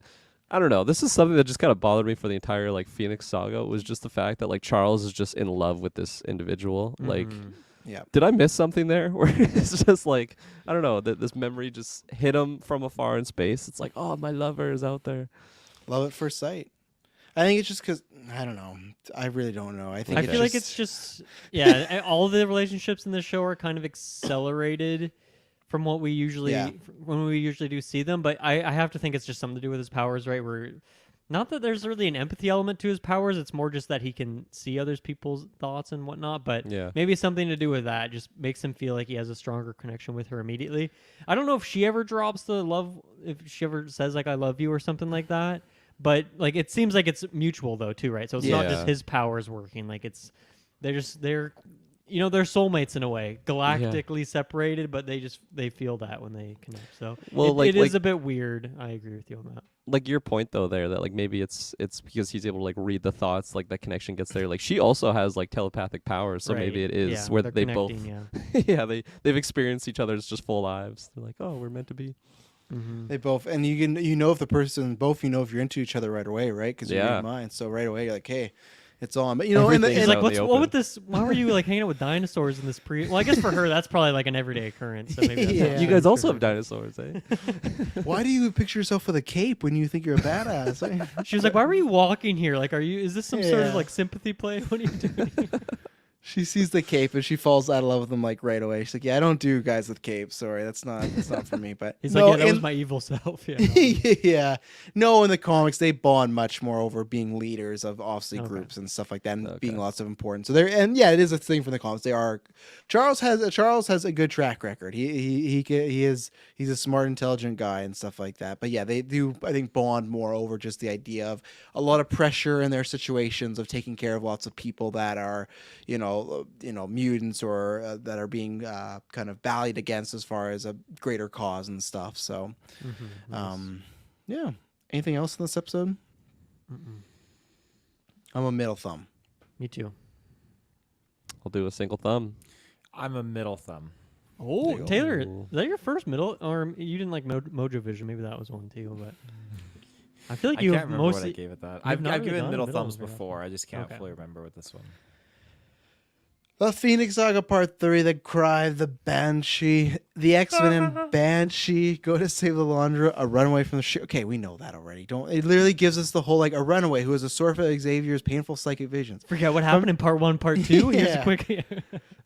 I don't know, this is something that just kind of bothered me for the entire like Phoenix saga was just the fact that like Charles is just in love with this individual. Like, Yeah. did I miss something there? Where it's just like, I don't know, that this memory just hit him from afar in space. It's like, oh, my lover is out there. Love at first sight. I think it's just because I don't know. I really don't know. I feel like it's just all the relationships in this show are kind of accelerated from what we usually when we usually do see them. But I have to think it's just something to do with his powers, right? Where not that there's really an empathy element to his powers. It's more just that he can see other people's thoughts and whatnot. But maybe something to do with that just makes him feel like he has a stronger connection with her immediately. I don't know if she ever drops the love, if she ever says like "I love you" or something like that. But like it seems like it's mutual though too, right? So it's not just his powers working. Like they're soulmates in a way, galactically separated, but they feel that when they connect. So it is a bit weird. I agree with you on that. Like your point though there that like maybe it's because he's able to like read the thoughts, like that connection gets there. Like she also has like telepathic powers, so maybe it is where they both they've experienced each other's just full lives. They're like, oh, we're meant to be. Mm-hmm. They both, and you know if the person both if you're into each other right away, right? Because you're in mind, so right away you're like, hey, it's on. But it's like what with this? Why were you like hanging out with dinosaurs in this Well, I guess for her that's probably like an everyday occurrence. So maybe that's you guys also have dinosaurs, eh? Why do you picture yourself with a cape when you think you're a badass? She was like, why were you walking here? Like, is this some sort of like sympathy play? What are you doing? She sees the cape and she falls out of love with him like right away. She's like, "Yeah, I don't do guys with capes. Sorry, that's not for me." But He's no, like, yeah, that was my evil self. Yeah. yeah, no. In the comics, they bond much more over being leaders of obviously Okay. groups and stuff like that, and Okay. being lots of importance. So there, and yeah, it is a thing from the comics. They are. Charles has a good track record. He's a smart, intelligent guy and stuff like that. But yeah, they do I think bond more over just the idea of a lot of pressure in their situations of taking care of lots of people that are mutants or that are being kind of ballied against as far as a greater cause and stuff. So, yeah. Anything else in this episode? I'm a middle thumb. Me too. I'll do a single thumb. I'm a middle thumb. Oh, go. Taylor, is Ooh. that your first middle, or you didn't like Mojo Vision? Maybe that was one too. But I feel like I you can't have remember what I mostly. gave it that. You've I've not really given done middle middle thumbs very often. before. I just can't Okay. fully remember with this one. The Phoenix Saga Part 3, The Cry, The Banshee, the X-Men and Banshee go to save the Laundra, a runaway from the ship. Okay, we know that already. Don't it literally gives us the whole like a runaway who is a source of Xavier's painful psychic visions. Forget what happened in part 1, part 2. Here's Yeah. a quick.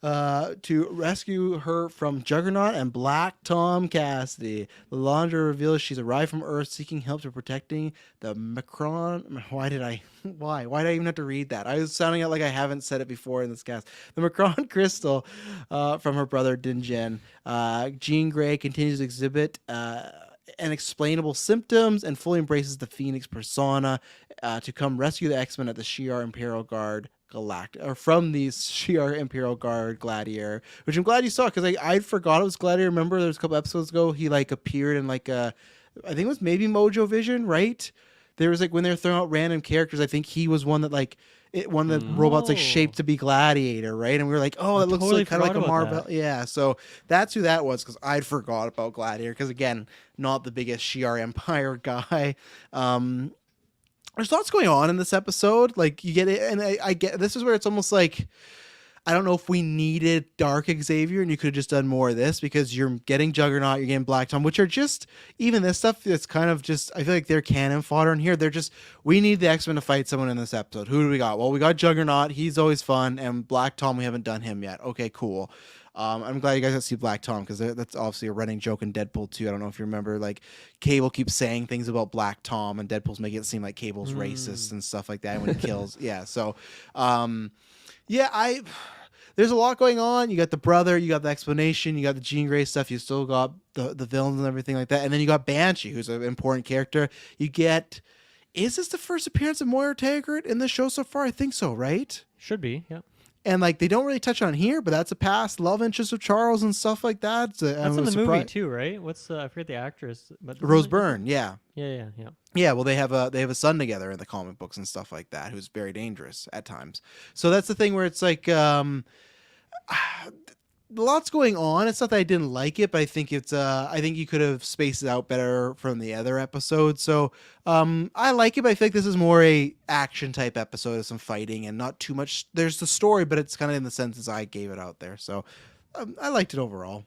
To rescue her from Juggernaut and Black Tom Cassidy. The Laundra reveals she's arrived from Earth seeking help to protecting the Macron. Why did I even have to read that? I was sounding out like I haven't said it before in this cast. The Macron crystal from her brother Dinjen. Jean Grey continues to exhibit unexplainable symptoms and fully embraces the Phoenix persona to come rescue the X-Men at the Shi'ar Imperial Guard from the Shi'ar Imperial Guard Gladiator, which I'm glad you saw because I forgot it was Gladiator. Remember, there was a couple episodes ago he like appeared in like I think it was maybe Mojo Vision, right? There was like when they were throwing out random characters, I think he was one that like one of the robots like Oh. shaped to be Gladiator, right? And we were like, oh, I it looks totally like kind of like a forgot about Marvel. Yeah, so that's who that was because I'd forgot about Gladiator because again, not the biggest Shi'ar Empire guy. There's lots going on in this episode. Like you get it, and I get this is where it's almost like I don't know if we needed Dark Xavier and you could have just done more of this because you're getting Juggernaut, you're getting Black Tom, which are just even this stuff that's kind of just I feel like they're cannon fodder in here. They're just we need the X-Men to fight someone in this episode. Who do we got? Well, we got Juggernaut, he's always fun, and Black Tom we haven't done him yet. Okay, cool. I'm glad you guys got to see Black Tom because that's obviously a running joke in Deadpool 2. I don't know if you remember, like Cable keeps saying things about Black Tom, and Deadpool's making it seem like Cable's racist and stuff like that when he kills. Yeah, so, there's a lot going on. You got the brother, you got the explanation, you got the Jean Grey stuff. You still got the villains and everything like that, and then you got Banshee, who's an important character. You get. Is this the first appearance of Moira Taggart in the show so far? I think so, right? Should be, yeah. And like they don't really touch on here, but that's a past love interest of Charles and stuff like that. That's in the movie too, right? What's I forget the actress, but Rose Byrne, yeah, Yeah. yeah. Well, they have a son together in the comic books and stuff like that, who's very dangerous at times. So that's the thing where it's like, lots going on. It's not that I didn't like it, but I think it's I think you could have spaced it out better from the other episodes. So I like it, but I think this is more a action type episode of some fighting and not too much. There's the story, but it's kind of in the sense as I gave it out there. So I liked it overall.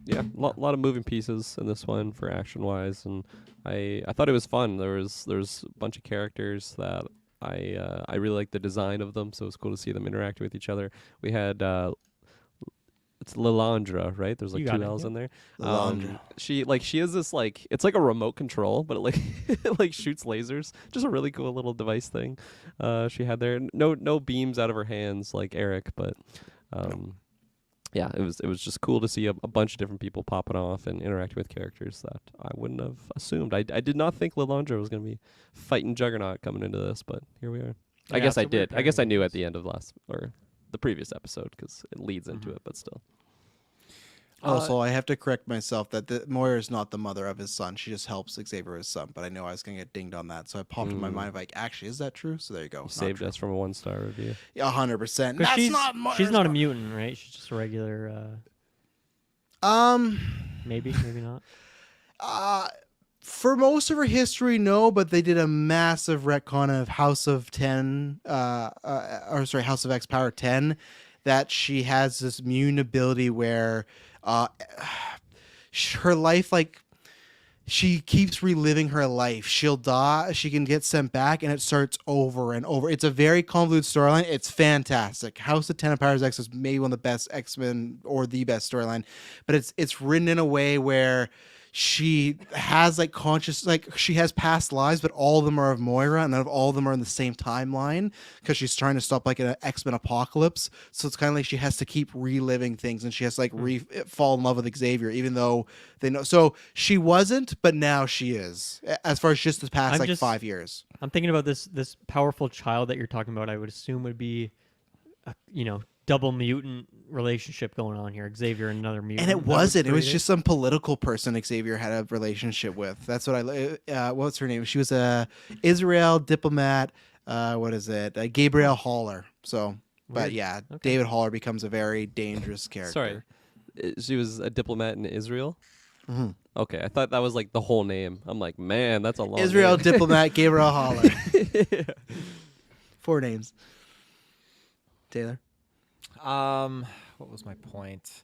Yeah, a lot of moving pieces in this one for action wise, and I thought it was fun. There's a bunch of characters that I really liked the design of them, so it was cool to see them interacting with each other. We had it's Lilandra, right? There's like You got two it, L's yep. Um, in there. Lilandra. She has this like it's like a remote control, but it like it like shoots lasers. Just a really cool little device thing. She had there. No beams out of her hands like Eric, but yeah, it was just cool to see a bunch of different people popping off and interacting with characters that I wouldn't have assumed. I did not think Lilandra was going to be fighting Juggernaut coming into this, but here we are. I Yeah, guess I it's a weird did. I guess I pairing, knew I at the end of the previous episode because it leads into it, but still. Also, I have to correct myself that Moira is not the mother of his son. She just helps Xavier his son. But I know I was going to get dinged on that, so I popped in my mind like, actually, is that true? So there you go. Saved us from a 1-star review. Yeah, 100%. Because That's not Moira's she's not a mom. mutant, right? She's just a regular. Maybe not. For most of her history, no, but they did a massive retcon of House of House of X Power 10, that she has this immune ability where her life, like, she keeps reliving her life. She'll die, she can get sent back, and it starts over and over. It's a very convoluted storyline. It's fantastic. House of Tempest X is maybe one of the best X-Men or the best storyline, but it's written in a way where she has like conscious, like she has past lives, but all of them are of Moira, and none of all of them are in the same timeline because she's trying to stop like an X-Men apocalypse. So it's kind of like she has to keep reliving things, and she has to like fall in love with Xavier, even though they know. So she wasn't, but now she is. As far as just the past 5 years, I'm thinking about this powerful child that you're talking about. I would assume would be, double mutant relationship going on here. Xavier and another mutant. and it wasn't. It was just some political person Xavier had a relationship with. That's what what's her name? She was a Israel diplomat. What is it? Gabrielle Haller. So, but Weird. yeah, Okay. David Haller becomes a very dangerous character. Sorry, she was a diplomat in Israel. Mhm. Okay, I thought that was like the whole name. I'm like, man, that's a long Israel name. diplomat Gabrielle Haller. 4 names. Taylor. What was my point?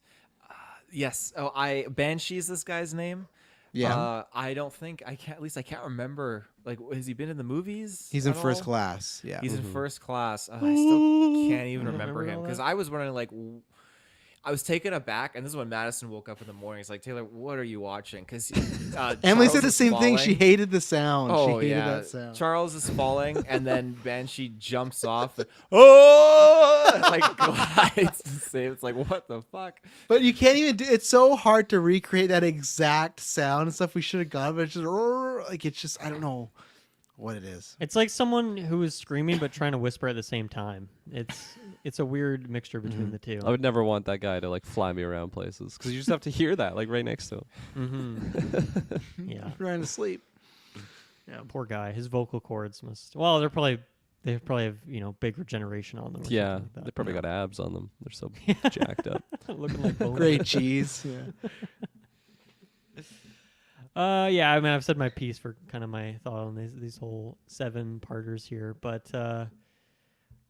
Yes. Oh, Banshee's this guy's name. Yeah. I don't think I can't. At least I can't remember. Like, has he been in the movies? He's in at First all? Class. Yeah. He's in First Class. I still can't even I don't remember remember him all because that. I was wondering like. I was taken aback, and this is when Madison woke up in the morning. He's like, "Taylor, what are you watching?" Because Emily said the same thing. She hated the sound. Oh, she hated yeah. that sound. Charles is falling, and then Banshee jumps off. Oh, like glides to save. It's like, what the fuck? But you can't even do. It's so hard to recreate that exact sound and stuff. We should have gone, but it's just like it's just I don't know what it is. It's like someone who is screaming but trying to whisper at the same time. It's a weird mixture between the two. I would never want that guy to like fly me around places because you just have to hear that like right next to him. Mm-hmm. Yeah. Trying to sleep. Yeah, poor guy. His vocal cords must. Well, they probably have big regeneration on them. Or Yeah, something like they that. probably got abs on them. They're so jacked up. Looking like bones. Great cheese. Yeah. Yeah. I mean, I've said my piece for kind of my thought on these whole 7 parters here, but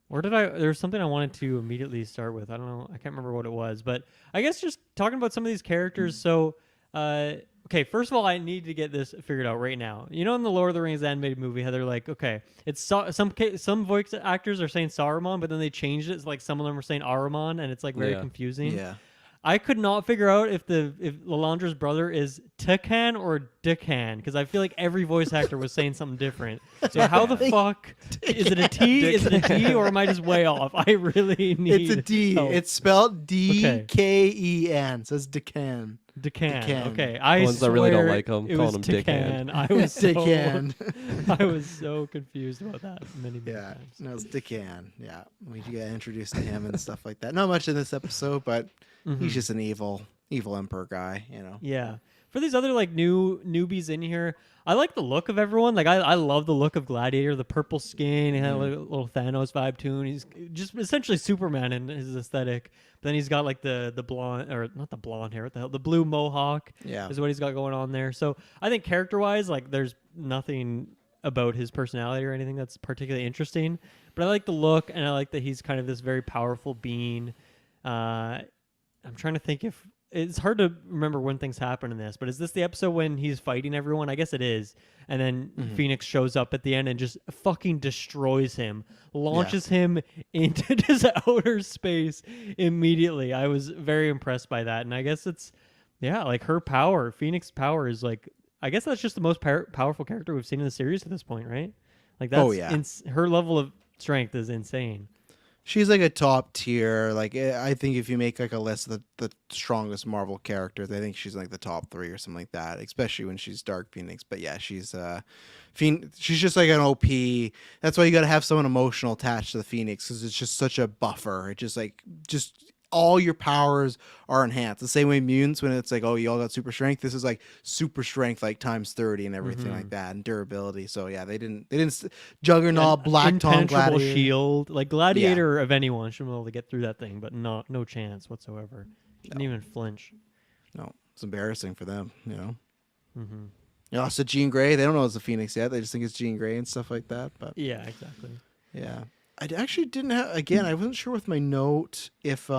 where did there's something I wanted to immediately start with. I don't know. I can't remember what it was, but I guess just talking about some of these characters. So, okay, first of all, I need to get this figured out right now. You know, in the Lord of the Rings animated movie, how they're like, okay, it's some voice actors are saying Saruman, but then they changed it. It's like some of them are saying Aruman, and it's like very Yeah. confusing. Yeah. I could not figure out if Lalandra's brother is Takan or Dikan because I feel like every voice actor was saying something different. So how the fuck is it a T? Is it a D or am I just way off? I really need. It's a D. help. It's spelled D-K-E-N. So it's Decan. Dikan. Dikan. Okay, I The ones that really don't swear like him, it calling was him Dickhand. Dikan. I was so Decan. I was so confused about that many Yeah. times. No, it's Decan. Yeah. We get introduced to him and stuff like that. Not much in this episode, but he's just an evil emperor guy, you know. Yeah. For these other like newbies in here, I like the look of everyone. Like I love the look of Gladiator, the purple skin, he had a little Thanos vibe to him. He's just essentially Superman in his aesthetic. But then he's got like the blonde or not the blonde hair, what the hell? The blue mohawk Yeah. is what he's got going on there. So I think character wise, like there's nothing about his personality or anything that's particularly interesting. But I like the look and I like that he's kind of this very powerful being. I'm trying to think if it's hard to remember when things happen in this, but is this the episode when he's fighting everyone? I guess it is. And then Phoenix shows up at the end and just fucking destroys him, launches him into just outer space immediately. I was very impressed by that. And I guess it's, like her power, Phoenix power is like, I guess that's just the most powerful character we've seen in the series at this point, right? Like that's, her level of strength is insane. She's like a top tier. Like I think if you make like a list of the strongest Marvel characters, I think she's like the top 3 or something like that. Especially when she's Dark Phoenix. But yeah, she's she's just like an OP. That's why you got to have someone emotional attached to the Phoenix because it's just such a buffer. It just all your powers are enhanced. The same way mutants when it's like, oh, you all got super strength. This is like super strength, like times 30 and everything like that, and durability. So yeah, they didn't Juggernaut, Black Tom, Impenetrable Gladiator. shield, like Gladiator of anyone should be able to get through that thing, but no chance whatsoever. Didn't even flinch. No, it's embarrassing for them, you know. Mm-hmm. You know, so Jean Grey, they don't know it's the Phoenix yet. They just think it's Jean Grey and stuff like that. But Yeah, exactly. yeah, I actually didn't have. Again, I wasn't sure with my note if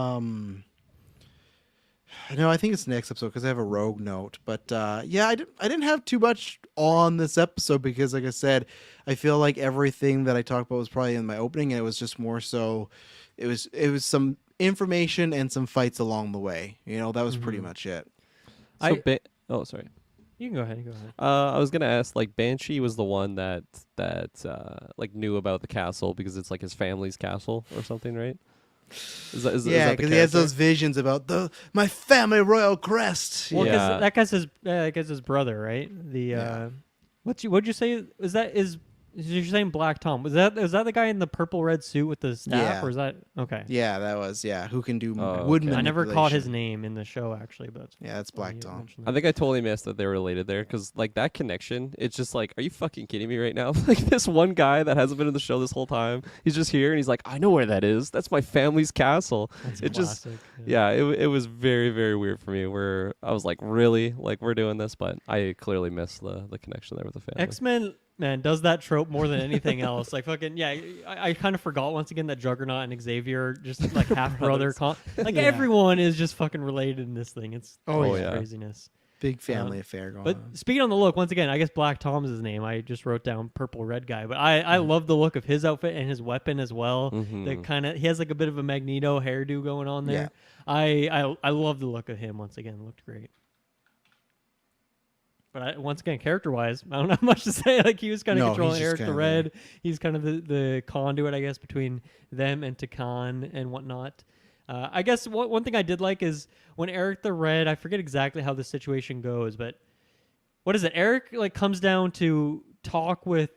No, I think it's next episode because I have a rogue note. But yeah, I didn't have too much on this episode because, like I said, I feel like everything that I talked about was probably in my opening, and it was just more so. It was some information and some fights along the way. That was pretty much it. So I- oh, sorry. You can go ahead. You go ahead. I was gonna ask, like, Banshee was the one that like knew about the castle because it's like his family's castle or something, right? Is that Yeah, the because he has character? those visions about my family royal crest. Well, 'cause Yeah. that guy's his brother, right? The Yeah. what'd you say? You're saying Black Tom? Was that the guy in the purple red suit with the staff, Yeah. or is that okay? Yeah, that was who can do Oh, wood okay. I never caught his manipulation. name in the show actually, but Yeah, that's Black you Tom. mentioned I that. think I totally missed that they're related there because, like, that connection, it's just like, are you fucking kidding me right now? Like, this one guy that hasn't been in the show this whole time, he's just here and he's like, I know where that is. That's my family's castle. That's it just, classic. it was very, very weird for me where I was like, really? Like, we're doing this? But I clearly missed the connection there with the family. X-Men, man, does that trope more than anything else. Like fucking yeah, I kind of forgot once again that Juggernaut and Xavier just like half brother. Like Yeah. everyone is just fucking related in this thing. It's Oh, yeah. craziness. Big family affair going But on. speaking on the look, once again, I guess Black Tom's his name. I just wrote down purple red guy, but I love the look of his outfit and his weapon as well. Mhm. The he has like a bit of a Magneto hairdo going on there. I love the look of him. Once again, looked great. But once again, character-wise, I don't have much to say. Like, he was kind of No, controlling he's just Eric the kinda Red. He's kind of the conduit, I guess, between them and Takan and whatnot. I guess one thing I did like is when Eric the Red, I forget exactly how the situation goes, but what is it? Eric, like, comes down to talk with,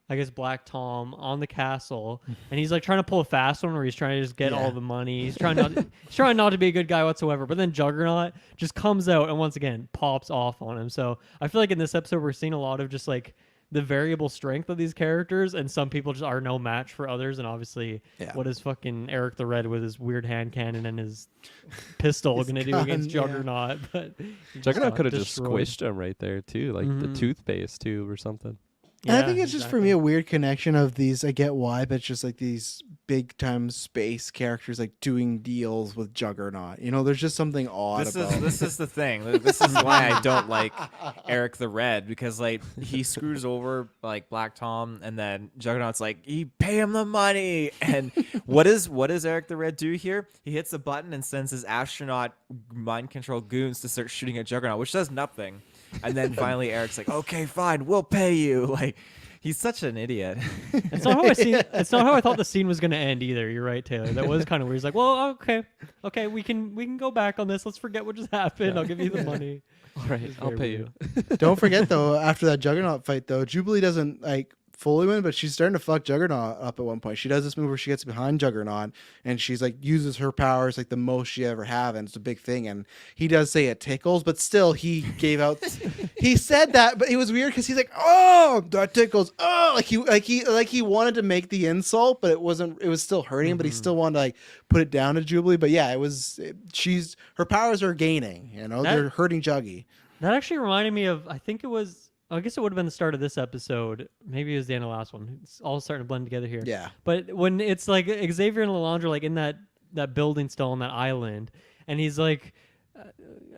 I guess, Black Tom on the castle, and he's like trying to pull a fast one where he's trying to just get Yeah. all the money. He's trying not to be a good guy whatsoever. But then Juggernaut just comes out and once again pops off on him. So I feel like in this episode we're seeing a lot of just like the variable strength of these characters, and some people just are no match for others. And obviously, Yeah. what is fucking Eric the Red with his weird hand cannon and his pistol His going to do gun, against yeah. Juggernaut? But he Juggernaut got could have just destroyed. squished him right there too, like the Mhm. toothpaste tube or something. And I Yeah, think it's just for exactly. me a weird connection of these. I get why, but it's just like these big time space characters like doing deals with Juggernaut. There's just something odd This about. is the thing. This is why I don't like Eric the Red, because like he screws over like Black Tom, and then Juggernaut's like, "You pay him the money." And what does Eric the Red do here? He hits a button and sends his astronaut mind control goons to start shooting at Juggernaut, which does nothing. And then finally Eric's like, "Okay, fine, we'll pay you." Like, he's such an idiot. It's not how it's not how I thought the scene was going to end either. You're right, Taylor. That was kind of weird. He's like, well, okay, we can go back on this. Let's forget what just happened. I'll give you the money. All right, It's I'll very pay you. weird. Don't forget though, after that Juggernaut fight though, Jubilee doesn't like fully win, but she's starting to fuck Juggernaut up at one point. She does this move where she gets behind Juggernaut and she's like uses her powers like the most she ever have, and it's a big thing. And he does say it tickles, but still he gave out. He said that, but it was weird because he's like, "Oh, that tickles." Oh, like he wanted to make the insult, but it wasn't. It was still hurting, but he still wanted to like put it down to Jubilee. But yeah, she's her powers are gaining. They're hurting Juggy. That actually reminded me of, I think it was, I guess it would have been the start of this episode. Maybe it was the end of the last one. It's all starting to blend together here. Yeah. But when it's like Xavier and Lalandra like in that building still on that island, and he's like,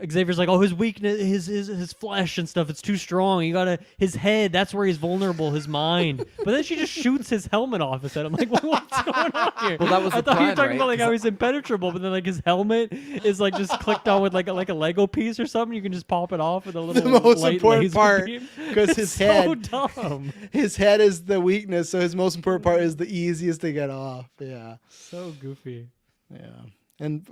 Xavier's like, oh, his weakness, his flesh and stuff, it's too strong. You gotta, his head, that's where he's vulnerable, his mind. But then she just shoots his helmet off his head. I'm like, what's going on here? Well, that was I the thought you were plan, talking right? about like how he's impenetrable, but then like his helmet is like just clicked on with like a Lego piece or something. You can just pop it off with a little The most light important laser part, beam. because It's his so head, dumb. his head is the weakness, so his most important part is the easiest to get off. Yeah. So goofy. Yeah. And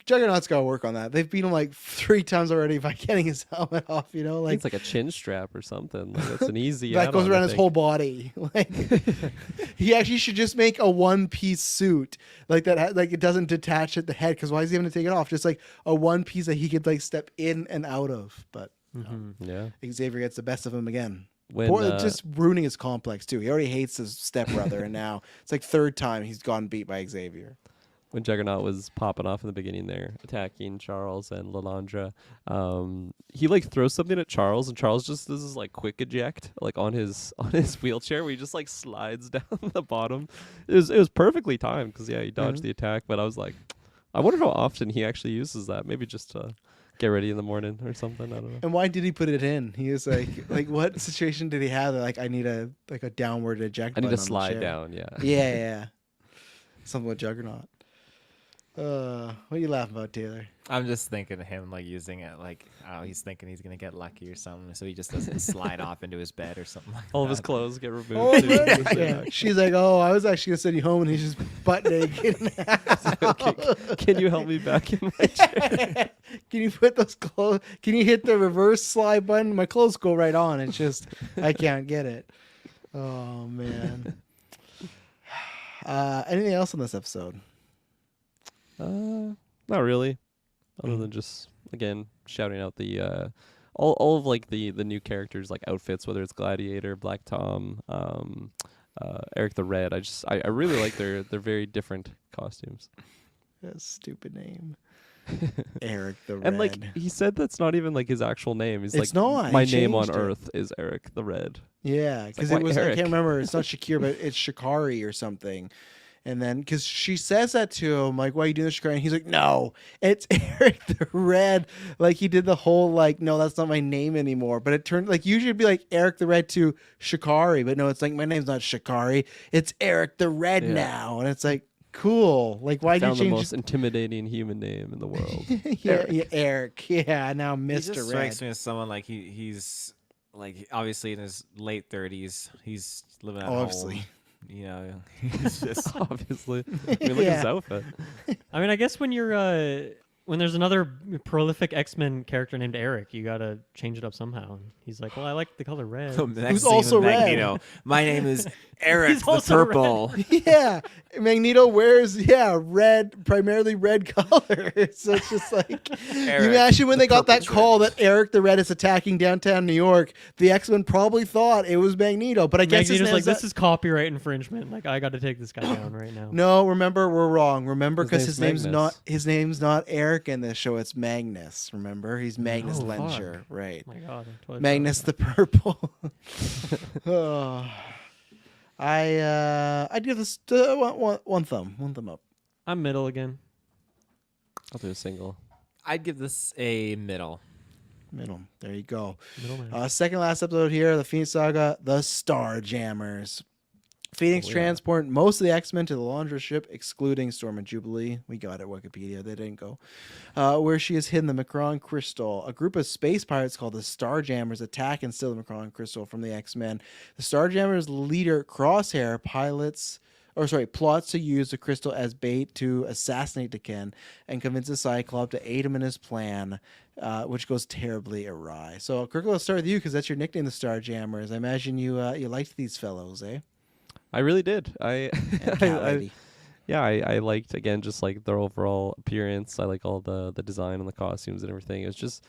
Juggernaut's got to work on that. They've beat him like 3 times already by getting his helmet off, Like, like it's like a chin strap or something. Like, it's an easy that goes add-on, around I his think. whole body. Like he actually should just make a one-piece suit like that, like it doesn't detach at the head, because why is he having to take it off? Just like a one piece that he could like step in and out of. But Yeah. Xavier gets the best of him again. When Just ruining his complex too. He already hates his stepbrother, and now it's like 3rd time he's gotten beat by Xavier. when Juggernaut was popping off in the beginning there, attacking Charles and Lalandra, he like throws something at Charles, and Charles just does this like quick eject like on his wheelchair where he just like slides down the bottom. It was perfectly timed because he dodged the attack, but I was like, I wonder how often he actually uses that. Maybe just to get ready in the morning or something. I don't know. And why did he put it in? He was like, what situation did he have? Like, I need a downward eject. I need button to on the slide chair. down. Yeah. Yeah. Something with Juggernaut. What are you laughing about, Taylor? I'm just thinking of him like using it like, oh, he's thinking he's gonna get lucky or something, so he just doesn't slide off into his bed or something like All of that. his clothes get removed. Oh, too. yeah. She's like, oh, I was actually gonna send you home, and he's just butt naked. Can you help me back in my chair? Can you put those clothes? Can you hit the reverse slide button? My clothes go right on. It's just I can't get it. Oh man. Anything else in this episode? Not really. Other than just again shouting out the all of like the new characters like outfits, whether it's Gladiator, Black Tom, Eric the Red. I really like their very different costumes. That stupid name. Eric the Red. And like he said that's not even like his actual name. He's It's like not. my He name on changed it. Earth is Eric the Red. Yeah, because like, it why was I Eric? can't remember. It's not Shakir, but it's Shikari or something. And then because she says that to him, like, why are you doing this, Shikari? And he's like, no, it's Eric the Red. Like he did the whole like, no, that's not my name anymore. But it turned like usually it'd be like Eric the Red to Shikari, but no, it's like my name's not Shikari. It's Eric the Red Yeah. now, and it's like cool. Like why did you Found the change? most intimidating human name in the world. Eric. Yeah, now He Mr. just Red. strikes me as someone like he's like obviously in his late 30s. He's living at Obviously. home. You know, he's just Obviously. I mean, look at his outfit. I mean, I guess when you're when there's another prolific X-Men character named Eric, you gotta change it up somehow. And he's like, well, I like the color red. the next Who's scene also with red. Magneto. My name is Eric He's the also Purple. Yeah, Magneto wears red, primarily red color. So it's just like you Eric, imagine when the they got that Purple call Twins. that Eric the Red is attacking downtown New York. The X-Men probably thought it was Magneto, but I guess his Magneto's like, name's this is copyright infringement. Like, I got to take this guy down right now. no. Remember, we're wrong. Remember, His because name's his name's not Eric in this show. It's Magnus. Remember, he's Magnus Oh, fuck. Lencher, right? Oh my God. I totally Magnus the Purple. Oh. I'd give this one thumb up. I'm middle again. I'll do a single. I'd give this a middle. Middle. There you go. Middle man. Second last episode here, the Phoenix Saga, the Starjammers. Phoenix Oh, yeah. transport most of the X-Men to the launcher ship, excluding Storm and Jubilee. We got it, Wikipedia. They didn't go. Where she has hidden the Macron crystal. A group of space pirates called the Starjammers attack and steal the Macron crystal from the X-Men. The Starjammers leader Crosshair plots to use the crystal as bait to assassinate Ken and convinces Cyclops to aid him in his plan, which goes terribly awry. So, Kirk, let's start with you because that's your nickname, the Starjammers. I imagine you liked these fellows, eh? I really did. I And Cat Lady. I liked again just like their overall appearance. I like all the design and the costumes and everything. It's just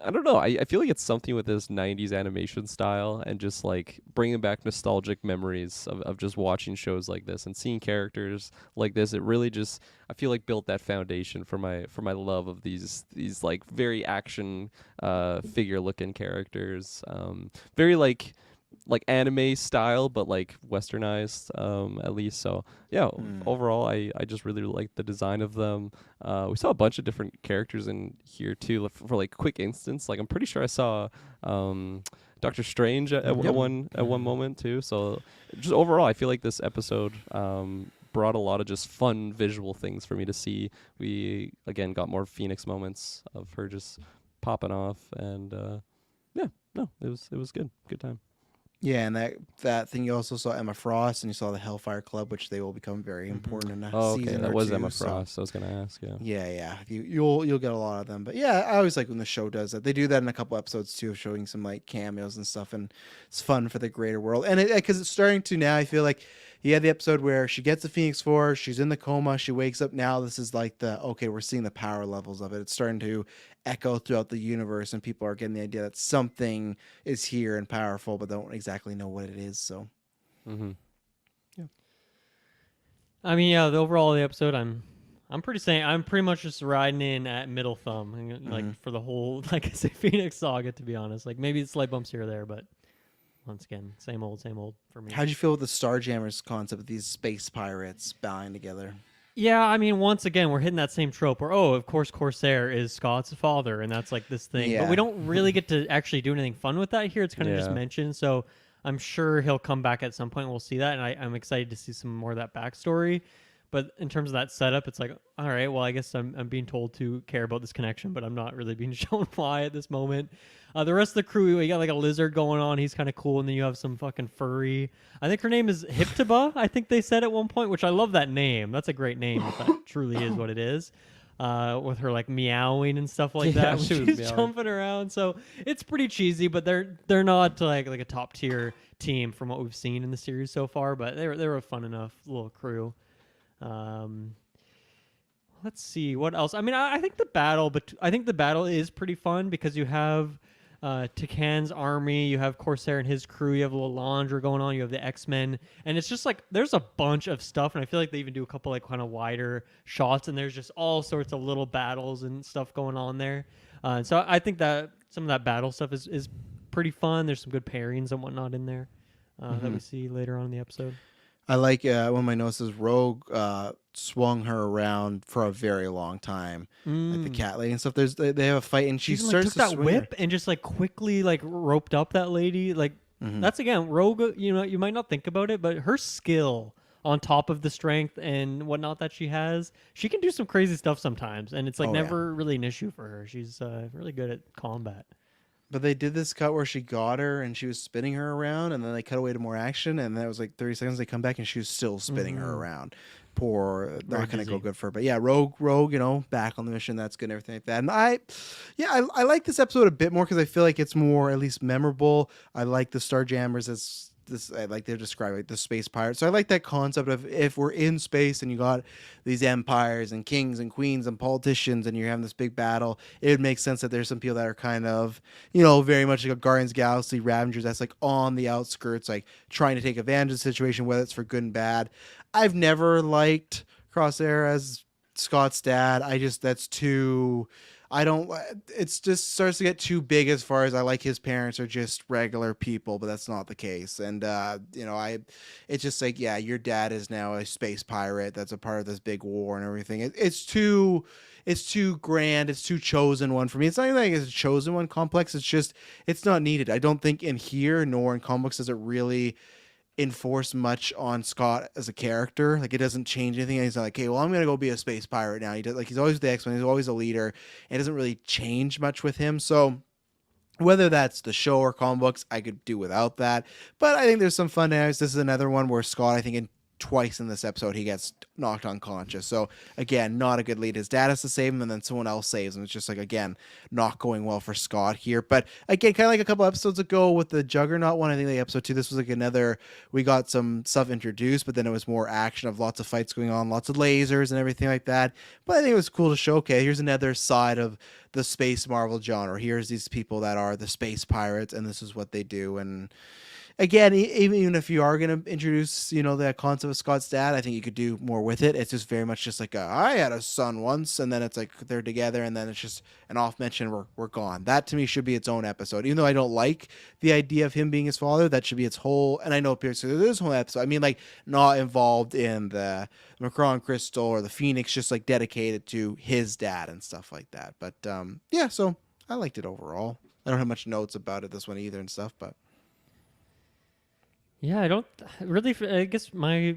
I don't know. I feel like it's something with this 90s animation style and just like bringing back nostalgic memories of just watching shows like this and seeing characters like this. It really just I feel like built that foundation for my love of these like very action figure looking characters. Very like anime style, but like westernized at least. So yeah, overall, I just really like the design of them. We saw a bunch of different characters in here too. For like quick instance, like I'm pretty sure I saw Doctor Strange at one moment too. So just overall, I feel like this episode brought a lot of just fun visual things for me to see. We again got more Phoenix moments of her just popping off, and it was good time. Yeah, and that thing you also saw Emma Frost, and you saw the Hellfire Club, which they will become very important in a Oh, okay, season that or was two, Emma so- Frost. I was gonna ask, yeah. Yeah. You'll get a lot of them, but yeah, I always like when the show does that. They do that in a couple episodes too, showing some like cameos and stuff, and it's fun for the greater world. And because it's starting to now, I feel like you had the episode where she gets the Phoenix Force, she's in the coma, she wakes up. Now this is like we're seeing the power levels of it. It's starting to echo throughout the universe, and people are getting the idea that something is here and powerful, but don't exactly know what it is. So. Mm-hmm. I mean, yeah, the overall of the episode, I'm pretty much just riding in at middle thumb, and, like for the whole, like I say, Phoenix Saga. To be honest, like maybe it's slight bumps here or there, but once again, same old for me. How'd you feel with the Starjammers concept of these space pirates bowing together? Yeah, I mean, once again, we're hitting that same trope where, of course, Corsair is Scott's father, and that's like this thing. But Yeah. we don't really get to actually do anything fun with that here. It's kind of just Yeah. mentioned. So I'm sure he'll come back at some point. We'll see that, and I'm excited to see some more of that backstory. But in terms of that setup, it's like, all right, well, I guess I'm being told to care about this connection, but I'm not really being shown why at this moment. The rest of the crew, you got like a lizard going on. He's kind of cool, and then you have some fucking furry. I think her name is Hyptiba. I think they said at one point, which I love that name. That's a great name if that truly is what it is. With her like meowing and stuff like Yeah, that when she was she's meowing. jumping around. So it's pretty cheesy, but they're not like a top tier team from what we've seen in the series so far. But they were a fun enough little crew. Let's see what else. I mean, I think the battle is pretty fun because you have Takan's army, you have Corsair and his crew, you have Lalandra going on, you have the X-Men, and it's just like there's a bunch of stuff, and I feel like they even do a couple like kind of wider shots, and there's just all sorts of little battles and stuff going on there. So I think that some of that battle stuff is pretty fun. There's some good pairings and whatnot in there that we see later on in the episode. I like one of my notes is Rogue swung her around for a very long time, like the cat lady and stuff. They have a fight and she She even, starts took to that swing whip and just like quickly like roped up that lady. Like that's again Rogue. You know, you might not think about it, but her skill on top of the strength and whatnot that she has, she can do some crazy stuff sometimes, and it's like Oh, yeah. never really an issue for her. She's really good at combat. But they did this cut where she got her and she was spinning her around, and then they cut away to more action, and then it was like 30 seconds. They come back and she was still spinning her around. Poor, Very not going to go busy. good for her. But yeah, Rogue, you know, back on the mission. That's good and everything like that. And I like this episode a bit more because I feel like it's more at least memorable. I like the Starjammers as this. I like they're describing like the space pirates. So I like that concept of if we're in space and you got these empires and kings and queens and politicians and you're having this big battle, it would make sense that there's some people that are kind of, you know, very much like a Guardians of the Galaxy Ravengers that's like on the outskirts, like trying to take advantage of the situation, whether it's for good and bad. I've never liked Crosshair as Scott's dad. That's too. I don't. It's just starts to get too big as far as I like his parents are just regular people, but that's not the case. And you know, it's just like, yeah, your dad is now a space pirate that's a part of this big war and everything. It's too grand. It's too chosen one for me. It's not even like it's a chosen one complex. It's just it's not needed. I don't think in here nor in comics does it really enforce much on Scott as a character. Like it doesn't change anything. And he's not like, okay, well, I'm gonna go be a space pirate now. He does, like he's always the X-Men. He's always a leader. It doesn't really change much with him. So whether that's the show or comic books, I could do without that. But I think there's some fun areas. This is another one where Scott, I think twice in this episode, he gets knocked unconscious. So again, not a good lead. His dad has to save him, and then someone else saves him. It's just like, again, not going well for Scott here. But again, kind of like a couple episodes ago with the Juggernaut one, I think like episode 2, this was like another, we got some stuff introduced, but then it was more action of lots of fights going on, lots of lasers and everything like that. But I think it was cool to show, okay, here's another side of the space Marvel genre. Here's these people that are the space pirates, and this is what they do. And again, even if you are going to introduce, you know, that concept of Scott's dad, I think you could do more with it. It's just very much just like I had a son once, and then it's like they're together, and then it's just an off mention. We're gone. That to me should be its own episode. Even though I don't like the idea of him being his father, that should be its whole. And I know Pierce said this whole episode. I mean, like not involved in the Macron Crystal or the Phoenix, just like dedicated to his dad and stuff like that. But yeah, so I liked it overall. I don't have much notes about it this one either and stuff, but. Yeah, I don't really. I guess my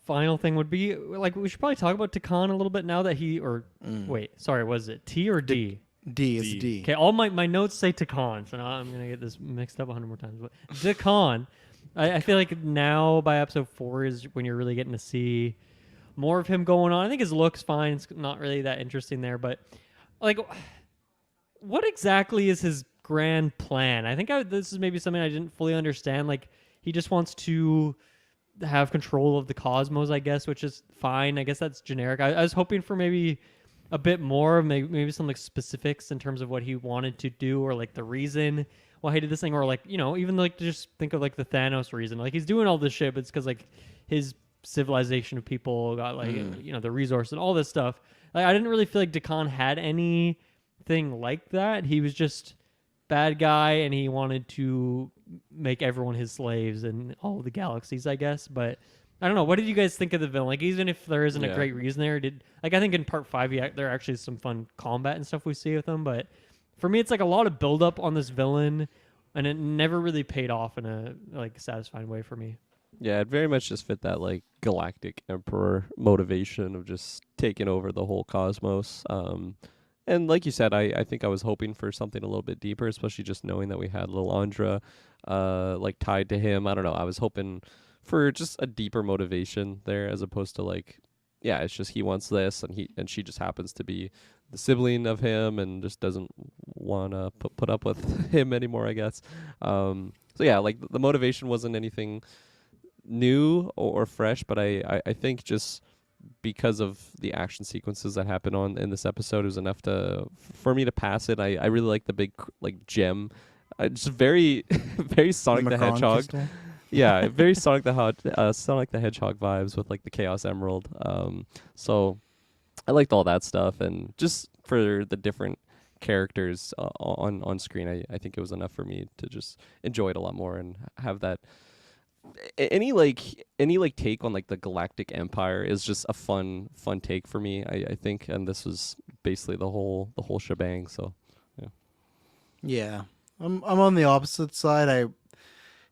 final thing would be like we should probably talk about Takan a little bit now that he wait, sorry, was it T or D? D is D. Okay, all my notes say Takan, so now I'm gonna get this mixed up 100 more times. But Takan, I feel like now by episode 4 is when you're really getting to see more of him going on. I think his look's fine; it's not really that interesting there, but like, what exactly is his grand plan? I think this is maybe something I didn't fully understand. Like, he just wants to have control of the cosmos, I guess, which is fine. I guess that's generic. I was hoping for maybe a bit more, maybe some like specifics in terms of what he wanted to do, or like the reason why he did this thing, or like, you know, even like just think of like the Thanos reason. Like he's doing all this shit, but it's because like his civilization of people got like you know, the resource and all this stuff. Like I didn't really feel like Dakan had anything like that. He was just bad guy, and he wanted to make everyone his slaves in all of the galaxies, I guess. But I don't know. What did you guys think of the villain? Like, even if there isn't a Yeah. great reason there, I think in part 5, there actually is some fun combat and stuff we see with him. But for me, it's like a lot of build up on this villain, and it never really paid off in a like satisfying way for me. Yeah, it very much just fit that like galactic emperor motivation of just taking over the whole cosmos. And like you said, I think I was hoping for something a little bit deeper, especially just knowing that we had Lilandra like tied to him. I don't know. I was hoping for just a deeper motivation there as opposed to like, yeah, it's just he wants this and she just happens to be the sibling of him and just doesn't want to put up with him anymore, I guess. So yeah, like the motivation wasn't anything new or fresh, but I think just because of the action sequences that happen on in this episode is enough for me to pass it. I really like the big like gem. Just very very Sonic the Macron Hedgehog. crystal. Yeah, very Sonic the Hedgehog vibes with like the Chaos Emerald. So I liked all that stuff, and just for the different characters on screen, I think it was enough for me to just enjoy it a lot more and have that. Any take on like the Galactic Empire is just a fun take for me. I think, and this was basically the whole shebang. So Yeah, I'm on the opposite side.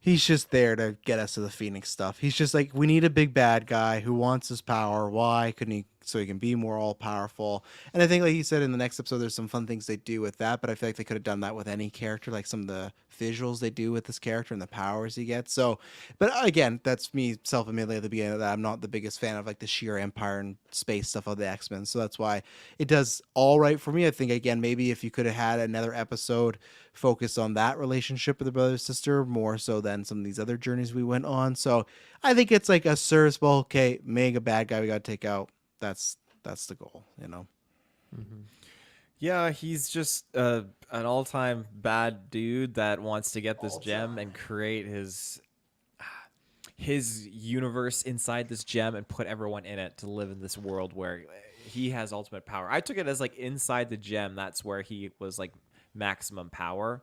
He's just there to get us to the Phoenix stuff. He's just like, we need a big bad guy who wants his power. Why couldn't he? So he can be more all powerful. And I think, like he said in the next episode, there's some fun things they do with that. But I feel like they could have done that with any character, like some of the visuals they do with this character and the powers he gets. So, but again, that's me self-admittedly at the beginning of that. I'm not the biggest fan of like the sheer empire and space stuff of the X-Men. So that's why it does all right for me. I think again, maybe if you could have had another episode focus on that relationship with the brother sister more so than some of these other journeys we went on. So I think it's like a serviceable, okay, mega bad guy we got to take out. That's the goal, you know. Yeah, he's just an all-time bad dude that wants to get this gem and create his universe inside this gem and put everyone in it to live in this world where he has ultimate power. I took it as like inside the gem, that's where he was like maximum power.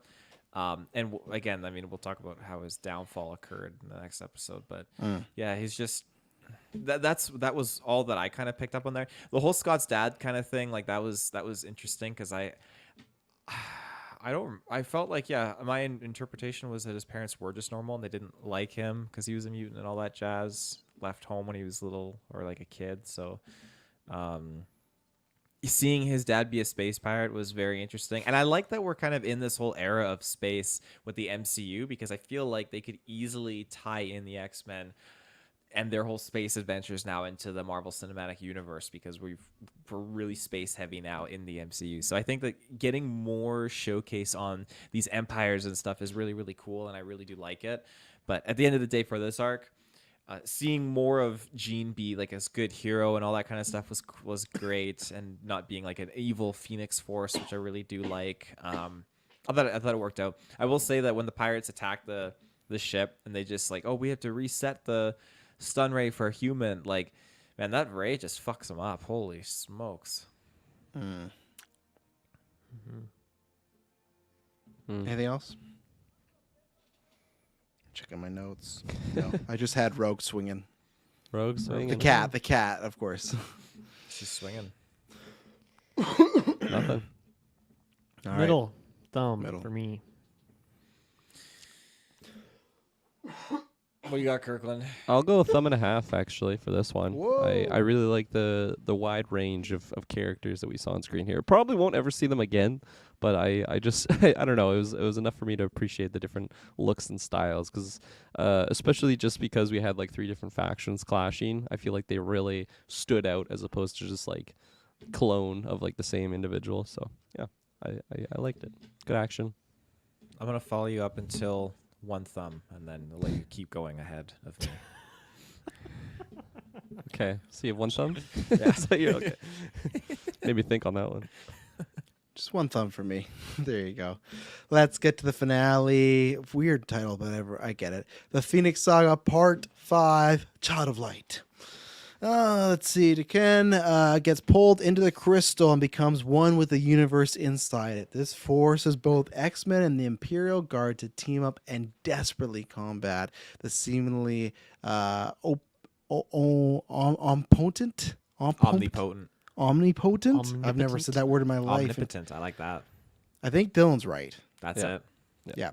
Again, I mean, we'll talk about how his downfall occurred in the next episode, but yeah, he's just that was all that I kind of picked up on there. The whole Scott's dad kind of thing, like that was interesting because I felt like, yeah, my interpretation was that his parents were just normal and they didn't like him because he was a mutant and all that jazz. Left home when he was little or like a kid, so seeing his dad be a space pirate was very interesting. And I like that we're kind of in this whole era of space with the MCU because I feel like they could easily tie in the X-Men and their whole space adventures now into the Marvel Cinematic Universe because we're really space heavy now in the MCU. So I think that getting more showcase on these empires and stuff is really, really cool, and I really do like it. But at the end of the day, for this arc, seeing more of Jean be like a good hero and all that kind of stuff was great, and not being like an evil Phoenix Force, which I really do like. I thought it worked out. I will say that when the pirates attacked the ship and they just like, oh, we have to reset the stun ray for a human, like, man, that ray just fucks them up. Holy smokes. Anything else? Checking my notes. No, I just had Rogue swinging. Rogue swinging. The cat, of course. She's swinging. Nothing. All right. Middle thumb Middle. for me. What you got, Kirkland? I'll go a thumb and a half actually for this one. Whoa. I really like the wide range of characters that we saw on screen here. Probably won't ever see them again, but I just I don't know. It was enough for me to appreciate the different looks and styles because especially just because we had like 3 different factions clashing. I feel like they really stood out as opposed to just like clone of like the same individual. So yeah, I liked it. Good action. I'm gonna follow you up until one thumb, and then I'll let you keep going ahead of me. Okay. So you have one thumb? Yeah. So you're okay. Maybe think on that one. Just one thumb for me. There you go. Let's get to the finale. Weird title, but I get it. The Phoenix Saga Part 5, Child of Light. Let's see. Ken gets pulled into the crystal and becomes one with the universe inside it. This forces both X-Men and the Imperial Guard to team up and desperately combat the seemingly omnipotent. Omnipotent. Omnipotent. I've never Omnipotent? said that word in my life. Omnipotent. I like that. I think Dylan's right. That's Yeah. it. Yeah.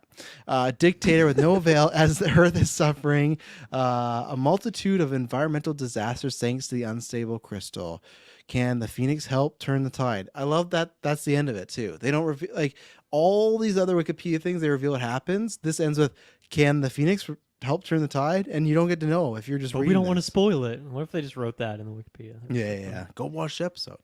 Dictator with no avail as the Earth is suffering a multitude of environmental disasters thanks to the unstable crystal. Can the Phoenix help turn the tide? I love that. That's the end of it too. They don't reveal like all these other Wikipedia things. They reveal what happens. This ends with, can the Phoenix help turn the tide? And you don't get to know if you're just But reading we don't want to this. spoil it. What if they just wrote that in the Wikipedia? Yeah. Go watch the episode.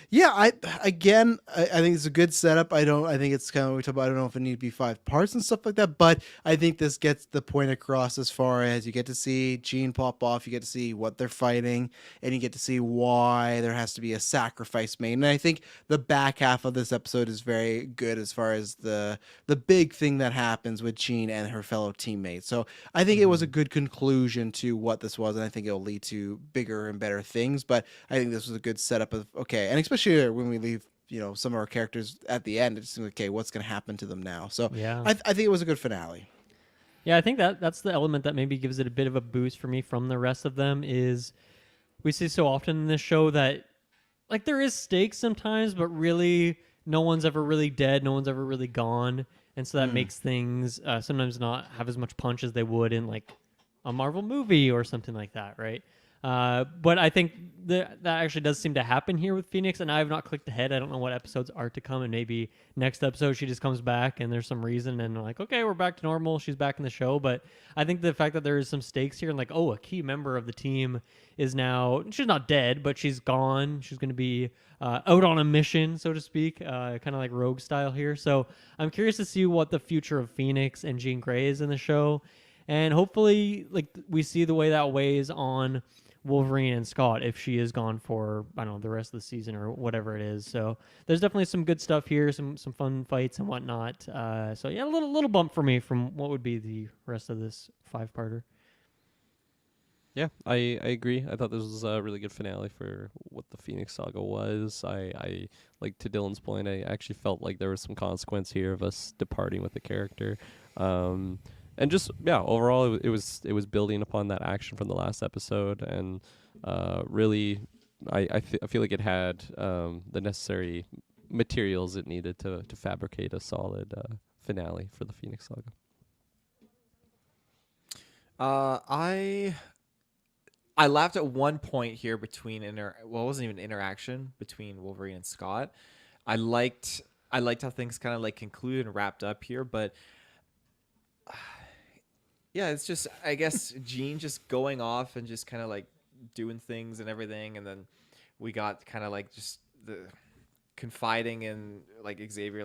Yeah, I think it's a good setup. I think it's kind of what we talked about. I don't know if it needs to be 5 parts and stuff like that, but I think this gets the point across as far as you get to see Jean pop off, you get to see what they're fighting, and you get to see why there has to be a sacrifice made. And I think the back half of this episode is very good as far as the big thing that happens with Jean and her fellow teammates. So I think it was a good conclusion to what this was, and I think it'll lead to bigger and better things. But I think this was a good setup of okay, and especially when we leave, some of our characters at the end, it's like, okay, what's going to happen to them now? So Yeah. I think it was a good finale. Yeah, I think that's the element that maybe gives it a bit of a boost for me from the rest of them is we see so often in this show that like there is stakes sometimes, but really no one's ever really dead, no one's ever really gone, and so that makes things sometimes not have as much punch as they would in like a Marvel movie or something like that, right? But I think that actually does seem to happen here with Phoenix, and I have not clicked ahead. I don't know what episodes are to come, and maybe next episode she just comes back and there's some reason and like, okay, we're back to normal. She's back in the show. But I think the fact that there is some stakes here and like, oh, a key member of the team is now, she's not dead, but she's gone. She's going to be out on a mission, so to speak, kind of like Rogue style here. So I'm curious to see what the future of Phoenix and Jean Grey is in the show. And hopefully, like, we see the way that weighs on Wolverine and Scott if she is gone for, I don't know, the rest of the season or whatever it is. So there's definitely some good stuff here, some fun fights and whatnot. So yeah, a little bump for me from what would be the rest of this 5-parter. Yeah, I agree. I thought this was a really good finale for what the Phoenix Saga was. I like, to Dylan's point, I actually felt like there was some consequence here of us departing with the character. And just, yeah, overall, it was building upon that action from the last episode, and really, I feel like it had the necessary materials it needed to fabricate a solid finale for the Phoenix Saga. I laughed at one point here between it wasn't even interaction between Wolverine and Scott. I liked how things kind of like concluded and wrapped up here, but yeah, it's just, I guess, Jean just going off and just kind of like doing things and everything, and then we got kind of like just the confiding in like Xavier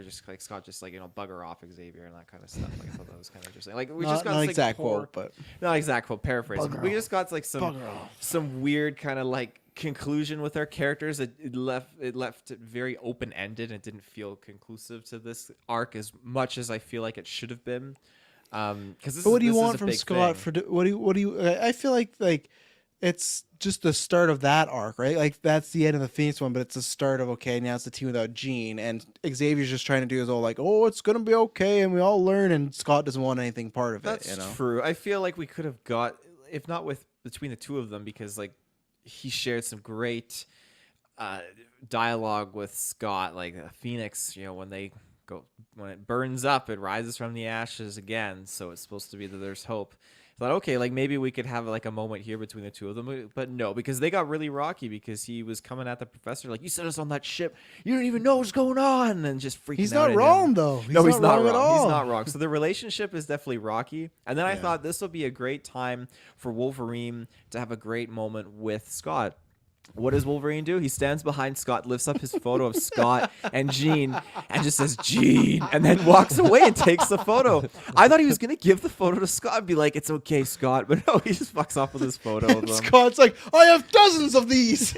just like Scott just like bugger off Xavier and that kind of stuff. Like I thought that was kind of interesting. Like we just got not this, exact like, quote, but not exact quote, paraphrasing. Bugger We off. just got like some weird kind of like conclusion with our characters. It left it very open ended and it didn't feel conclusive to this arc as much as I feel like it should have been. Because what do you want from Scott what do you I feel like it's just the start of that arc, right? Like that's the end of the Phoenix one, but it's the start of, okay, now it's the team without Jean, and Xavier's just trying to do his whole like, oh, it's gonna be okay and we all learn, and Scott doesn't want anything part of That's it. true. I feel like we could have got, if not between the two of them, because like he shared some great dialogue with Scott, like Phoenix, when it burns up, it rises from the ashes again. So it's supposed to be that there's hope. I thought, okay, like maybe we could have like a moment here between the two of them, but no, because they got really rocky because he was coming at the professor like, you sent us on that ship, you don't even know what's going on, and just freaking out. He's not at wrong him. though. He's not wrong at all. He's not wrong. So the relationship is definitely rocky. And then I thought this will be a great time for Wolverine to have a great moment with Scott. What does Wolverine do? He stands behind Scott, lifts up his photo of Scott and Jean, and just says, Jean, and then walks away and takes the photo. I thought he was going to give the photo to Scott and be like, it's okay, Scott. But no, he just fucks off with his photo of them. Scott's like, I have dozens of these.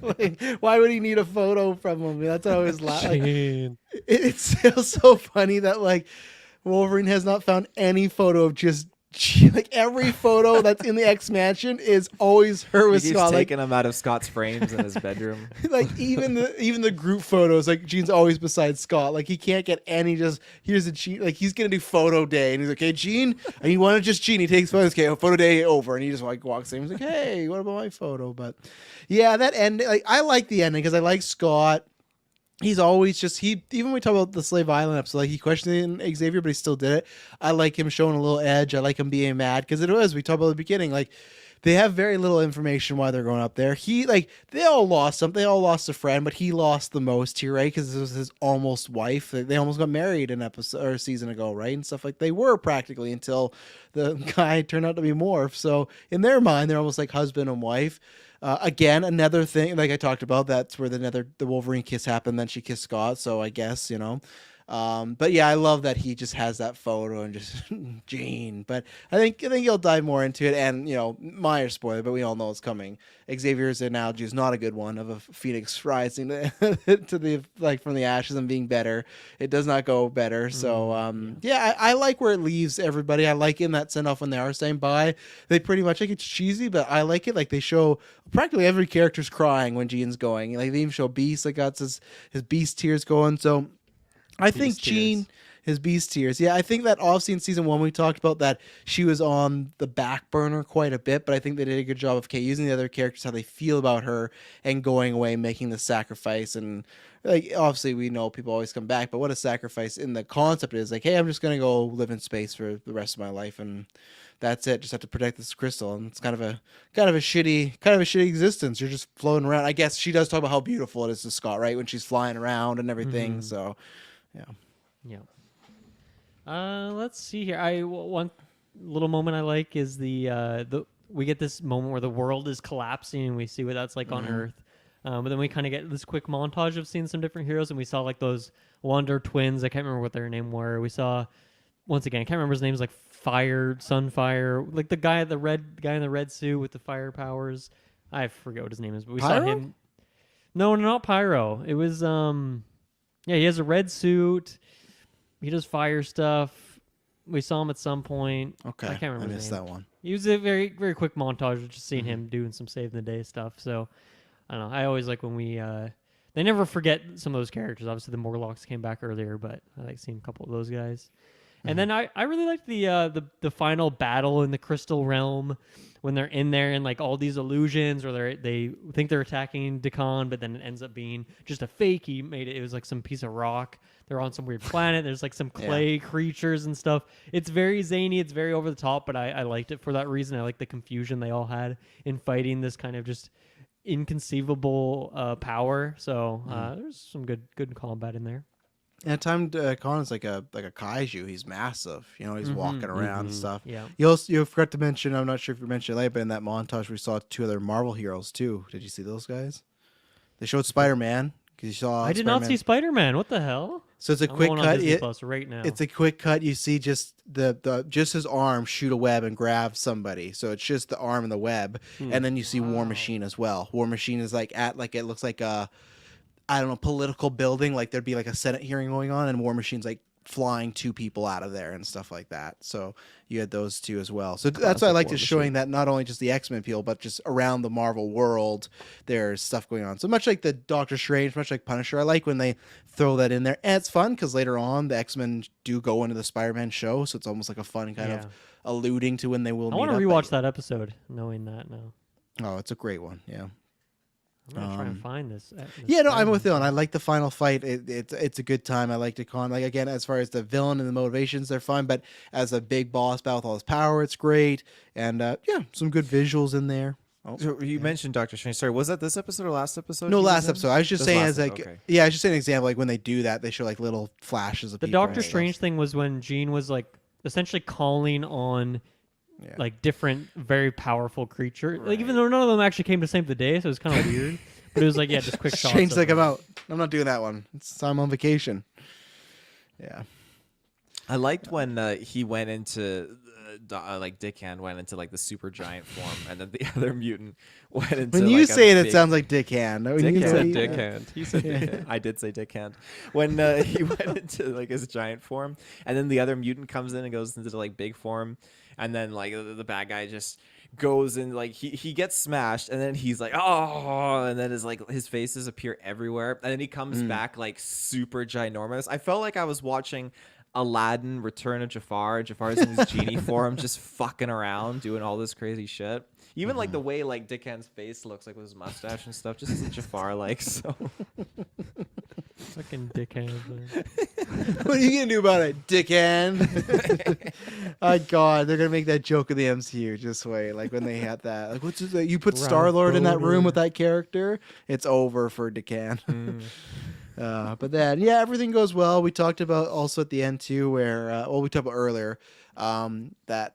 Like, why would he need a photo from him? That's how I always laugh. Like, it's still so funny that like Wolverine has not found any photo of just like every photo that's in the X Mansion is always her with He keeps Scott. Like, taking him out of Scott's frames in his bedroom. like even the group photos, like Gene's always beside Scott. Like he can't get any. Just here's a Gene. Like he's gonna do photo day, and he's like, "Hey Gene," and you want to just Gene. He takes photos. Okay, photo day over, and he just like walks in. He's like, "Hey, what about my photo?" But yeah, that ending. Like I like the ending because I like Scott. He's always just even when we talk about the Slave Island episode, like he questioned Xavier, but he still did it. I like him showing a little edge. I like him being mad because it was we talked about at the beginning, like they have very little information why they're going up there. They all lost something. They all lost a friend, but he lost the most here, right? Because this was his almost wife. They almost got married an episode or a season ago, right? And stuff like they were practically until the guy turned out to be Morph. So in their mind, they're almost like husband and wife. Again, another thing, like I talked about, that's where the Wolverine kiss happened. Then she kissed Scott. So I guess, but yeah, I love that he just has that photo and just Gene. But I think he'll dive more into it. And minor spoiler, but we all know it's coming. Xavier's analogy is not a good one of a phoenix rising to the from the ashes and being better. It does not go better. So I like where it leaves everybody. I like in that send off when they are saying bye. They pretty much it's cheesy, but I like it. Like they show practically every character's crying when Gene's going. Like they even show Beast. Like got his Beast tears going. So. I think Gene, his Beast tears. Yeah, I think that obviously in season 1 we talked about that she was on the back burner quite a bit, but I think they did a good job of using the other characters, how they feel about her, and going away, making the sacrifice. And like obviously we know people always come back, but what a sacrifice in the concept is like, hey, I'm just gonna go live in space for the rest of my life, and that's it. Just have to protect this crystal, and it's kind of a shitty existence. You're just floating around. I guess she does talk about how beautiful it is to Scott, right, when she's flying around and everything. So. Yeah. Let's see here. One little moment I like is we get this moment where the world is collapsing and we see what that's like on Earth. But then we kind of get this quick montage of seeing some different heroes, and we saw like those Wonder Twins. I can't remember what their name were. We saw once again, I can't remember his name. Is like Sunfire, like the red guy in the red suit with the fire powers. I forget what his name is, but we saw him. No, not Pyro. It was yeah, he has a red suit. He does fire stuff. We saw him at some point. Okay, I can't remember. I missed that one. He was a very, very quick montage of just seeing him doing some save the day stuff. So I don't know. I always like when we. They never forget some of those characters. Obviously, the Morlocks came back earlier, but I like seeing a couple of those guys. And then I really like the final battle in the Crystal Realm when they're in there and like all these illusions, or they think they're attacking Dakan, but then it ends up being just a fake. He made it. It was like some piece of rock. They're on some weird planet. There's like some clay creatures and stuff. It's very zany. It's very over the top, but I liked it for that reason. I like the confusion they all had in fighting this kind of just inconceivable power. So there's some good combat in there. And at time Conan's like a kaiju. He's massive. He's walking around and stuff. Yeah. You forgot to mention, I'm not sure if you mentioned it later, but in that montage we saw 2 other Marvel heroes too. Did you see those guys? They showed Spider-Man. Because you saw I did not see Spider-Man. What the hell? So it's a I'm quick going on cut. Disney Plus right now. It's a quick cut. You see just just his arm shoot a web and grab somebody. So it's just the arm and the web, and then you see War Machine as well. War Machine is like it looks like a, I don't know, political building. Like there'd be like a Senate hearing going on, and War Machine's like flying 2 people out of there and stuff like that. So you had those 2 as well. So that's what I liked, is showing that not only just the X-Men people, but just around the Marvel world, there's stuff going on. So much like the Doctor Strange, much like Punisher, I like when they throw that in there. And it's fun because later on the X-Men do go into the Spider-Man show. So it's almost like a fun kind of alluding to when they will meet up. I want to rewatch that episode knowing that now. Oh, it's a great one. Yeah. I'm gonna try and find this. Yeah, no, I'm with you. And I like the final fight. It's a good time. I like Dakan. Like again, as far as the villain and the motivations, they're fun. But as a big boss battle with all his power, it's great. And some good visuals in there. Oh, so you mentioned Doctor Strange. Sorry, was that this episode or last episode? No, last episode. I was just saying as like okay. I was just saying an example. Like when they do that, they show like little flashes of the people Doctor Strange thing was when Jean was like essentially calling on. Yeah. Like different, very powerful creature. Like even though none of them actually came to save the day, so it was kind of weird. But it was like, just quick shots. Strange, like I'm not doing that one. I'm on vacation. Yeah. I liked when he went into like Dickhand went into like the super giant form, and then the other mutant went into. When you like, say a it, big, it sounds like Dickhand. When Dickhand. you He say said it- dick hand. He said dick hand. I did say Dickhand when he went into like his giant form, and then the other mutant comes in and goes into like big form, and then like the bad guy just goes in, like he gets smashed, and then he's like, oh, and then his faces appear everywhere, and then he comes back like super ginormous. I felt like I was watching Aladdin Return of Jafar. Jafar's in his genie form, just fucking around, doing all this crazy shit. Even like the way like Dickhand's face looks like with his mustache and stuff, just as Jafar like. So Fucking dickhead. What are you gonna do about it, Dickhand? Oh God, they're gonna make that joke in the MCU. Just wait, like when they had that, like what's it, you put Ralph Star Lord in that room Boner. with that character, it's over for Dickhand. But then, yeah, everything goes well. We talked about also at the end too, where we talked about earlier, that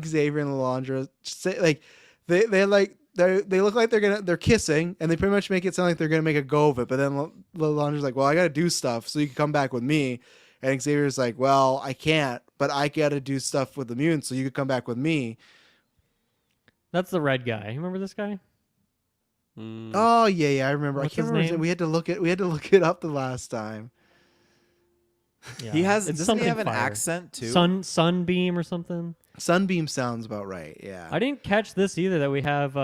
Xavier and Lalandra say like they look like they're kissing, and they pretty much make it sound like they're gonna make a go of it. But then Lalandra's like, "Well, I gotta do stuff, so you can come back with me." And Xavier's like, "Well, I can't, but I gotta do stuff with the mutants, so you could come back with me." That's the red guy. You remember this guy? Mm. Oh yeah, I remember. What's I can't his remember. His name? name. We had to look it up the last time. Yeah. he has. It's Doesn't he something have an fire. accent too? Sunbeam or something. Sunbeam sounds about right. Yeah. I didn't catch this either. That we have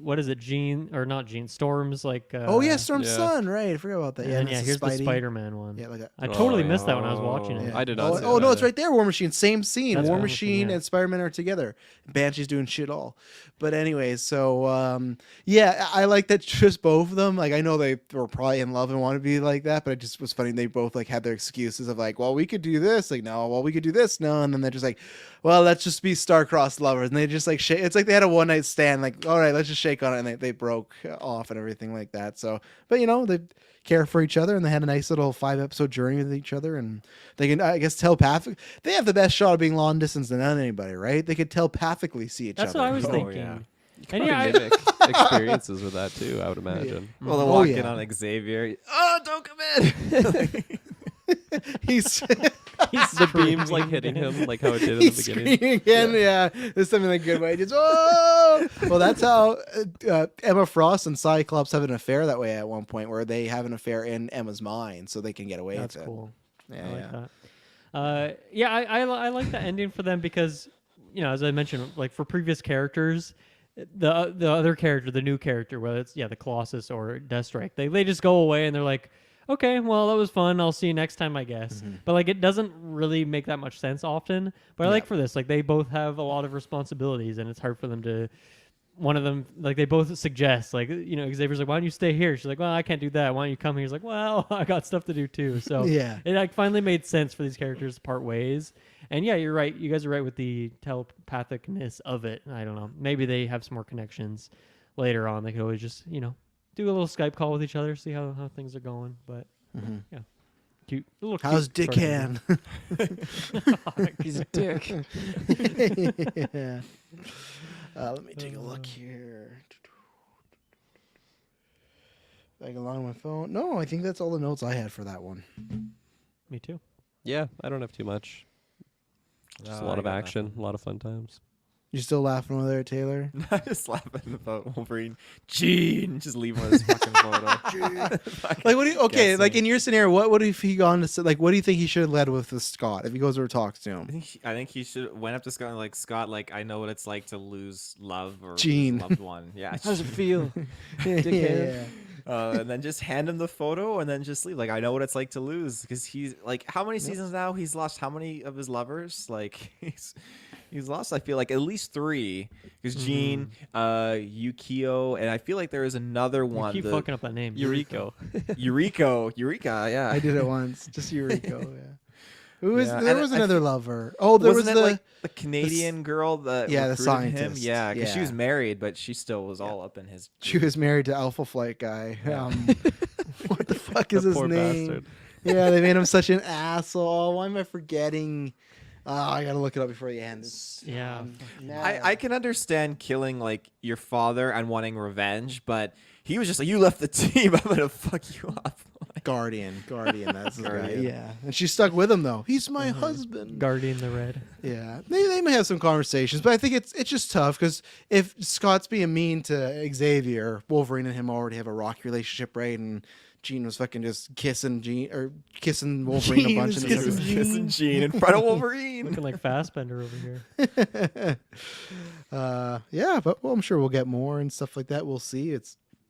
what is it? Jean or not Jean? Storm's like. Oh yeah, Storm's Yeah. son. Right. I forgot about that. And Yeah. then, and yeah. it's Here's the Spidey. Spider-Man one. Yeah, like that. I totally Oh, missed that when I was watching it. Yeah. I did not. Oh, see oh no, that it's either. right there. War Machine, same scene. That's War War Machine, Machine yeah. and Spider-Man are together. Banshee's doing shit all. But anyway, so yeah, I like that just both of them. Like I know they were probably in love and want to be like that, but it just was funny. They both like had their excuses of like, well, we could do this, like no, well, we could do this, no, and then they're just like, well, let's just be star-crossed lovers, and they just like shake. It's like they had a one-night stand. Like, all right, let's just shake on it, and they broke off and everything like that. So, but you know, they care for each other, and they had a nice little 5-episode journey with each other, and they can, I guess, telepathic. They have the best shot of being long distance than anybody, right? They could telepathically see each That's other. what I was Oh, thinking. yeah. And yeah, Mimic experiences with that too. I would imagine. Well, they Oh, walk yeah. in on Xavier. Oh, don't come in. He's The beams like hitting him, like how it did in the he's beginning. screaming again. Yeah, there's something like a good way. Just oh, well, that's how Emma Frost and Cyclops have an affair that way at one point, where they have an affair in Emma's mind, so they can get away that's with it. cool. Yeah, I like yeah. that. Yeah, I like the ending for them because, you know, as I mentioned, like for previous characters, the other character, the new character, whether it's the Colossus or Deathstrike, they just go away and they're like, okay, well that was fun. I'll see you next time, I guess. Mm-hmm. But like it doesn't really make that much sense often. But I like for this, like they both have a lot of responsibilities, and it's hard for them to. One of them, like they both suggest, like, you know, Xavier's like, why don't you stay here? She's like, well, I can't do that. Why don't you come here? He's like, well, I got stuff to do too. So Yeah. it like finally made sense for these characters to part ways. And yeah, you're right. You guys are right with the telepathicness of it. I don't know. Maybe they have some more connections later on. They could always just, you know, do a little Skype call with each other, see how things are going. But yeah, cute. A little How's cute Dick story. Hand? He's a dick. Yeah. Let me take a look here. Back along my phone. No, I think that's all the notes I had for that one. Me too. Yeah, I don't have too much. Just a lot of action, a lot of fun times. You still laughing over there, Taylor? I'm just laughing about Wolverine. Gene, just leave him with his fucking photo. Like, what do you? Okay, Guessing. like in your scenario, what if he gone to like? What do you think he should have led with Scott if he goes over and talks to him? I think he should went up to Scott and like, Scott, like, I know what it's like to lose love or lose Gene. a loved one. Yeah. How does it feel? Yeah. And then just hand him the photo and then just leave. Like, I know what it's like to lose, because he's like, how many seasons now? He's lost how many of his lovers? Like, he's lost, I feel like, at least 3. Because Gene, Yukio, and I feel like there is another You one. keep fucking up that name. Eureka. Eureka, yeah. I did it once, just Eureka. Yeah. Who was Yeah, there? and Was I another lover? Oh, there Wasn't was it the like the Canadian girl that yeah, the recruited him? scientist. Yeah, because she Yeah. was married, but she still was all up in his. she was married to Alpha Flight guy. Yeah. What the fuck is The his poor name? bastard. Yeah, they made him such an asshole. Why am I forgetting? I gotta look it up before the end. Yeah. I can understand killing like your father and wanting revenge, but he was just like, you left the team, I'm gonna fuck you up. Guardian. That's his guy. Guardian. Yeah, and she's stuck with him though. He's my husband. Guardian the Red. Yeah, they may have some conversations, but I think it's just tough because if Scott's being mean to Xavier, Wolverine and him already have a rocky relationship, right? And Jean was fucking just kissing Wolverine a bunch. Kissing Jean in front of Wolverine. Looking like Fassbender over here. Yeah, but I'm sure we'll get more and stuff like that. We'll see.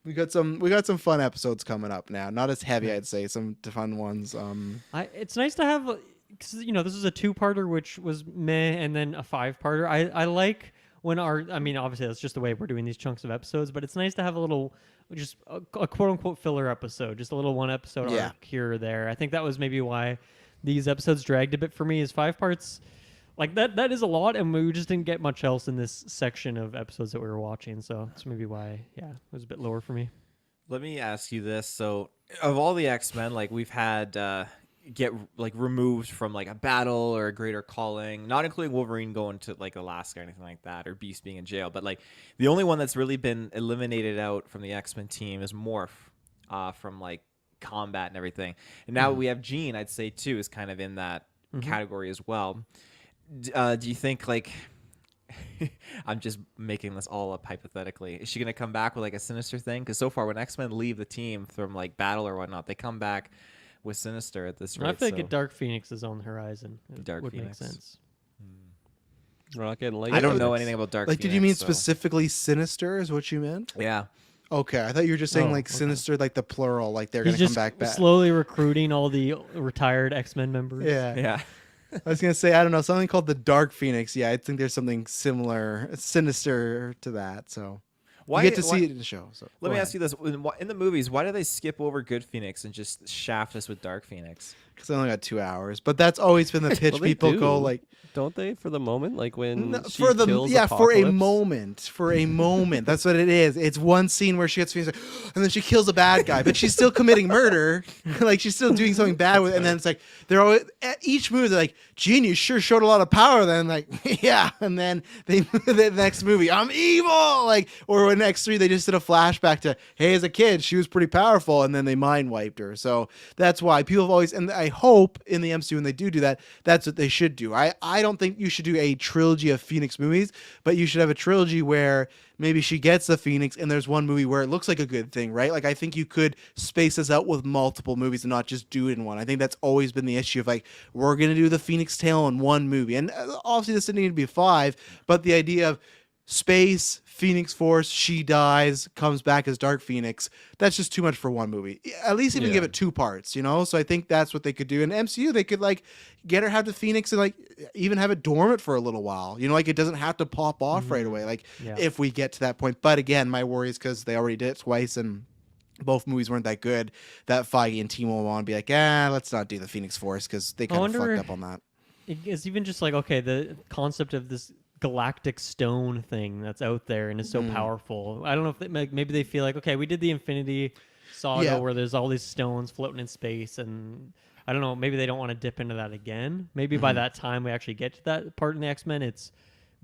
We got some fun episodes coming up now. Not as heavy, I'd say. Some fun ones. It's nice to have, because this is a 2-parter, which was meh, and then a 5-parter. I like when obviously that's just the way we're doing these chunks of episodes, but it's nice to have a little, just a quote unquote filler episode, just a little 1-episode arc here or there. I think that was maybe why these episodes dragged a bit for me. Is 5 parts. Like that is a lot, and we just didn't get much else in this section of episodes that we were watching. So that's maybe why, it was a bit lower for me. Let me ask you this. So, of all the X-Men, like we've had get like removed from like a battle or a greater calling, not including Wolverine going to like Alaska or anything like that, or Beast being in jail, but like the only one that's really been eliminated out from the X-Men team is Morph from like combat and everything. And now we have Jean, I'd say too, is kind of in that category as well. Do you think like I'm just making this all up hypothetically, is she gonna come back with like a Sinister thing? Because so far when X-Men leave the team from like battle or whatnot, they come back with Sinister at this rate. I feel like a Dark Phoenix is on the horizon. Dark would Phoenix make sense. We're not getting late. I don't know anything about Dark Like, Phoenix. did you mean so- specifically Sinister? Is what you meant? Yeah. Okay, I thought you were just saying Oh, like okay. Sinister, like the plural, like they're He's gonna come just back. slowly recruiting all the retired X-Men members. Yeah. Yeah. I was gonna say, I don't know, something called the Dark Phoenix. Yeah, I think there's something similar, sinister to that. So Why you get to see it in the show. So Let me ask you this: in the movies, why do they skip over Good Phoenix and just shaft us with Dark Phoenix? because I only got 2 hours, but that's always been the pitch. Well, they People go do. like, Don't they? For the moment, like when no, she for the kills for a Apocalypse? moment, That's what it is. It's one scene where she gets Phoenix, and then she kills a bad guy, but she's still committing murder. Like she's still doing something bad with, and then it's like they're always at each movie. They're like, "Gene, you sure showed a lot of power." Then like, yeah, and then the next movie, I'm evil. Like, or in X3, they just did a flashback to, hey, as a kid, she was pretty powerful, and then they mind wiped her. So that's why people have always, and I hope in the MCU when they do that, that's what they should do. I don't think you should do a trilogy of Phoenix movies, but you should have a trilogy where maybe she gets the Phoenix and there's one movie where it looks like a good thing, right? Like I think you could space this out with multiple movies and not just do it in one. I think that's always been the issue of like, we're going to do the Phoenix Tale in one movie. And obviously this didn't need to be 5, but the idea of space, Phoenix Force, she dies, comes back as Dark Phoenix, that's just too much for one movie. At least even give it 2 parts, you know? So I think that's what they could do. In MCU, they could like get her, have the Phoenix and like even have it dormant for a little while. You know, like it doesn't have to pop off right away, like if we get to that point. But again, my worry is because they already did it twice and both movies weren't that good, that Feige and team will want to be like, let's not do the Phoenix Force because they kind of fucked up on that. It's even just like, okay, the concept of this galactic stone thing that's out there and is so powerful. I don't know if maybe they feel like, okay, we did the Infinity Saga where there's all these stones floating in space, and I don't know, maybe they don't want to dip into that again. Maybe by that time we actually get to that part in the X-Men, it's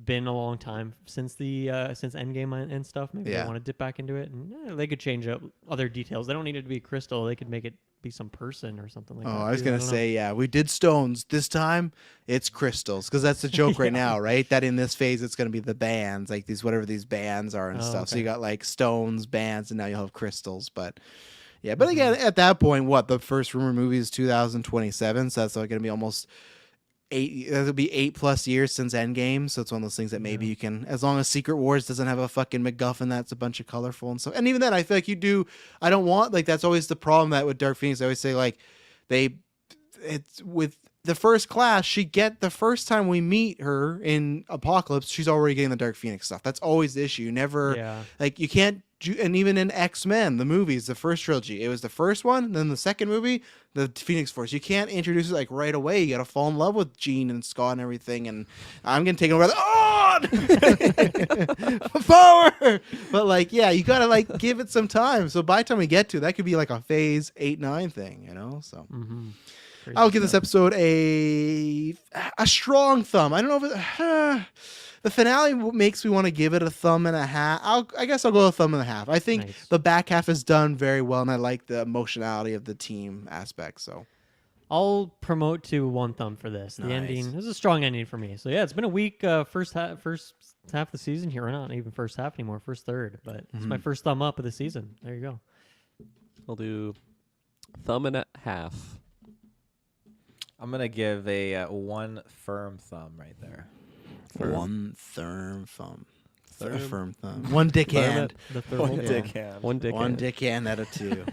been a long time since the since Endgame and stuff. Maybe they want to dip back into it, and they could change up other details. They don't need it to be crystal. They could make it be some person or something like that. Oh, I was too. gonna don't know. say, we did stones. This time, it's crystals because that's the joke right now, right? That in this phase, it's gonna be the bands, like these whatever these bands are and stuff. So you got like stones, bands, and now you'll have crystals. But yeah, but again, at that point, what the first rumor movie is 2027, so that's like gonna be almost 8. That'll be 8+ years since Endgame. So it's one of those things that maybe you can, as long as Secret Wars doesn't have a fucking MacGuffin that's a bunch of colorful and stuff. And even then, I feel like you do. I don't want like that's always the problem that with Dark Phoenix. I always say like it's with the First Class. The first time we meet her in Apocalypse, she's already getting the Dark Phoenix stuff. That's always the issue. You never like you can't. And even in X-Men, the movies, the first trilogy, it was the first one, then the second movie, the Phoenix Force. You can't introduce it like right away. You got to fall in love with Jean and Scott and everything. And I'm going to take over. Power! But like, yeah, you got to like give it some time. So by the time we get to it, that could be like a phase 8-9 thing, you know? So I'll give this episode a strong thumb. I don't know if the finale makes me want to give it a thumb and a half. I guess I'll go a thumb and a half. I think Nice. the back half is done very well, and I like the emotionality of the team aspect. So I'll promote to 1 thumb for this. The Nice. ending this is a strong ending for me. So yeah, it's been a weak first half of the season here. Or not even first half anymore, first third. But it's my first thumb up of the season. There you go. I'll do thumb and a half. I'm gonna give a 1 firm thumb right there. one firm thumb. Firm. Firm thumb. One dick hand. The third One one. dick hand. One dick. One hand. dick hand out of 2.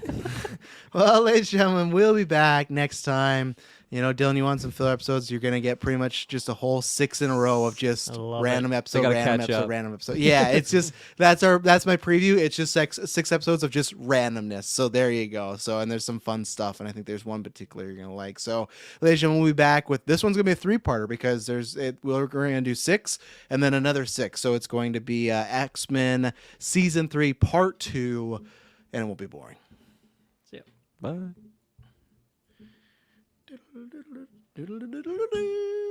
Well, ladies and gentlemen, we'll be back next time. You know, Dylan, you want some filler episodes? You're gonna get pretty much just a whole 6 in a row of just I love random it. episode, gotta random catch episode, up. random episode. Yeah, it's just that's my preview. It's just 6 episodes of just randomness. So there you go. So and there's some fun stuff, and I think there's one particular you're gonna like. So, ladies and gentlemen, we'll be back with this one's gonna be a 3-parter because we're gonna do 6 and then another 6. So it's going to be X-Men Season 3 Part 2, and it won't be boring. See ya. Bye.